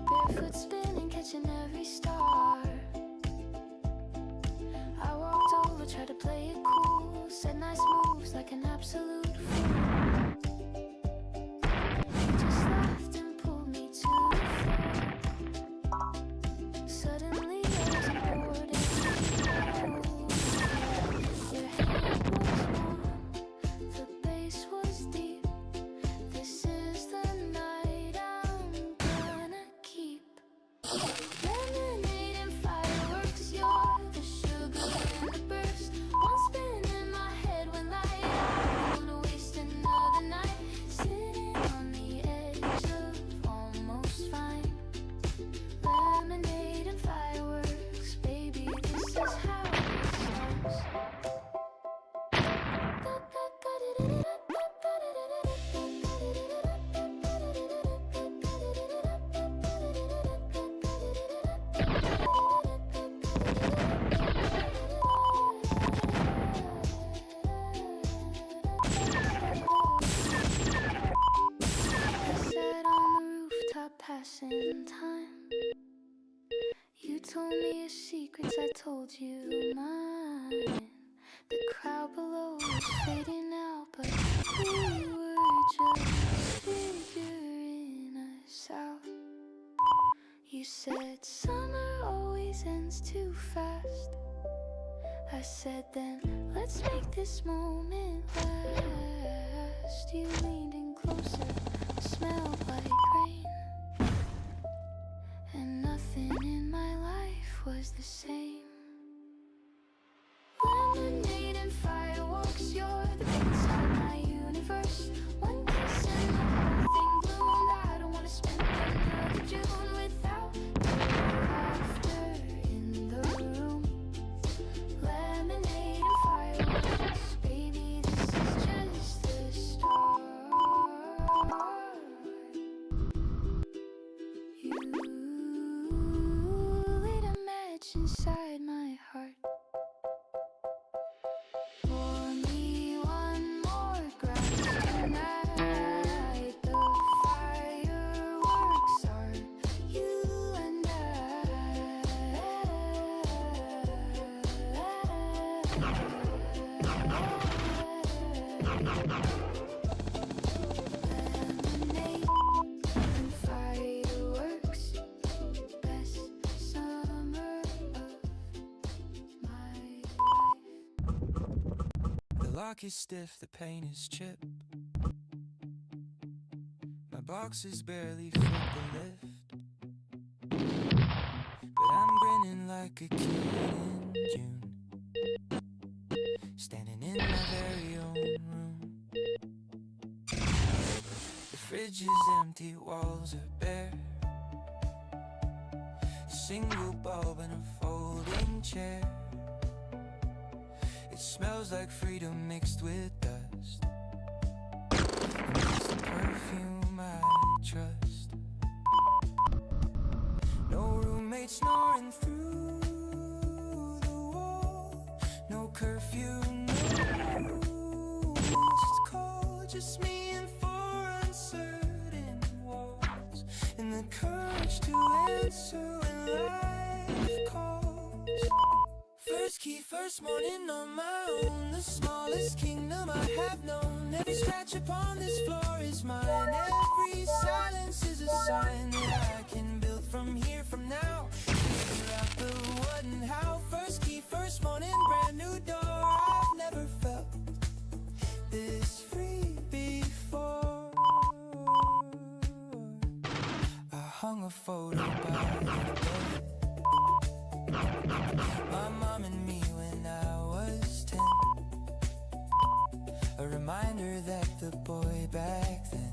barefoot spinning, catching every star. I walked over, tried to play it cool, said nice moves like an absolute fool. You just laughed and pulled me to the floor. Suddenly I wasn't bored anymore. Your hair was warm, the bass was deep. This is the night I'm gonna keep. Lemonade and fireworks, you're the sugar and the burst. One spin in my head went light. I don't wanna waste another night sitting on the edge of almost fine. Lemonade and fireworks, baby, this is how it starts. I sat on the rooftop passing time. You told me your secrets, I told you mine. The crowd below was fading out, but we were just figuring us out. You said summer always ends too fast. I said then, let's make this moment last. You leaned in closer, smelled like rain, and nothing in my life was the same. Lemonade and fireworks, you're the inside my universe. One kiss and the whole thing bloomed. I don't wanna spend another June without your laughter in the room. Lemonade and fireworks, baby, this is just the start. You lit a match inside my heart. Pour me one more glass tonight. The fireworks are you and Lemonade and fireworks, best summer of my life. The lock is stiff, the paint is chipped. My boxes barely fit the lift, but I'm grinning like a kid in June, standing in my very own room. The fridge is empty, walls are bare. A single bulb and a folding chair. It smells like freedom mixed with dust, and it's the perfume I trust. No roommate snoring through the wall. No curfew, no rules. It's cold, just me and four uncertain walls, and the courage to answer when life calls. First key, first morning on my own. The smallest kingdom I have known. Every scratch upon this floor is mine. Every silence is a sign that I can build from here, from now. My mom and me when I was 10. A reminder that the boy back then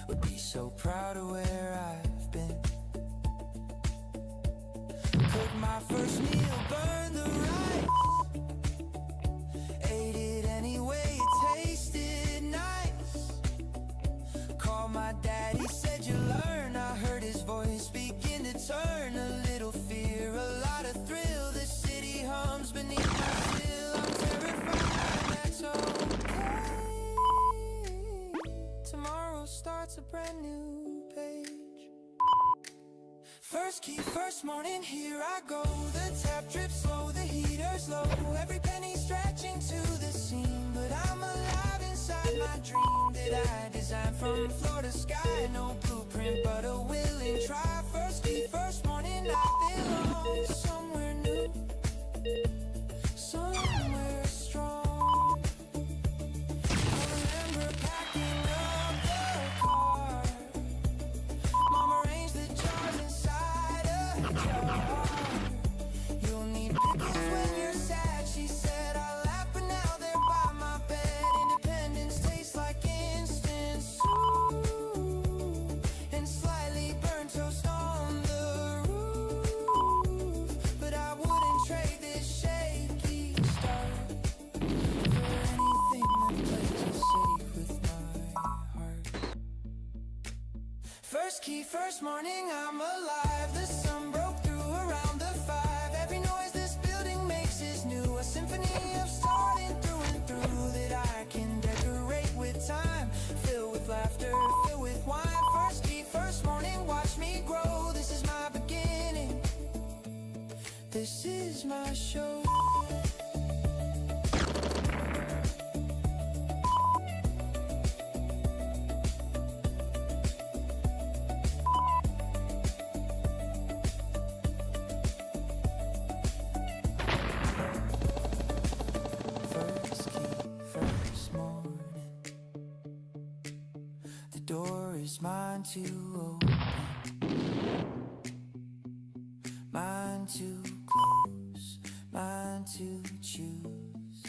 would be so proud of where I've been. Cooked my first meal, burned the rice, ate it anyway, it tasted nice. Called my daddy, said you learn. I heard his voice begin to turn. A little fear, a lot of thrill. The city hums beneath my sill. I'm terrified, that's okay. Tomorrow starts a brand new page. First key, first morning, here I go. The tap drips slow, the heater's low. Every penny stretching to the seam, but I'm alive inside my dream that I designed from floor to sky. No blueprint, but a willing try. First key, first morning, I belong somewhere new, somewhere strong. I remember packing up the car. Mom arranged the jars inside a jar. You'll need pickles when you're sad, she said. I laugh, but now they're by my bed. Independence tastes like instant soup and slightly burnt toast on the roof. But I wouldn't trade this shaky start for anything that plays it safe with my heart. First key, first morning, I'm alive. The sun broke through around the 5. Every noise this building makes is new. A symphony of starting through and through that I can decorate with time. Filled with laughter, filled with wine. First key, first morning, watch me grow. This is my beginning. This is my show. First key, first morning. The door is mine to open, mine to close, mine to choose.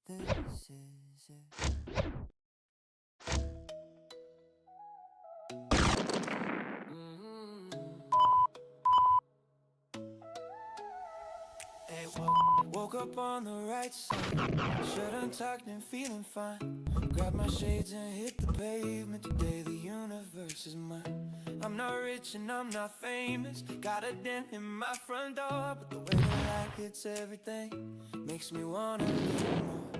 This is it. Hey, woke up on the right side, shirt untucked and feeling fine. Grabbed my shades and hit the pavement. Today the universe is mine. I'm not rich and I'm not famous. Got a dent in my front door, but the way the light hits everything makes me wanna live more.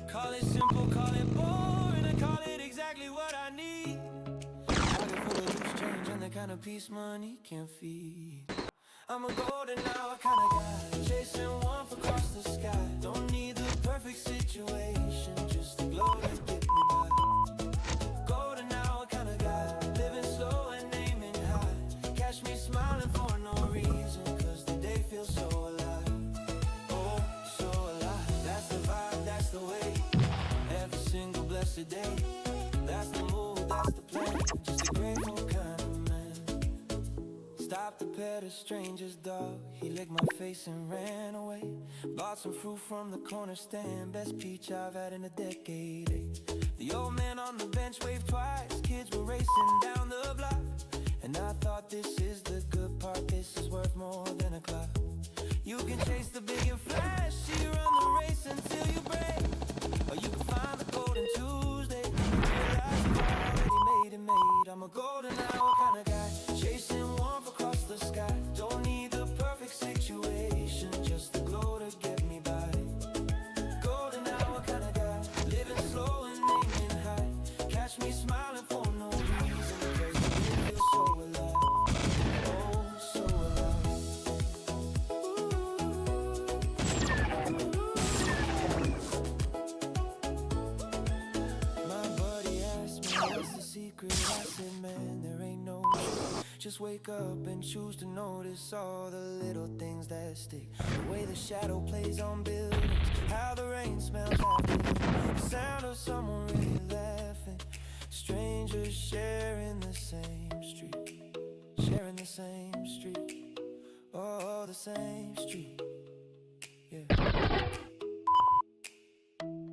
Call it simple, call it boring, I call it exactly what I need. Pocket full of loose change and the kind of peace money can't feed. I'm a golden hour kind of guy, chasing warmth across the sky. Don't need the perfect situation, just the glow to get me by. Golden hour kind of guy, living slow and aiming high. Catch me smiling for no reason, cause the day feels so alive. Oh, so alive. That's the vibe, that's the way. Every single blessed day. That's the mood, that's the plan. Just a grateful kind of man. Stopped to pet a stranger's dog. He licked my face and ran away. Bought some fruit from the corner stand. Best peach I've had in a decade. The old man on the bench waved twice. Kids were racing down the block. And I thought, this is the good part. This is worth more than a clock. You can chase the big and flashy, run the race until you break. Or you can find the golden Tuesday. Realize you've already made it made. I'm a golden hour kind of guy, chasing warmth across the sky. Don't need the perfect situation, just the glow to get me by. Golden hour kind of guy, living slow and aiming high. Catch me smiling for no reason, cause the day feels so alive. Oh, so alive. My buddy asked me what's the secret. I said, man, there ain't no. Just wake up and choose to notice all the little things that stick. The way the shadow plays on buildings, how the rain smells after you, the sound of someone really laughing. strangers sharing the same street, sharing the same street, oh, the same street, yeah.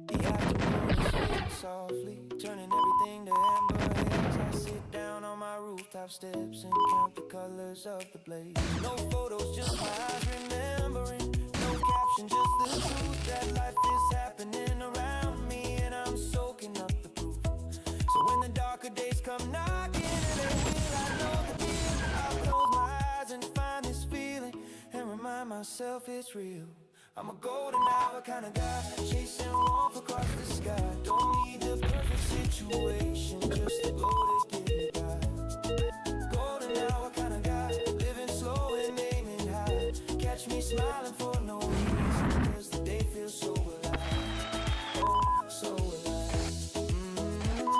The afternoon is fading softly, turning everything to amber haze. I sit down on my rooftop steps and count the colors of the blaze. No photos, just my eyes remembering. No caption, just the truth that life is happening around me, and I'm soaking up the proof. So when the darker days come knocking, and they will, I know the deal. I'll close my eyes and find this feeling, and remind myself it's real. I'm a golden hour kind of guy, chasing warmth across the sky. Don't need the perfect situation, just the glow to get me by. Golden hour kind of guy, living slow and aiming high. Catch me smiling for no reason, cause the day feels so alive. Oh, so alive.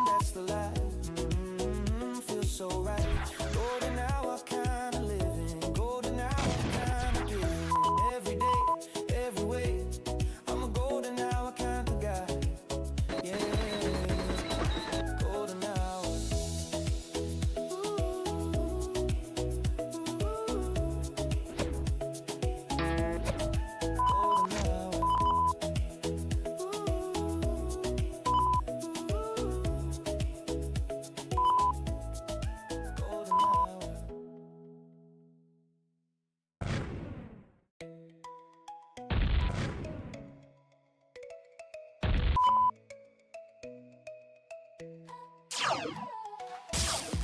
That's the life. Feels so right. Golden hour kind of living, golden hour kind of doing. Every day, every way, I'm a golden hour kind of guy. Yeah, golden hour. Golden hour. Golden hour.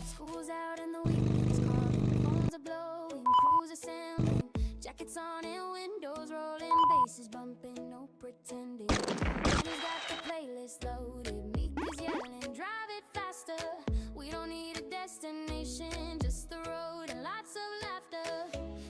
School's out and the weekend's calling. Phones are blowing, crews assembling. Jackets on and windows rolling. Basses bumping, no pretending. Johnny's got the playlist loaded. Meek is yelling, drive it faster. We don't need a destination, just the road and lots of laughter.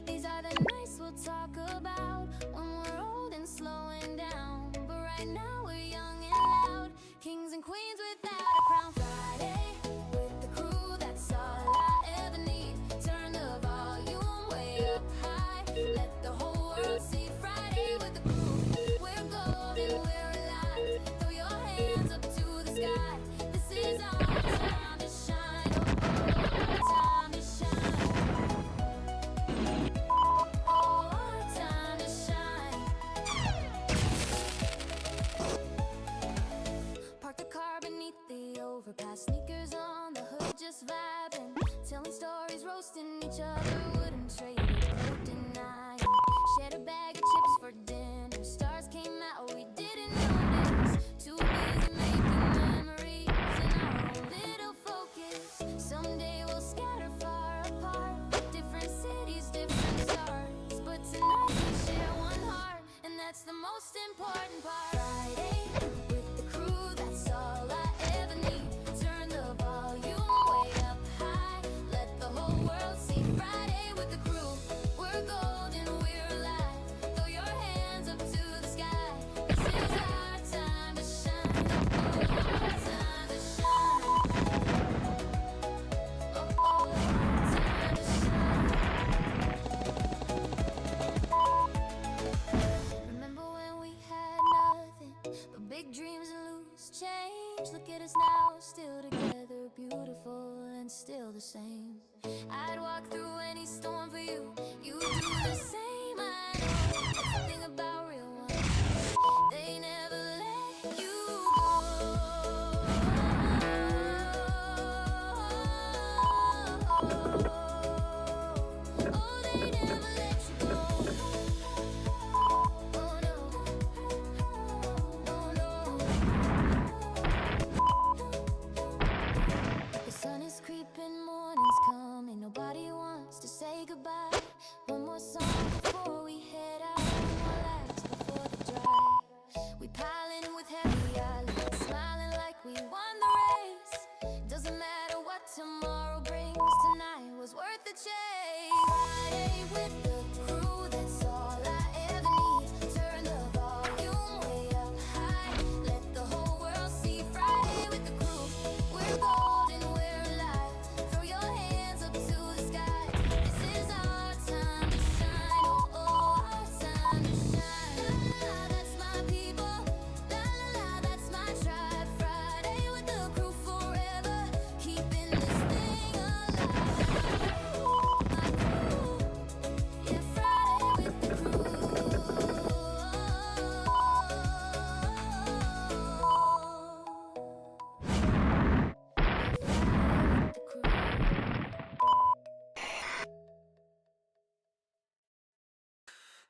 These are the nights we'll talk about when we're old and slowing down. But right now we're young and loud, kings and queens without a crown. Friday with the crew, that's all I ever need. Turn the volume way up high, let the whole world see. Friday with the crew, we're golden, we're alive. Throw your hands up to the sky. This is our time to shine. Oh, our time to shine. Oh, our time to shine. Park the car beneath the overpass, sneakers on the hood, just vibing, telling stories, roasting each other, wouldn't trade it, no denying. Shared a bag of chips for dinner, stars came out, we didn't notice. Too busy making memories in our own little focus. Someday we'll scatter far apart, different cities, different stars, but tonight we share one heart, and that's the most important part. Friday with the crew, that's all I ever need. Turn the volume way up high, let the whole world see. Friday with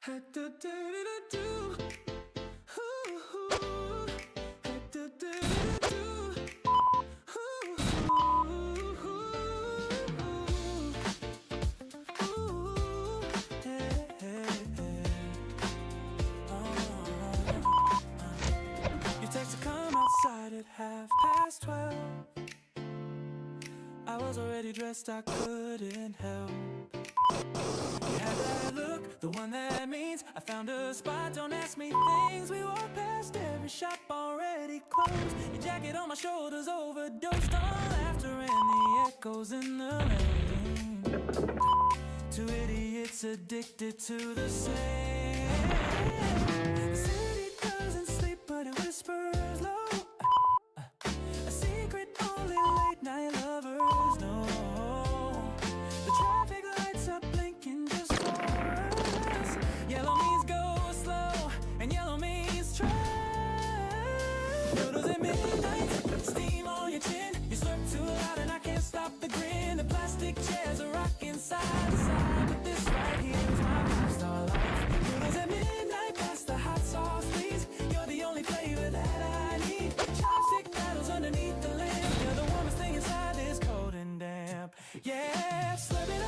You text to come outside at 12:30. I was already dressed, I couldn't help. You had that look, the one that means I found a spot, don't ask me things. We walked past every shop already closed. Your jacket on my shoulders overdosed on laughter and the echoes in the rain. Two idiots addicted to the same. The city doesn't sleep but it whispers low. A secret only late night lovers know. The traffic lights are blinking just for us. Yellow means go slow and yellow means try. Noodles at midnight, steam on your chin. You slurp too loud and I can't stop the grin. The plastic chairs are rocking side to side, but this right here is my five-star life. Noodles at midnight, past the hot sauce, please. You're the only flavor that I need. Chopstick battles underneath the lamp. You're the warmest thing inside this cold and damp. Yeah, slurp it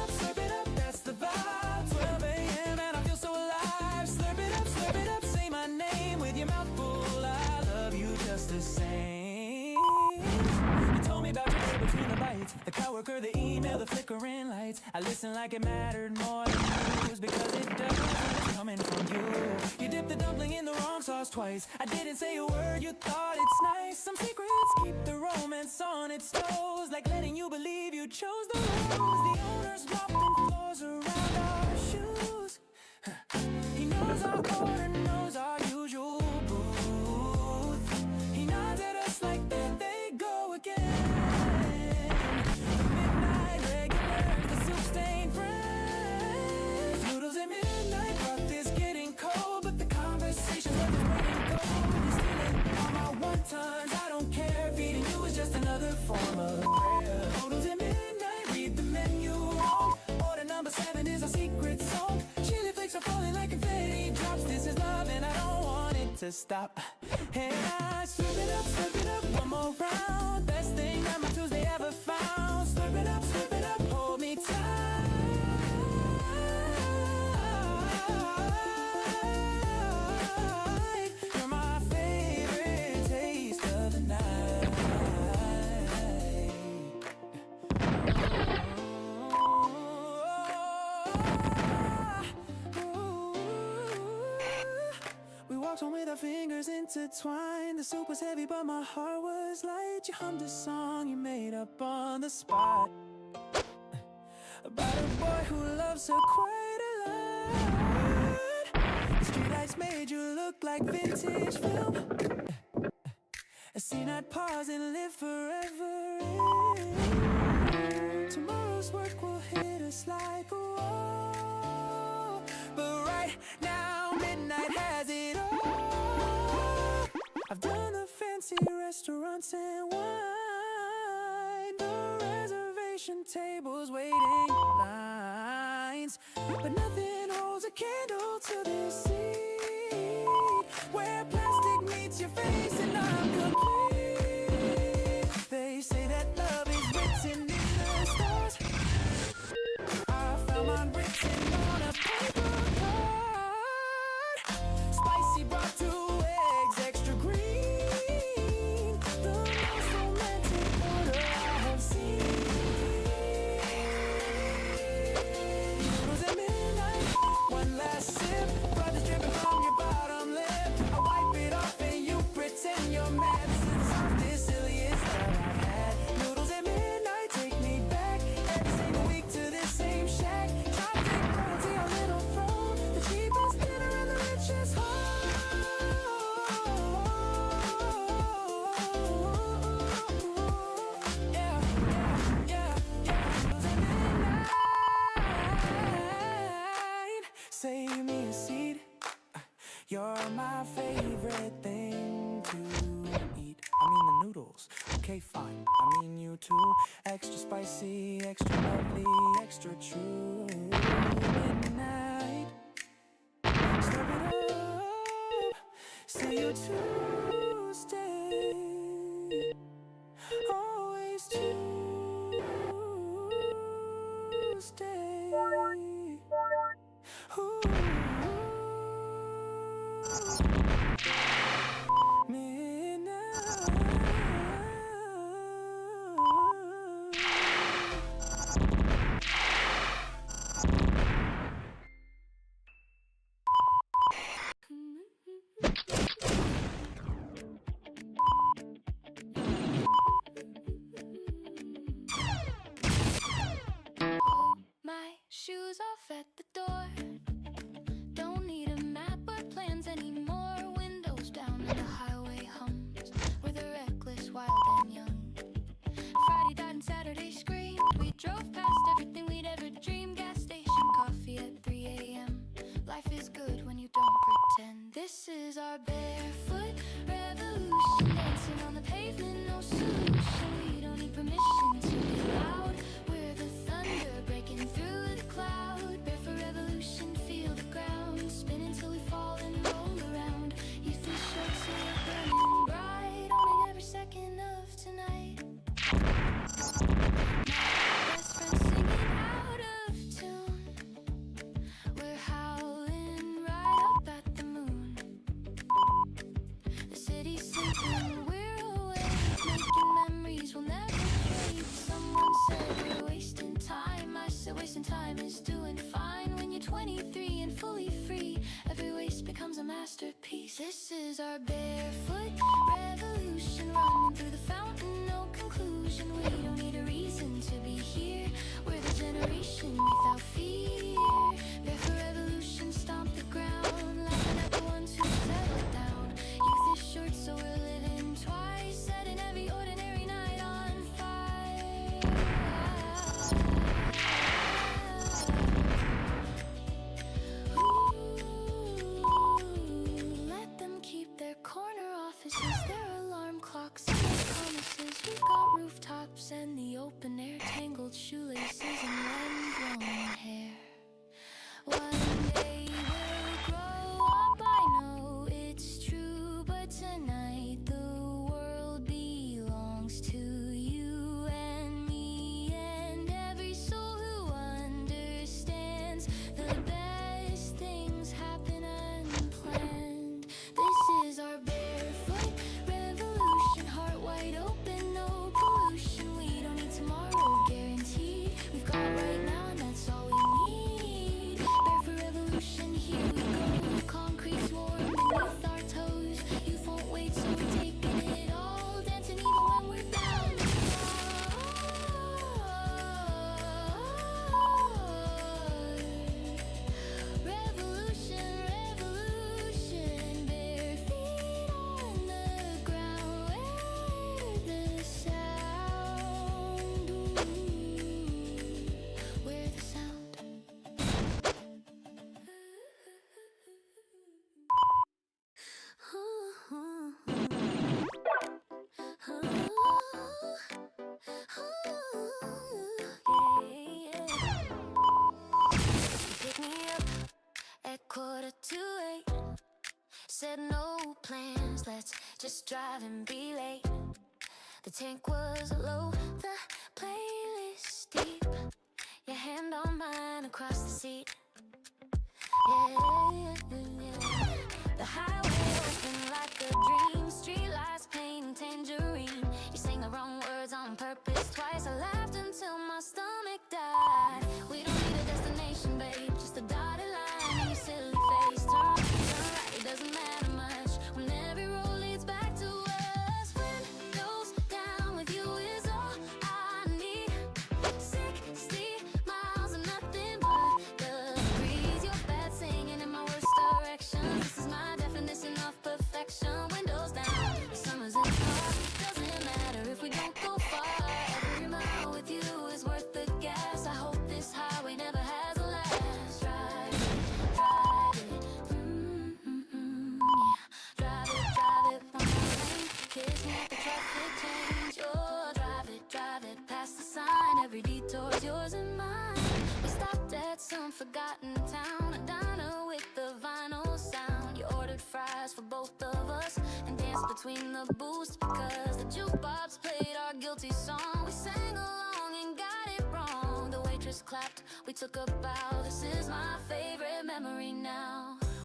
up, that's the vibe. 12 a.m. and I feel so alive. Slurp it up, say my name with your mouth full. I love you just the same. You told me about your day between the bites, the coworker, the email, the flickering lights. I listened like it mattered more than news, because it does when it's coming from you. You dipped the dumpling in the wrong sauce twice. I didn't say a word, you thought it's nice. Some secrets keep the romance on its toes, like letting you believe you chose the rose. The owner's mopping floors around our shoes. He knows our order, knows our usual booth. He nods at us like there they go again. The midnight regulars, the soup-stained friends. Noodles at midnight, broth is getting cold, but the conversation's like it's running gold. You're stealing all my one-tons, I don't care. Feeding you is just another form of prayer. Noodles at midnight, read the menu wrong. Order number 7 is our secret song. Chili flakes are falling like confetti drops. This is love and I don't want it to stop. And I slurp it up, one more round. Best thing that my Tuesday ever found. Slurp it up, hold me tight. You're my favorite taste of the night. We walked home with our fingers intertwined. The soup was heavy but my heart was light. You hummed a song you made up on the spot, about a boy who loves her quite a lot. The streetlights made you look like vintage film, a scene I'd pause and live forever in. Tomorrow's work will hit us like a wall, but right now midnight has it all. I've done the fancy restaurants and wine, the reservation tables, waiting lines, but nothing holds a candle to this seat, where plastic meets your face and I'm complete. They say that love is written in the stars. I found mine written on a paper card. Spicy broth, 2 eggs, extra green. The most romantic order I have seen. Noodles at midnight, one last sip. Brothers say you're to stay, always to stay. Ooh. My shoes off at the door. Don't need a map or plans anymore. Windows down and the highway hums with a reckless, wild and young. Friday died and Saturday screamed. We drove past everything we'd ever dreamed. Gas station coffee at 3 a.m. Life is good when you don't pretend. This is our barefoot revolution. Dancing on the pavement, no solution. We don't need permission to be loud. We're the thunder breaking through the cloud. Barefoot revolution, feel the ground. Spin until we fall and roll around. Youth is short, so we're burning bright. Owning every second of tonight. My best friend singing out of tune. We're howling right up at the moon. The city's sleeping, we're awake. Making memories we'll never keep. Someone said we're wasting time. I said wasting time is doing fine. When you're 23 and fully free, every waste becomes a masterpiece. This is our barefoot revolution. Running through the fountain, no conclusion. We don't need a reason to be here. We're the generation without fear. Barefoot revolution, stomp the ground. Laughing at the ones who settled down. Youth is short, so we're living twice. Setting every ordinary night on fire. Ooh, let them keep their corner offices, their alarm clocks and their promises. We've got rooftops and the open air, tangled shoelaces and wind-blown hair. One day we'll grow up, I know it's true, but tonight the world belongs to you and me and every soul who understands. The best things happen unplanned. This is our barefoot revolution, heart wide open, no pollution. We don't need tomorrow guaranteed. We've got right now and that's all we need. Barefoot revolution, here we go. Concrete's warm beneath our toes. Youth won't wait, so we're taking it all. Dancing even when we're down to revolution, revolution, bare feet on the ground, where the sound, where the sound. Pick me up at 7:45. Said no plans, let's just drive and be late. The tank was low, the playlist deep. Your hand on mine across the seat. Yeah. The highway open like a dream. Streetlights painting tangerine. You sang the wrong words on purpose twice. I laughed until my stomach died. We don't need a destination, babe, just a dotted line in your silly face. Turn right, it doesn't matter much when every road leads back to us. Windows down with you is all I need. 60 miles and nothing but the breeze. Your bad singing in my worst direction. This is my definition of perfection. Windows down, the summer's in the car. Doesn't matter if we don't go far. Every mile with you is worth the gas. I hope this highway never has a last. Drive it, yeah. Drive it, one more lane. Kiss me at the traffic change. Oh, drive it past the sign. Every detour's yours and mine. We stopped at some forgotten town, a diner with the vinyl sound. You ordered fries for both of us and danced between the booths because the jukebox played our guilty song. We sang along and got it wrong. The waitress clapped, we took a bow. This is my favorite memory now.